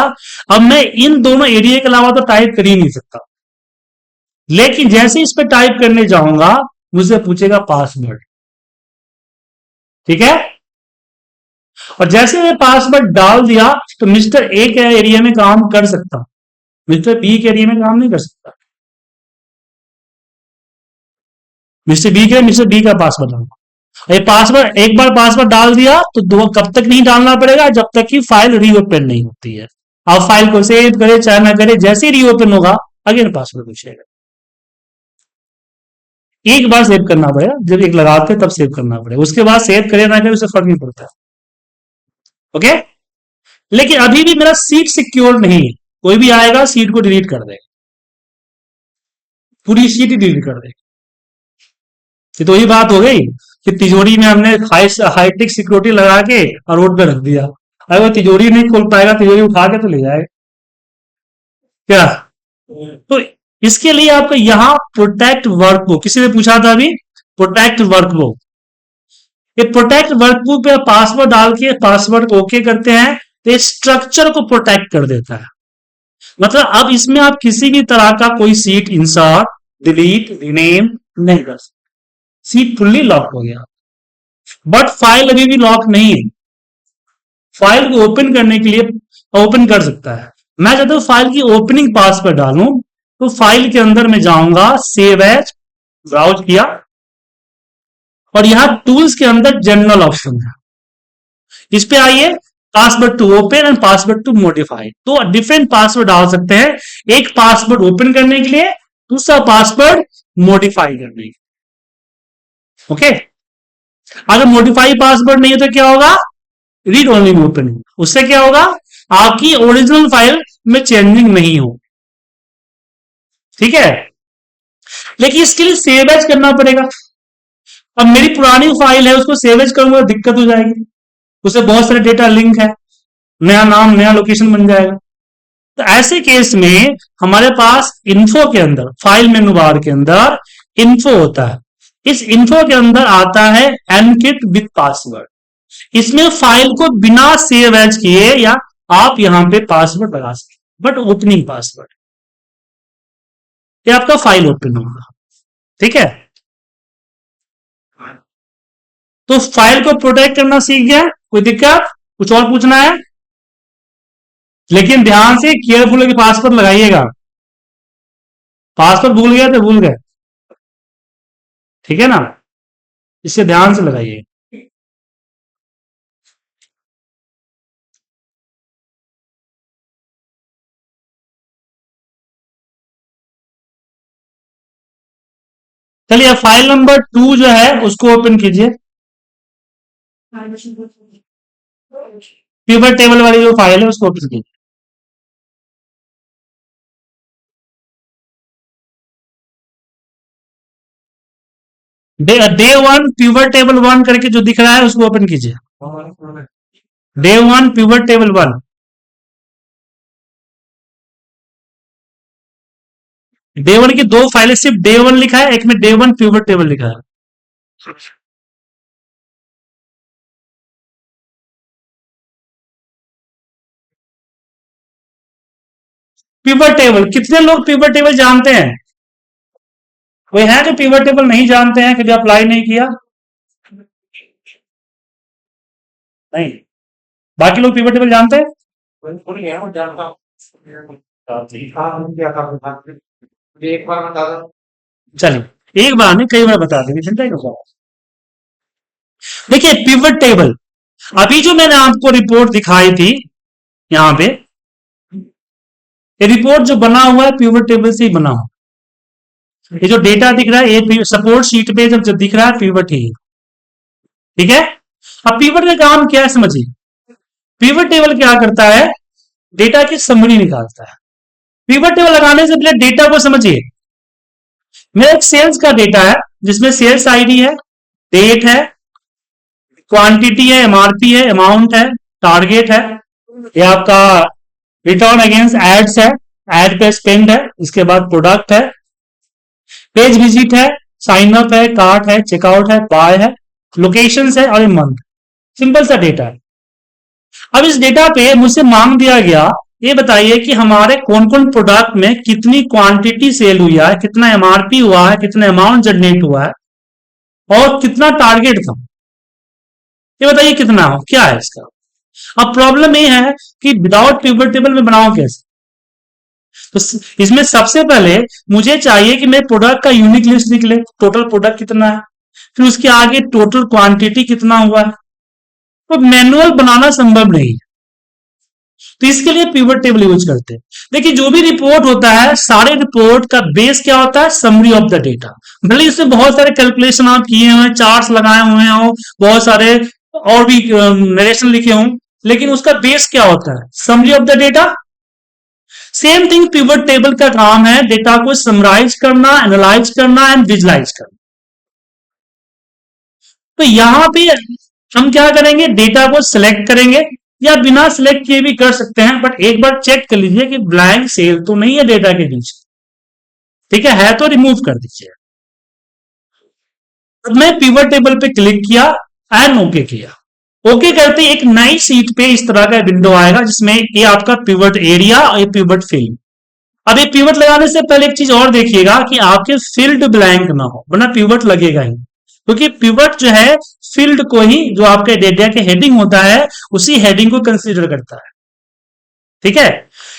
अब मैं इन दोनों एरिया के अलावा तो टाइप कर ही नहीं सकता, लेकिन जैसे इस पे टाइप करने जाऊंगा मुझसे पूछेगा पासवर्ड, ठीक है। और जैसे मैं पासवर्ड डाल दिया तो मिस्टर ए के एरिया में काम कर सकता हूं, मिस्टर बी के एरिया में काम नहीं कर सकता। मिस्टर बी का पासवर्ड डालना, ये पासवर्ड एक बार पासवर्ड डाल दिया तो दो कब तक नहीं डालना पड़ेगा, जब तक कि फाइल रीओपन नहीं होती है। आप फाइल को सेव करे चाहे ना करे, जैसे ही रीओपन होगा अगेन पासवर्ड पूछेगा, एक बार सेव करना पड़ेगा, जब एक लगाते तब सेव करना पड़ेगा, उसके बाद सेव करे ना करे उससे फर्क नहीं पड़ता, ओके। लेकिन अभी भी मेरा सीट सिक्योर नहीं है, कोई भी आएगा सीट को डिलीट कर देगा, पूरी सीट ही डिलीट कर देगा। ये तो वही बात हो गई कि तिजोरी में हमने हाईटेक सिक्योरिटी लगा के और रोड पे रख दिया, अगर वो तिजोरी नहीं खोल पाएगा, तिजोरी उठा के तो ले जाएगा क्या। तो इसके लिए आपको यहां प्रोटेक्ट वर्कबुक, किसी ने पूछा था अभी, प्रोटेक्ट वर्कबुक, ये प्रोटेक्ट वर्कबुक पे पासवर्ड डाल के पासवर्ड को ओके करते हैं तो ये स्ट्रक्चर को प्रोटेक्ट कर देता है। मतलब अब इसमें आप किसी भी तरह का कोई सीट इंसर्ट, डिलीट, रिनेम नहीं कर सकते, सीट फुल्ली लॉक हो गया। बट फाइल अभी भी लॉक नहीं है, फाइल को ओपन करने के लिए ओपन कर सकता है। मैं चाहता हूं फाइल की ओपनिंग पासवर्ड डालूं, तो फाइल के अंदर में जाऊंगा, सेव एज, ब्राउज किया, और यहां टूल्स के अंदर जनरल ऑप्शन है, इस पे आइए, password to open and password to modify, तो डिफरेंट पासवर्ड डाल सकते हैं, एक पासवर्ड ओपन करने के लिए, दूसरा पासवर्ड मॉडिफाई करने के लिए, ओके। अगर मॉडिफाई पासवर्ड नहीं है तो क्या होगा, रीड ओनली ओपन, उससे क्या होगा, आपकी ओरिजिनल फाइल में चेंजिंग नहीं हो, ठीक है। लेकिन इसके लिए सेव एज करना पड़ेगा, अब मेरी पुरानी फाइल है उसको सेव एज करूंगा दिक्कत हो जाएगी, उसे बहुत सारे डेटा लिंक है, नया नाम नया लोकेशन बन जाएगा। तो ऐसे केस में हमारे पास इन्फो के अंदर, फाइल मेनू बार के अंदर इन्फो होता है, इस इन्फो के अंदर आता है एनक्रिप्ट विथ पासवर्ड। इसमें फाइल को बिना सेव एज किए या आप यहां पे पासवर्ड लगा सकते, बट ओपनिंग पासवर्ड, ये आपका फाइल ओपन होगा। ठीक है, तो फाइल को प्रोटेक्ट करना सीख गया, कोई दिक्कत, कुछ और पूछना है? लेकिन ध्यान से केयरफुल के पासवर्ड लगाइएगा, पासवर्ड भूल गया तो भूल गए, ठीक है ना, इसे ध्यान से लगाइए। चलिए फाइल नंबर 2 जो है उसको ओपन कीजिए, पिवट टेबल वाली जो फाइल है उसको ओपन कीजिए। डे 1 पिवट टेबल 1 करके जो दिख रहा है उसको ओपन कीजिए। डे 1 पिवट टेबल 1, डे 1 की 2 फाइलें, सिर्फ डे 1 लिखा है, एक में डे 1 पिवट टेबल लिखा है। पिवट टेबल, कितने लोग पिवट टेबल जानते हैं? कोई है जो पिवट टेबल नहीं जानते हैं, कभी अप्लाई नहीं किया? नहीं, बाकी लोग पिवट टेबल जानते हैं? चलिए एक बार नहीं, कई बार बता देंगे, चिंता क्यों कर रहे हैं? देखिए पिवट टेबल, अभी जो मैंने आपको रिपोर्ट दिखाई थी यहां पे, ये रिपोर्ट जो बना हुआ है पिवट टेबल से ही बना हुआ। ये जो डेटा दिख रहा है ये सपोर्ट शीट पे जब दिख रहा है पिवट ही, ठीक है। अब पिवट का काम क्या है समझिए, पिवट टेबल क्या करता है, डेटा की समरी निकालता है। पिवट टेबल लगाने से पहले डेटा को समझिए, मेरा एक सेल्स का डेटा है जिसमें सेल्स आईडी है, डेट है, क्वांटिटी है, एमआरपी है, अमाउंट है, टारगेट है, ये आपका रिटर्न अगेंस्ट एड्स है, एड पे स्पेंड है, इसके बाद प्रोडक्ट है, पेज विजिट है, साइन अप है, कार्ट है, चेकआउट है, बाय है, लोकेशन है और मंथ। सिंपल सा डेटा है। अब इस डेटा पे मुझसे मांग दिया गया, ये बताइए कि हमारे कौन कौन प्रोडक्ट में कितनी क्वांटिटी सेल हुई है, कितना एमआरपी हुआ है, कितना अमाउंट जनरेट हुआ है और कितना टारगेट था, ये बताइए कितना हो, क्या है इसका। अब प्रॉब्लम ये है कि विदाउट पिवट टेबल में बनाओ कैसे, तो इसमें सबसे पहले मुझे चाहिए कि मेरे प्रोडक्ट का यूनिक लिस्ट निकले, टोटल प्रोडक्ट कितना है, फिर उसके आगे टोटल क्वांटिटी कितना हुआ है, तो मैनुअल बनाना संभव नहीं है, तो इसके लिए पिवट टेबल यूज करते हैं। देखिए जो भी रिपोर्ट होता है, सारे रिपोर्ट का बेस क्या होता है, समरी ऑफ द डेटा। भले इसमें बहुत सारे कैलकुलेशन आप किए हुए, चार्ट्स लगाए हुए हो, बहुत सारे और भी नरेशन लिखे हों, लेकिन उसका बेस क्या होता है, summary of the data. Same thing pivot table का काम है, डेटा को समराइज करना, एनालाइज करना एंड विजुलाइज करना। तो यहां पे हम क्या करेंगे, डेटा को सिलेक्ट करेंगे या बिना सिलेक्ट किए भी कर सकते हैं, बट एक बार चेक कर लीजिए कि ब्लैंक सेल तो नहीं है डेटा के बीच, ठीक है तो रिमूव कर दीजिए। अब मैं पिवट टेबल पे क्लिक किया एंड ओके किया, ओके करते एक नई सीट पे इस तरह का विंडो आएगा जिसमें ये आपका पिवट एरिया और ये पिवट फील्ड। अब ये पिवट लगाने से पहले एक चीज और देखिएगा कि आपके फील्ड ब्लैंक ना हो, वरना पिवट लगेगा ही, क्योंकि पिवट जो है फील्ड को ही, जो आपके डेटा के हेडिंग होता है उसी हेडिंग को कंसीडर करता है, ठीक है।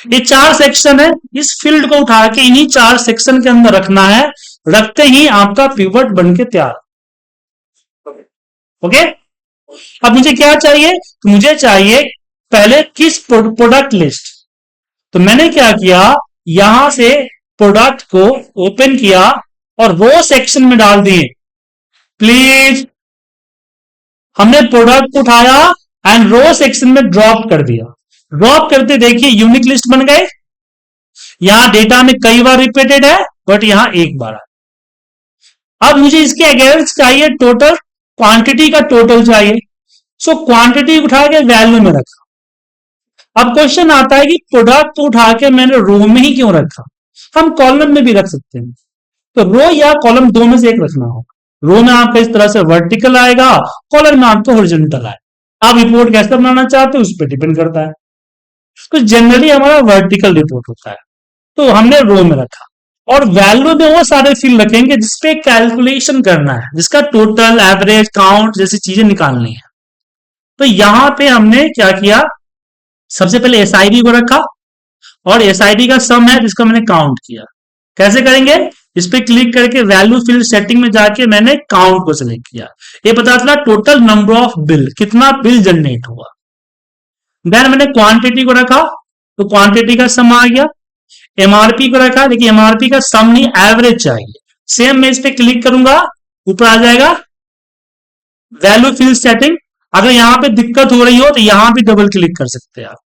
ये 4 सेक्शन है, इस फील्ड को उठा के इन्हीं 4 सेक्शन के अंदर रखना है, रखते ही आपका पिवट बन के तैयार। ओके, अब मुझे क्या चाहिए, मुझे चाहिए पहले किस प्रोडक्ट लिस्ट, तो मैंने क्या किया, यहां से प्रोडक्ट को ओपन किया और रो सेक्शन में डाल दिए। प्लीज, हमने प्रोडक्ट उठाया एंड रो सेक्शन में ड्रॉप कर दिया, ड्रॉप करते देखिए यूनिक लिस्ट बन गए। यहां डेटा में कई बार रिपीटेड है बट यहां एक बार है। अब मुझे इसके अगेंस्ट चाहिए टोटल, क्वांटिटी का टोटल चाहिए, सो क्वांटिटी उठा के वैल्यू में रखा। अब क्वेश्चन आता है कि प्रोडक्ट उठा के मैंने रो में ही क्यों रखा, हम कॉलम में भी रख सकते हैं, तो रो या कॉलम दो में से एक रखना होगा। रो में आपका इस तरह से वर्टिकल आएगा, कॉलम में आपको हॉरिजॉन्टल आएगा। आप रिपोर्ट कैसे बनाना चाहते हो उस पर डिपेंड करता है। तो जनरली हमारा वर्टिकल रिपोर्ट होता है, तो हमने रो में रखा। और वैल्यू में वो सारे फील्ड रखेंगे जिसपे कैलकुलेशन करना है, जिसका टोटल, एवरेज, काउंट जैसी चीजें निकालनी है। तो यहां पे हमने क्या किया, सबसे पहले एसआईडी को रखा, और एसआईडी का सम है जिसका मैंने काउंट किया। कैसे करेंगे, इस पे क्लिक करके वैल्यू फील्ड सेटिंग में जाके मैंने काउंट को सिलेक्ट किया। ये पता चला टोटल नंबर ऑफ बिल, कितना बिल जनरेट हुआ। देन मैंने क्वांटिटी को रखा, तो क्वांटिटी का सम आ गया। एमआरपी को रखा, लेकिन एमआरपी का सम नहीं, एवरेज चाहिए। सेम मैं इस पे क्लिक करूंगा, ऊपर आ जाएगा वैल्यू फील्ड सेटिंग। अगर यहां पे दिक्कत हो रही हो तो यहां भी डबल क्लिक कर सकते हैं आप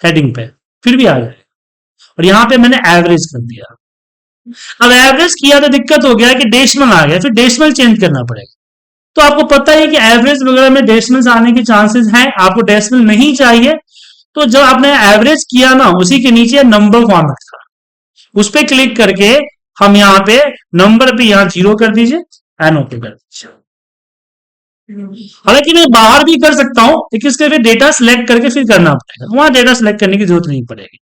हेडिंग पे, फिर भी आ जाएगा। और यहां पे मैंने एवरेज कर दिया। अब एवरेज किया तो दिक्कत हो गया कि डेसिमल आ गया, फिर डेसिमल चेंज करना पड़ेगा। तो आपको पता है कि एवरेज वगैरह में डेसिमल्स आने के चांसेस हैं, आपको डेसिमल नहीं चाहिए। तो जब आपने एवरेज किया ना, उसी के नीचे नंबर फॉर्मेट था, उस पर क्लिक करके हम यहाँ पे नंबर पे यहाँ 0 कर दीजिए, एंड ओके कर दीजिए। हालांकि मैं बाहर भी कर सकता हूं, लेकिन इसके लिए डेटा सिलेक्ट करके फिर करना पड़ेगा, वहां डेटा सिलेक्ट करने की जरूरत नहीं पड़ेगी।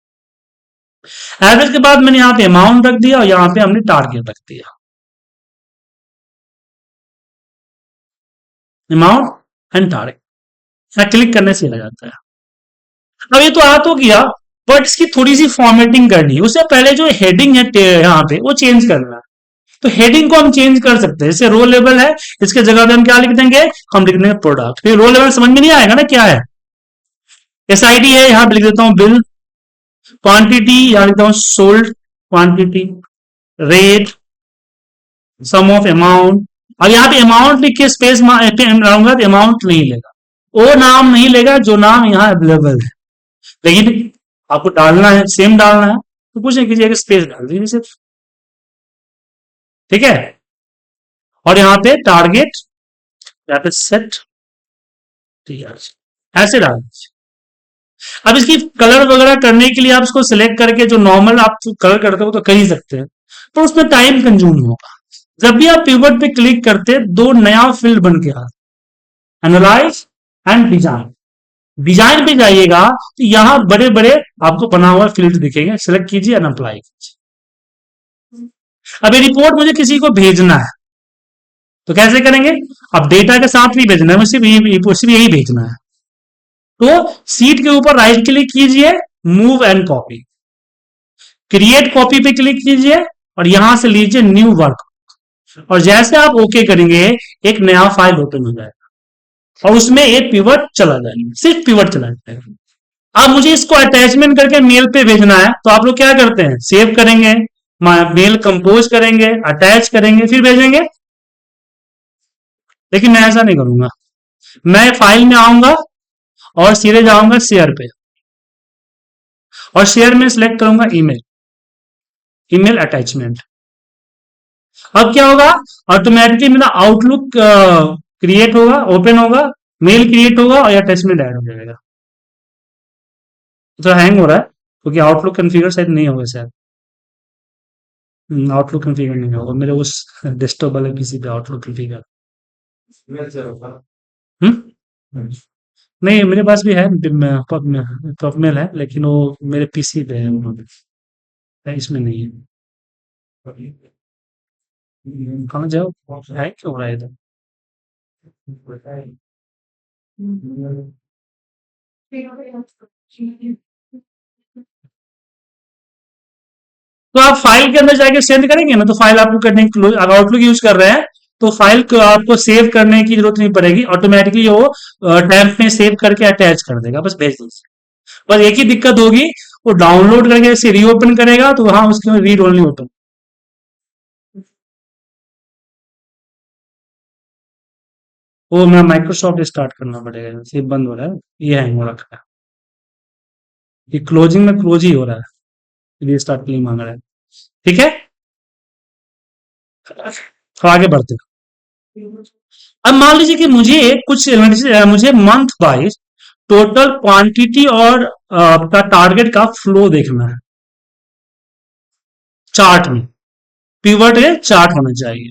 एवरेज के बाद मैंने यहाँ पे अमाउंट रख दिया, और यहाँ पे हमने टारगेट रख दिया, अमाउंट एंड टारगेट। क्लिक करने से लग जाता है। अब ये तो आ तो गया, बट इसकी थोड़ी सी फॉर्मेटिंग करनी है। उससे पहले जो हेडिंग है यहाँ पे वो चेंज करना है। तो हेडिंग को हम चेंज कर सकते हैं। जैसे रो लेवल है, इसके जगह पे हम क्या लिख देंगे, हम लिख देंगे प्रोडक्ट। फिर रो लेवल समझ में नहीं आएगा ना क्या है। एसआईडी है, यहां पे लिख देता हूं बिल। क्वांटिटी यहां लिखता हूं sold quantity. Rate, sum of amount. और यहाँ पे अमाउंट लिख के स्पेस लाऊंगा तो अमाउंट नहीं लेगा, वो नाम नहीं लेगा जो नाम यहाँ अवेलेबल है। लेकिन आपको डालना है, सेम डालना है, तो कुछ नहीं कीजिएगा, स्पेस डाल दीजिए सिर्फ। ठीक है। और यहाँ पे टारगेट, यहाँ पे सेट, ठीक है, ऐसे डाल दीजिए। अब इसकी कलर वगैरह करने के लिए आप इसको सिलेक्ट करके जो नॉर्मल आप कलर करते हो तो कर ही सकते हैं, पर उसमें टाइम कंज्यूम होगा। जब भी आप पिवट पे क्लिक करते हैं, दो नया फील्ड बन के आता है, एनालाइज एंड डिजाइन। डिजाइन पे जाइएगा तो यहां बड़े बड़े आपको बना हुआ फील्ड दिखेंगे, सिलेक्ट कीजिए एंड अप्लाई कीजिए। अब ये रिपोर्ट मुझे किसी को भेजना है, तो कैसे करेंगे, अब डेटा के साथ भी भेजना है, सिर्फ यही भेजना है। तो सीट के ऊपर राइट क्लिक कीजिए, move and copy, create copy पे क्लिक कीजिए, और यहां से लीजिए न्यू वर्क। और जैसे आप ओके करेंगे, एक नया फाइल ओपन हो जाएगा, और उसमें एक पिवट चला जाएगा, सिर्फ पिवट चला जाएगा। अब मुझे इसको अटैचमेंट करके मेल पे भेजना है, तो आप लोग क्या करते हैं, सेव करेंगे, मेल कंपोज करेंगे, अटैच करेंगे, फिर भेजेंगे। लेकिन मैं ऐसा नहीं करूंगा, मैं फाइल में आऊंगा और सीधे जाऊंगा शेयर पे, और शेयर में सिलेक्ट करूंगा ईमेल, ईमेल अटैचमेंट। अब क्या होगा, ऑटोमेटिकली मेरा आउटलुक क्रिएट होगा, ओपन होगा, मेल क्रिएट होगा, और अटैचमेंट ऐड हो जाएगा। तो हैंग हो रहा है क्योंकि आउटलुक कॉन्फ़िगर शायद नहीं होगा, शायद आउटलुक कॉन्फ़िगर नहीं होगा मेरे उस डेस्कटॉप वाले पीसी पे, आउटलुक कॉन्फ़िगर। नहीं, मेरे पास भी है, पबमेल है, लेकिन वो मेरे पीसी पे है, इसमें नहीं है। कहाँ जाओ, है क्यों हो रहा है इधर। तो आप फाइल के अंदर जाके सेंड करेंगे ना, तो फाइल आपको करने की, अगर आउटलुक यूज कर रहे हैं तो फाइल को आपको सेव करने की जरूरत नहीं पड़ेगी, ऑटोमेटिकली वो टैब में सेव करके अटैच कर देगा, बस भेज दीजिए। बस एक ही दिक्कत होगी, वो डाउनलोड करके से रीओपन करेगा तो वहां उसके रीड ओनली ओपन। वो मैं माइक्रोसॉफ्ट स्टार्ट करना पड़ेगा, ये बंद हो रहा है, ये हैंग हो रखा है, ये क्लोजिंग में क्लोज ही हो रहा है, ये स्टार्ट के लिए मांग रहा है। ठीक है, तो आगे बढ़ते हैं। अब मान लीजिए कि मुझे मंथ वाइज टोटल क्वांटिटी और आपका टारगेट का फ्लो देखना है चार्ट में, पिवट है चार्ट होना चाहिए।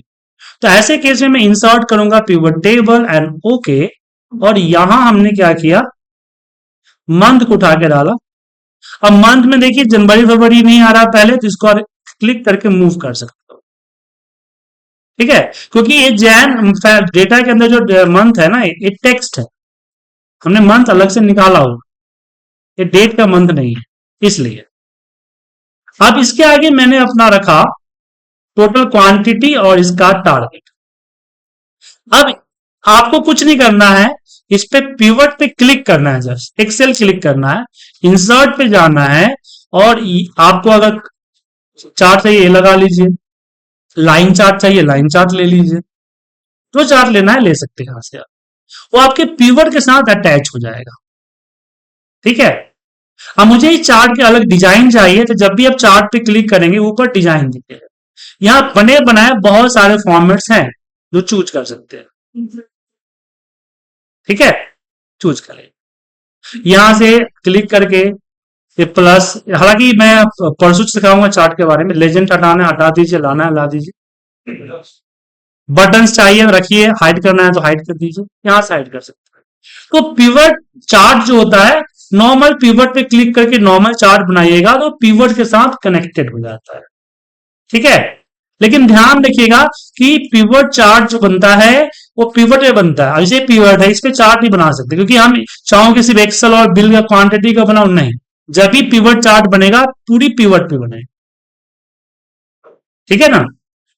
तो ऐसे केस में मैं इंसर्ट करूंगा पिवट टेबल एंड ओके, और यहां हमने क्या किया, मंथ को उठा के डाला। अब मंथ में देखिए जनवरी फरवरी नहीं आ रहा पहले, तो इसको क्लिक करके मूव कर सकते हो, ठीक है, क्योंकि ये जैन डेटा के अंदर जो मंथ है ना, ये टेक्स्ट है, हमने मंथ अलग से निकाला हुआ, ये डेट का मंथ नहीं है, इसलिए। अब इसके आगे मैंने अपना रखा टोटल क्वांटिटी और इसका टारगेट। अब आपको कुछ नहीं करना है, इस पे पिवट पे क्लिक करना है, जस्ट एक सेल क्लिक करना है, इंसर्ट पे जाना है, और आपको अगर चार्ट चाहिए ये लगा लीजिए, लाइन चार्ट चाहिए लाइन चार्ट ले लीजिए, जो चार्ट लेना है ले सकते हैं यहां से आप, वो आपके पिवट के साथ अटैच हो जाएगा, ठीक है। अब मुझे इस चार्ट के अलग डिजाइन चाहिए, तो जब भी आप चार्ट पे क्लिक करेंगे ऊपर डिजाइन दिखेगा, यहाँ बने बनाए बहुत सारे फॉर्मेट्स हैं जो चूज कर सकते हैं, ठीक है, चूज करें यहां से क्लिक करके, ये प्लस, हालांकि मैं परसों सिखाऊंगा चार्ट के बारे में, लेजेंड हटाना है हटा दीजिए, लाना है ला दीजिए, बटन चाहिए रखिए, हाइड करना है तो हाइड कर दीजिए, यहां से हाइड कर सकते हैं। तो पिवट चार्ट जो होता है, नॉर्मल पिवट पे क्लिक करके नॉर्मल चार्ट बनाइएगा तो पिवट के साथ कनेक्टेड हो जाता है, ठीक है। लेकिन ध्यान रखिएगा कि पिवट चार्ट जो बनता है वो पिवट पे बनता है, ऐसे पिवट है, इस पे चार्ट नहीं बना सकते, क्योंकि हम चाहो कि सिर्फ एक्सेल और बिल का क्वांटिटी का बनाओ, नहीं, जब भी पिवट चार्ट बनेगा पूरी पिवट पे बनेगा, ठीक है ना।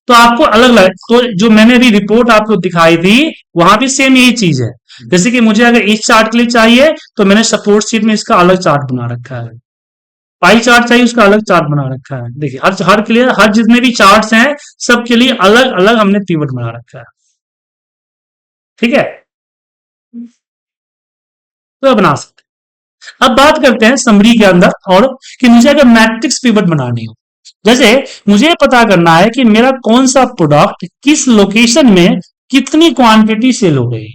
तो आपको अलग अलग, तो जो मैंने अभी रिपोर्ट आपको दिखाई थी वहां भी सेम यही चीज है, जैसे कि मुझे अगर इस चार्ट के लिए चाहिए तो मैंने सपोर्ट शीट में इसका अलग चार्ट बना रखा है, पाई चार्ट चाहिए उसका अलग चार्ट बना रखा है, देखिए हर के लिए, हर जितने भी चार्ट्स हैं सबके लिए अलग अलग हमने पिवट बना रखा है, ठीक है, तो बना सकते हैं। अब बात करते हैं समरी के अंदर, और कि मुझे अगर मैट्रिक्स पिवट बनानी हो, जैसे मुझे पता करना है कि मेरा कौन सा प्रोडक्ट किस लोकेशन में कितनी क्वांटिटी सेल हो गई,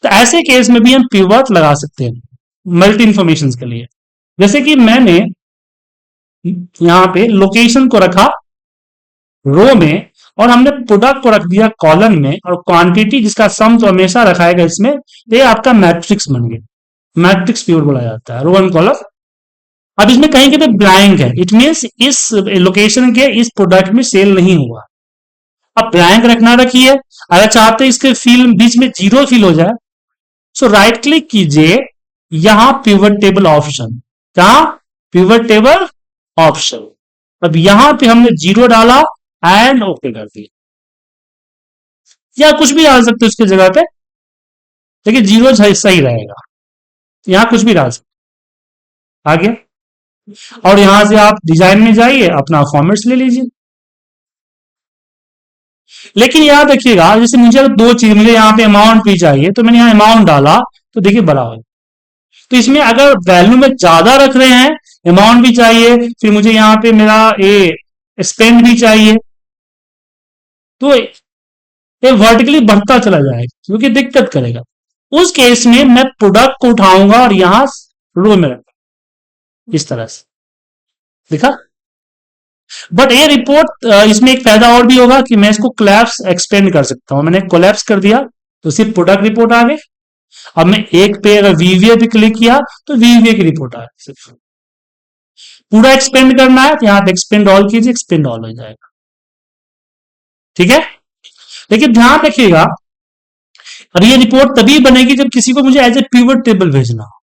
तो ऐसे केस में भी हम पिवट लगा सकते हैं मल्टी इंफॉर्मेशन के लिए। जैसे कि मैंने यहां पे लोकेशन को रखा रो में, और हमने प्रोडक्ट को रख दिया कॉलम में, और क्वांटिटी जिसका सम तो हमेशा रखाएगा इसमें, ये आपका मैट्रिक्स बन गया, मैट्रिक्स पिवट बोला जाता है, रो एंड कॉलम। अब इसमें कहीं के तो ब्लैंक है, इट मीन्स इस लोकेशन के इस प्रोडक्ट में सेल नहीं हुआ। अब ब्लैंक रखना रखिए, अगर चाहते इसके फील बीच में जीरो फील हो जाए, सो राइट क्लिक कीजिए, यहां पिवट टेबल ऑप्शन, कहा पिवट टेबल ऑप्शन, अब यहां पे हमने जीरो डाला एंड ओके कर दिया, या कुछ भी डाल सकते हो उसकी जगह पे, लेकिन जीरो सही रहेगा, यहां कुछ भी डाल सकते, आ गया। और यहां से आप डिजाइन में जाइए, अपना फॉर्मेट्स ले लीजिए। लेकिन याद रखिएगा, जैसे मुझे दो चीज, मुझे यहाँ पे अमाउंट भी चाहिए, तो मैंने यहाँ अमाउंट डाला, तो देखिए बड़ा हो, तो इसमें अगर वैल्यू में ज्यादा रख रहे हैं, अमाउंट भी चाहिए, फिर मुझे यहाँ पे मेरा ये स्पेंड भी चाहिए, तो ये वर्टिकली बढ़ता चला जाएगा, क्योंकि दिक्कत करेगा। उस केस में मैं प्रोडक्ट को उठाऊंगा और यहां रो में रखूंगा, इस तरह से दिखा। बट ये रिपोर्ट, इसमें एक फायदा और भी होगा कि मैं इसको कोलैप्स एक्सपेंड कर सकता हूं, मैंने कोलैप्स कर दिया तो सिर्फ प्रोडक्ट रिपोर्ट आ गई। अब मैं एक पे अगर वीवीए पे क्लिक किया तो वीवीए की रिपोर्ट आ गई, सिर्फ पूरा एक्सपेंड करना है तो यहां पे एक्सपेंड ऑल कीजिए, एक्सपेंड ऑल हो जाएगा, ठीक है। लेकिन ध्यान रखिएगा, और ये रिपोर्ट तभी बनेगी जब किसी को मुझे एज ए पिवट टेबल भेजना हो।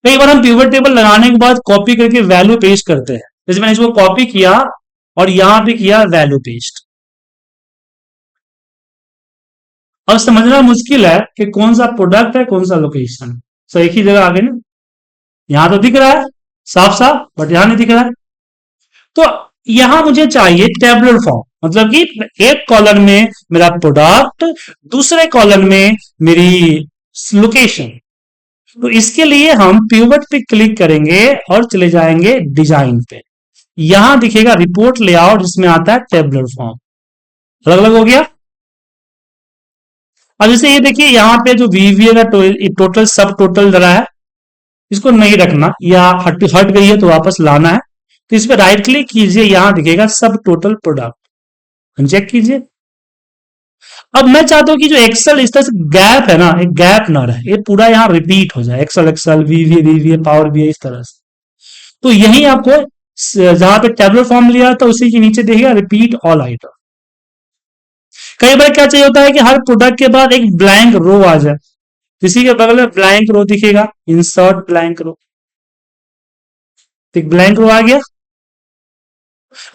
कई बार हम पिवट टेबल लगाने के बाद कॉपी करके वैल्यू पेस्ट करते हैं, जैसे मैंने इसको कॉपी किया और यहां पे किया वैल्यू पेस्ट। अब समझना मुश्किल है कि कौन सा प्रोडक्ट है कौन सा लोकेशन, सो एक ही जगह आ गए ना, यहां तो दिख रहा है साफ साफ, बट यहां नहीं दिख रहा है। तो यहां मुझे चाहिए टेबुलर फॉर्म, मतलब कि एक कॉलम में मेरा प्रोडक्ट, दूसरे कॉलम में मेरी लोकेशन। तो इसके लिए हम पिवट पे क्लिक करेंगे और चले जाएंगे डिजाइन पे, यहां दिखेगा रिपोर्ट लेआउट जिसमें आता है टेबुलर फॉर्म, अलग अलग हो गया। अब जैसे ये देखिए यहां पे जो वीवीए का टोटल सब टोटल धरा है, इसको नहीं रखना, या हट गई है तो वापस लाना है, तो इस पर राइट क्लिक कीजिए, यहां दिखेगा सब टोटल प्रोडक्ट, चेक कीजिए, अब मैं चाहता हूं कि जो एक्सेल इस तरह से गैप है ना, एक गैप ना रहे, ये पूरा यहाँ रिपीट हो जाए, एक्सेल एक्सेल वी पावर वी इस तरह से। तो यही आपको जहां पे टेबलर फॉर्म लिया था उसी के नीचे देखिएगा रिपीट ऑल आइटम। कई बार क्या चाहिए होता है कि हर प्रोडक्ट के बाद एक ब्लैंक रो आ जाए, इसी के बगल में ब्लैंक रो दिखेगा, इंसर्ट ब्लैंक रो, एक ब्लैंक रो आ गया,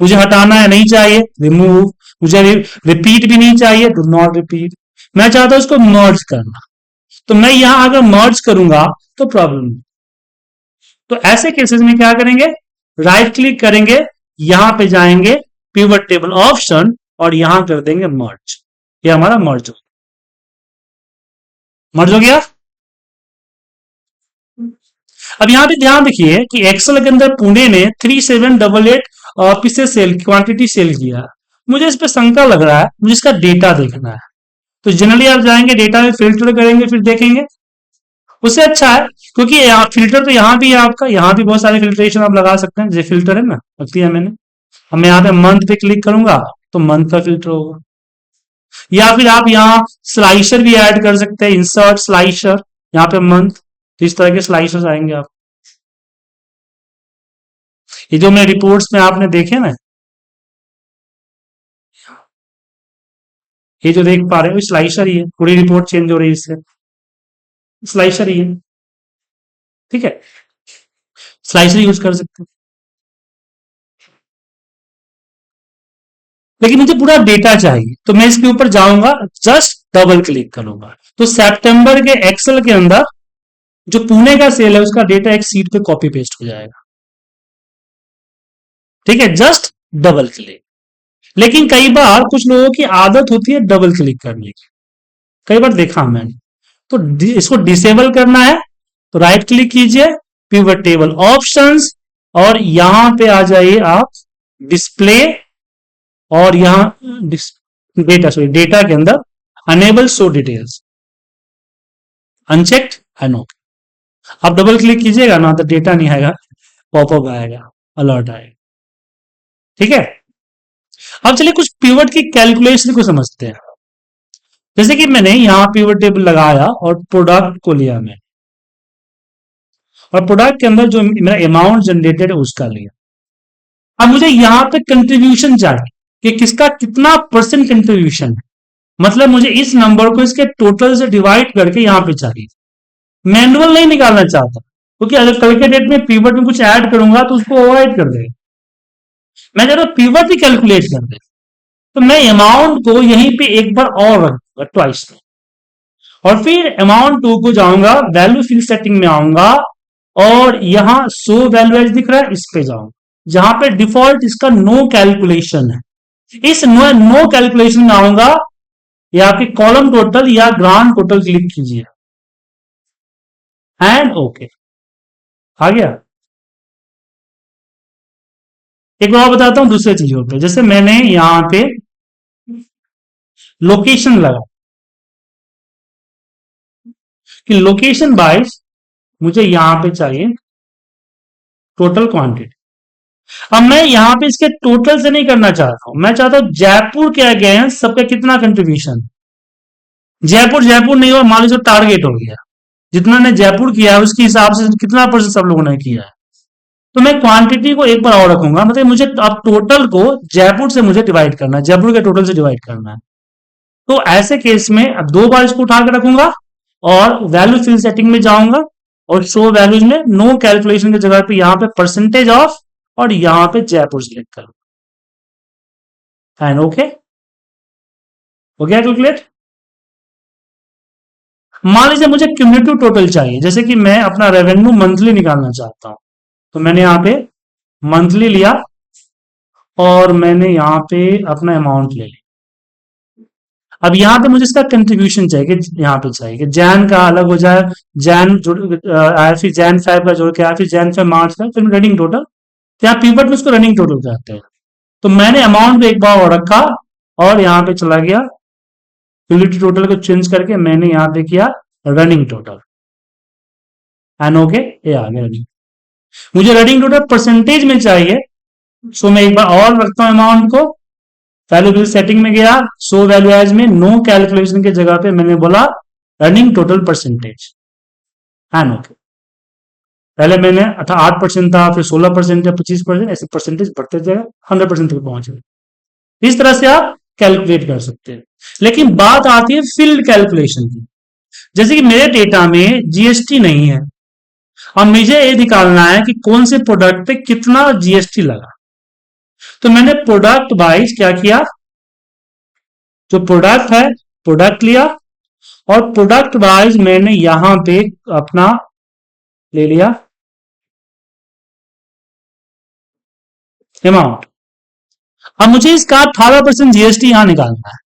मुझे हटाना है, नहीं चाहिए, रिमूव। मुझे रिपीट भी नहीं चाहिए, डू नॉट रिपीट। मैं चाहता हूं इसको मर्ज करना, तो मैं यहां अगर मर्ज करूंगा तो प्रॉब्लम नहीं। तो ऐसे केसेस में क्या करेंगे, राइट क्लिक करेंगे, यहां पे जाएंगे पिवट टेबल ऑप्शन और यहां कर देंगे मर्ज। ये हमारा मर्ज हो गया। अब यहां पे ध्यान रखिए कि एक्सेल के अंदर पुणे ने 3788 पीसेस सेल क्वांटिटी सेल किया। मुझे इस पे शंका लग रहा है, मुझे इसका डेटा देखना है। तो जनरली आप जाएंगे डेटा में फिल्टर करेंगे, फिर देखेंगे। उससे अच्छा है, क्योंकि फिल्टर तो यहाँ भी है आपका, यहाँ भी बहुत सारे फिल्ट्रेशन आप लगा सकते हैं, जैसे फिल्टर है ना, रख दिया मैंने। अब मैं यहाँ पे मंथ पे क्लिक करूंगा तो मंथ का फिल्टर होगा, या फिर आप यहाँ स्लाइसर भी ऐड कर सकते हैं, इंसर्ट स्लाइसर, यहाँ पे मंथ, तो इस तरह के स्लाइसर्स आएंगे आप। ये जो मैं रिपोर्ट्स में आपने देखे ना, ये जो देख पा रहे हो स्लाइसर ही है, पूरी रिपोर्ट चेंज हो रही है इससे, स्लाइसर ही है, ठीक है, स्लाइसर यूज कर सकते हैं। लेकिन मुझे पूरा डेटा चाहिए, तो मैं इसके ऊपर जाऊंगा, जस्ट डबल क्लिक करूंगा, तो सितंबर के एक्सेल के अंदर जो पुणे का सेल है उसका डेटा एक सीट पे कॉपी पेस्ट हो जाएगा, ठीक है, जस्ट डबल क्लिक। लेकिन कई बार कुछ लोगों की आदत होती है डबल क्लिक करने की, कई बार देखा मैंने, तो इसको डिसेबल करना है तो राइट क्लिक कीजिए, पिवट टेबल ऑप्शंस, और यहां पे आ जाइए आप डिस्प्ले, और यहां डेटा के अंदर enable show details unchecked and okay. आप डबल क्लिक कीजिएगा ना तो डेटा नहीं आएगा, पॉपअप आएगा, अलर्ट आएगा, ठीक है। अब चलिए कुछ पिवट की कैलकुलेशन को समझते हैं। जैसे कि मैंने यहां पिवट टेबल लगाया और प्रोडक्ट को लिया मैं, और प्रोडक्ट के अंदर जो मेरा अमाउंट जनरेटेड है उसका लिया। अब मुझे यहां पे कंट्रीब्यूशन चाहिए कि किसका कितना परसेंट कंट्रीब्यूशन है, मतलब मुझे इस नंबर को इसके टोटल से डिवाइड करके यहां पे चाहिए। मैनुअल नहीं निकालना चाहता, क्योंकि अगर कल के डेट में पिवट में कुछ ऐड करूंगा तो उसको ओवरराइड कर देगा। मैं जब पिवट भी कैलकुलेट कर दे, तो मैं अमाउंट को यहीं पे एक बार और रखूंगा ट्वाइस में, और फिर अमाउंट टू को जाऊंगा, वैल्यू फिल सेटिंग में आऊंगा, और यहां शो वैल्यू एज दिख रहा है, इस पे जाऊंगा, जहां पे डिफॉल्ट इसका नो कैलकुलेशन है, इस नो कैलकुलेशन में आऊंगा, या आपकी कॉलम टोटल या ग्रांड टोटल क्लिक कीजिए, एंड ओके, आ गया। एक बार बताता हूं दूसरे चीजों पे, जैसे मैंने यहां पे लोकेशन लगा कि लोकेशन वाइज मुझे यहां पे चाहिए टोटल क्वांटिटी। अब मैं यहां पे इसके टोटल से नहीं करना चाहता हूं, मैं चाहता हूं जयपुर के अगेंस्ट सबका कितना कंट्रीब्यूशन। जयपुर जयपुर नहीं हुआ, मान लीजिए टारगेट हो गया, जितना ने जयपुर किया है उसके हिसाब से कितना परसेंट सब लोगों ने किया है, तो मैं क्वांटिटी को एक बार और रखूंगा, मतलब मुझे अब टोटल को जयपुर से मुझे डिवाइड करना है, जयपुर के टोटल से डिवाइड करना है। तो ऐसे केस में अब दो बार इसको उठा के रखूंगा, और वैल्यू फिल सेटिंग में जाऊंगा, और शो वैल्यूज में नो कैलकुलेशन की जगह पे यहां पे परसेंटेज ऑफ, और यहां पे जयपुर सिलेक्ट करूंगा, एंड ओके, हो गया कैलकुलेट। मान लीजिए मुझे क्यूमुलेटिव टोटल चाहिए, जैसे कि मैं अपना रेवेन्यू मंथली निकालना चाहता हूं, तो मैंने यहां पे मंथली लिया, और मैंने यहां पे अपना अमाउंट ले लिया। अब यहां पे मुझे इसका कंट्रीब्यूशन चाहिए, कि यहां पे चाहिए कि जैन का अलग हो जाए, जैन आया, फिर जैन फेब का जोड़ के आया, फिर जैन फेब मार्च का, फिर रनिंग टोटल, तो यहाँ पीवट में उसको रनिंग टोटल कहते हैं। तो मैंने अमाउंट पे एक बार और रखा, और यहां पे चला गया क्यूमुलेटिव टोटल को चेंज करके मैंने यहां पे किया रनिंग टोटल, एंड ओके, ये आ गया रनिंग। मुझे रनिंग टोटल परसेंटेज में चाहिए, सो मैं एक बार और रखता हूं अमाउंट को, वैल्यूबल सेटिंग में गया, शो वैल्यू एज में नो कैलकुलेशन की जगह पे मैंने बोला running total percentage and okay. पहले मैंने 8% था, फिर 16% या 25%, ऐसे परसेंटेज बढ़ते जाएगा, 100% तक पहुंचेगा। इस तरह से आप कैलकुलेट कर सकते हैं। लेकिन बात आती है फील्ड कैलकुलेशन की। जैसे कि मेरे डेटा में जीएसटी नहीं है, अब मुझे ये निकालना है कि कौन से प्रोडक्ट पे कितना जीएसटी लगा। तो मैंने प्रोडक्ट वाइज क्या किया, जो प्रोडक्ट है प्रोडक्ट लिया, और प्रोडक्ट वाइज मैंने यहां पे अपना ले लिया अमाउंट। अब मुझे इसका 18% जीएसटी यहां निकालना है।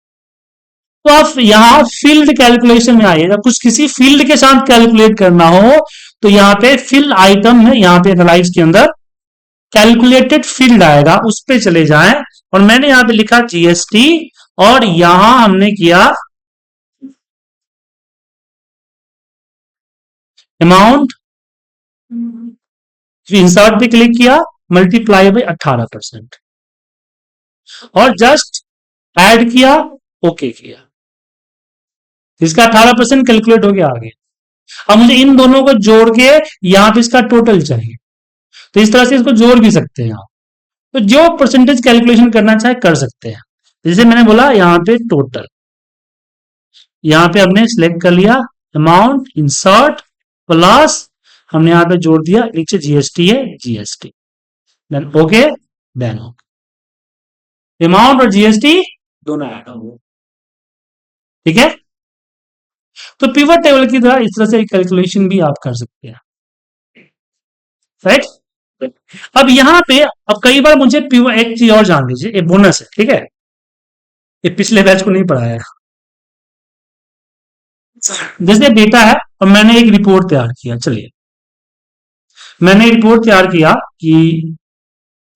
तो आप यहां फील्ड कैलकुलेशन में आइए, जब कुछ किसी फील्ड के साथ कैलकुलेट करना हो तो यहां पे फील्ड आइटम है, यहां पे एनालाइज के अंदर कैलकुलेटेड फील्ड आएगा, उस पे चले जाएं, और मैंने यहां पे लिखा जीएसटी, और यहां हमने किया अमाउंट, इंसर्ट पे क्लिक किया, मल्टीप्लाई बाई 18%, और जस्ट ऐड किया, ओके किया, इसका 18% कैलकुलेट हो गया आगे। अब मुझे इन दोनों को जोड़ के यहां पे इसका टोटल चाहिए, तो इस तरह से इसको जोड़ भी सकते हैं आप। तो जो परसेंटेज कैलकुलेशन करना चाहे कर सकते हैं। जैसे मैंने बोला यहां पे टोटल, यहां पे हमने सिलेक्ट कर लिया अमाउंट, इंसर्ट, प्लस हमने यहां पे जोड़ दिया, नीचे जीएसटी है, GST, then okay, then okay, amount और जीएसटी दोनों ऐड होंगे। ठीक है, तो पिवट टेबल की तरह इस तरह से कैलकुलेशन भी आप कर सकते हैं, राइट। अब यहां पे अब कई बार मुझे पिवट, एक चीज और जान लीजिए, ये बोनस है, ठीक है, ये पिछले बैच को नहीं पढ़ाया है। जैसे डेटा है और मैंने एक रिपोर्ट तैयार किया, चलिए मैंने एक रिपोर्ट तैयार किया कि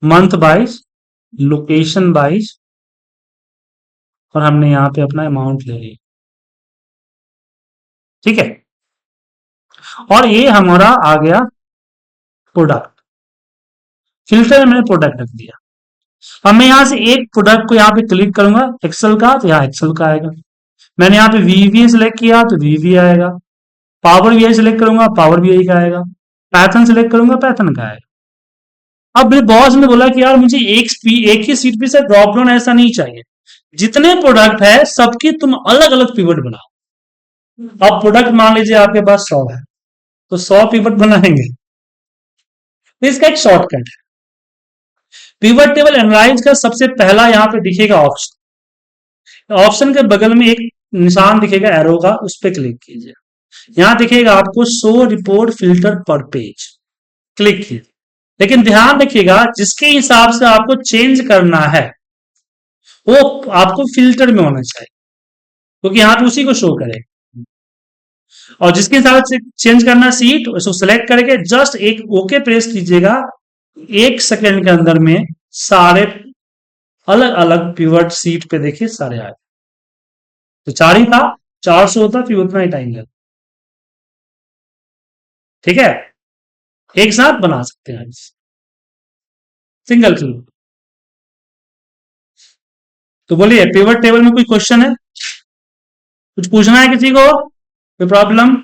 मंथ वाइज, लोकेशन वाइज, और हमने यहां पे अपना अमाउंट ले लिया, ठीक है, और ये हमारा आ गया प्रोडक्ट, फिल्टर में मैंने प्रोडक्ट रख दिया। अब मैं यहां से एक प्रोडक्ट को यहां पे क्लिक करूंगा एक्सेल का, तो यहां एक्सेल का आएगा। मैंने यहां पे वीवीए सिलेक्ट किया तो वीवी आएगा, पावर बीआई सिलेक्ट करूंगा पावर बीआई का आएगा, पैथन सिलेक्ट करूंगा पैथन का आएगा। अब मेरे बॉस ने बोला कि यार मुझे एक ही सीट पे से ड्रॉप डाउन ऐसा नहीं चाहिए, जितने प्रोडक्ट है सबकी तुम अलग अलग पिवट बनाओ। अब प्रोडक्ट मान लीजिए आपके पास 100 है, तो 100 पिवट बनाएंगे। तो इसका एक शॉर्टकट है, पिवट टेबल एनालाइज का सबसे पहला यहां पे दिखेगा ऑप्शन, ऑप्शन के बगल में एक निशान दिखेगा एरो का, उस पर क्लिक कीजिए, यहां दिखेगा आपको शो रिपोर्ट फिल्टर पर पेज, क्लिक कीजिए। लेकिन ध्यान रखिएगा जिसके हिसाब से आपको चेंज करना है वो आपको फिल्टर में होना चाहिए, क्योंकि यहां पे उसी को शो करेगा। और जिसके हिसाब से चेंज करना सीट, उसको सिलेक्ट करके जस्ट एक ओके प्रेस कीजिएगा, 1 सेकेंड के अंदर में सारे अलग अलग पिवट सीट पे देखिए सारे आए। तो 4 ही था, 400 होता फिर उतना ही टाइम लगता। ठीक है, एक साथ बना सकते हैं सिंगल क्लिक। तो बोलिए पिवट टेबल में कोई क्वेश्चन है, कुछ पूछना है किसी को, कोई प्रॉब्लम?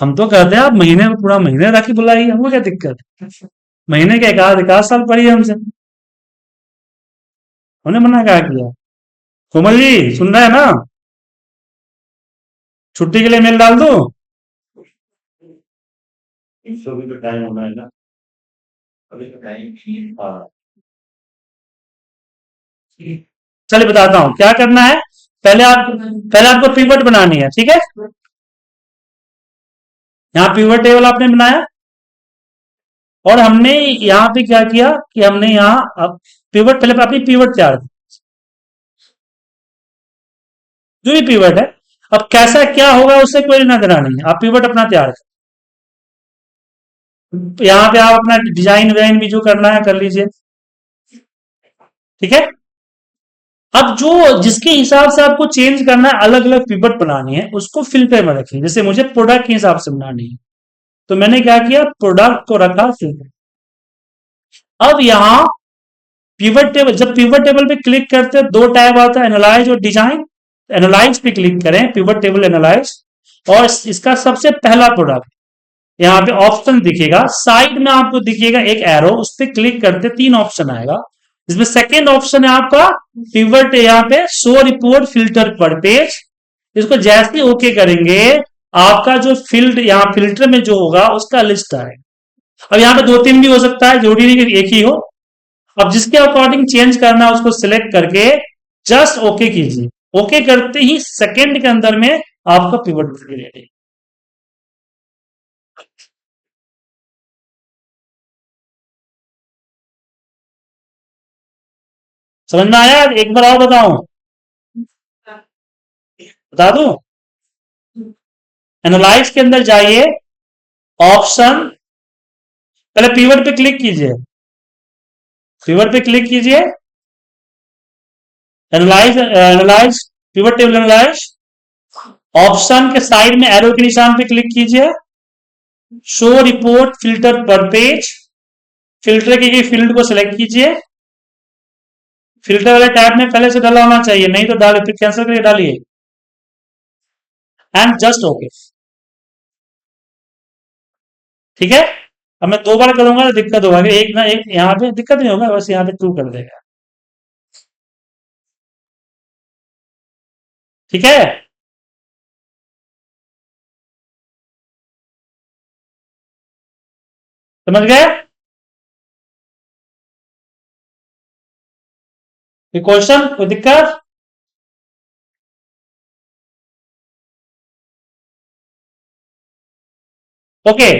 हम तो कहते हैं आप महीने में पूरा महीने राखी बुलाइए, हमको क्या दिक्कत, महीने के एक आध साल पढ़िए हमसे, हमने मना क्या किया। कोमल जी सुन रहे हैं ना, छुट्टी के लिए मेल डाल दो। भी तो टाइम होना है ना, अभी तो टाइम। हाँ चलिए बताता हूं क्या करना है। पहले आपको पिवट बनानी है, ठीक है। यहाँ पिवट टेबल आपने बनाया, और हमने यहाँ पे क्या किया कि हमने यहाँ पिवट, पहले अपनी पिवट तैयार की, जो भी पिवट है। अब कैसा क्या होगा उससे कोई लेना देना नहीं है, आप पिवट अपना तैयार करें। यहाँ पे आप अपना डिजाइन विजाइन भी जो करना है कर लीजिए, ठीक है। अब जो जिसके हिसाब से आपको चेंज करना है, अलग अलग पिवट बनानी है, उसको फिल्टर में रखिए। जैसे मुझे प्रोडक्ट के हिसाब से बनानी है, तो मैंने क्या किया, प्रोडक्ट को रखा फिल्टर। अब यहां पिवट टेबल, जब पिवट टेबल पे क्लिक करते हैं दो टैब आता है, एनालाइज और डिजाइन। एनालाइज पे क्लिक करें, पिवट टेबल एनालाइज, और इसका सबसे पहला प्रोडक्ट यहाँ पे ऑप्शन दिखेगा, साइड में आपको दिखेगा एक एरो, उस पर क्लिक करते तीन ऑप्शन आएगा। इसमें सेकेंड ऑप्शन है आपका पिवट, यहाँ पे शो रिपोर्ट फिल्टर पर पेज। इसको जैसे ओके करेंगे आपका जो फील्ड यहाँ फिल्टर में जो होगा उसका लिस्ट आएगा। अब यहाँ पे दो तीन भी हो सकता है, जरूरी नहीं कि एक ही हो। अब जिसके अकॉर्डिंग चेंज करना है उसको सिलेक्ट करके जस्ट ओके कीजिए। ओके करते ही सेकेंड के अंदर में आपका पिवट रेडी। समझ में आया? एक बार और बताऊं, बता दूं? एनालाइज के अंदर जाइए, ऑप्शन, पहले पिवट पे क्लिक कीजिए, पिवट पे क्लिक कीजिए, analyse, analyse, pivot table analyse, option के साइड में एरो के निशान पे क्लिक कीजिए, शो रिपोर्ट फिल्टर पर पेज, फिल्टर की फील्ड को सिलेक्ट कीजिए। फिल्टर वाले टैब में पहले से डाला होना चाहिए, नहीं तो डाले फिर कैंसिल करके डालिए, एंड जस्ट ओके। ठीक है, अब मैं दो बार करूंगा तो दिक्कत होगा, एक ना एक यहाँ पे दिक्कत नहीं होगा, बस यहाँ पे टू कर देगा। ठीक है, समझ गए? कोई क्वेश्चन, कोई दिक्कत? ओके,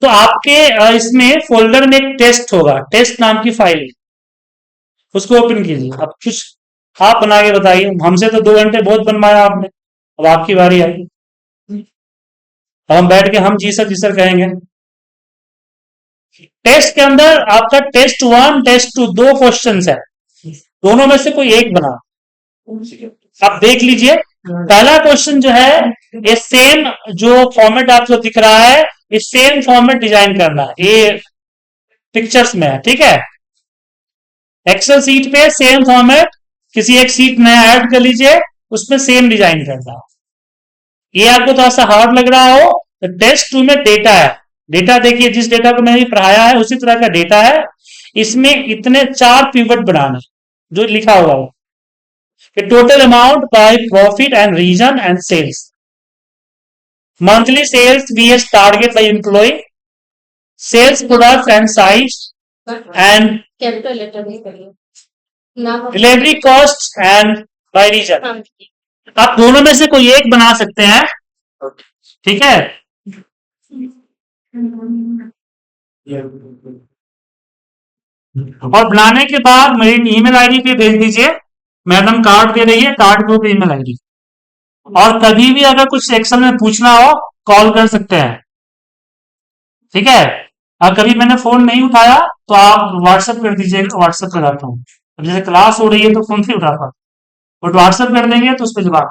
तो आपके इसमें फोल्डर में एक टेस्ट होगा, टेस्ट नाम की फाइल, उसको ओपन कीजिए। अब कुछ आप बना के बताइए, हमसे तो 2 घंटे बहुत बनवाया आपने, अब आपकी बारी आई। अब हम बैठ के हम जी सर कहेंगे। टेस्ट के अंदर आपका टेस्ट 1 टेस्ट 2 दो क्वेश्चन है, दोनों में से कोई एक बना, आप देख लीजिए। पहला क्वेश्चन जो है, ये सेम जो फॉर्मेट आपको दिख रहा है, ये सेम फॉर्मेट डिजाइन करना है, ये पिक्चर्स में है। ठीक है, एक्सेल सीट पे सेम फॉर्मेट, किसी एक सीट नया ऐड कर लीजिए, उसमें सेम डिजाइन करना। ये आपको थोड़ा सा हार्ड लग रहा हो तो टेस्ट 2 में डेटा है, डेटा देखिए, जिस डेटा को मैंने पढ़ाया है उसी तरह का डेटा है। इसमें इतने 4 पिवट बनाना जो लिखा हुआ हो, total amount by profit and region and sales, monthly sales vs target by employ, sales product and size and calculator नहीं करिए नाम delivery cost and by region. हाँ, आप दोनों में से कोई एक बना सकते हैं। ठीक है, और बनाने के बाद मेरी ईमेल आईडी पे भेज दीजिए, मैडम कार्ड दे रही है, कार्ड पे ईमेल आईडी। और कभी भी अगर कुछ सेक्शन में पूछना हो कॉल कर सकते हैं। ठीक है, और कभी मैंने फोन नहीं उठाया तो आप व्हाट्सएप कर दीजिएगा, व्हाट्सएप कराता हूँ। अब जैसे क्लास हो रही है तो फोन नहीं उठा पाता, बट व्हाट्सएप कर देंगे तो उस पर जवाब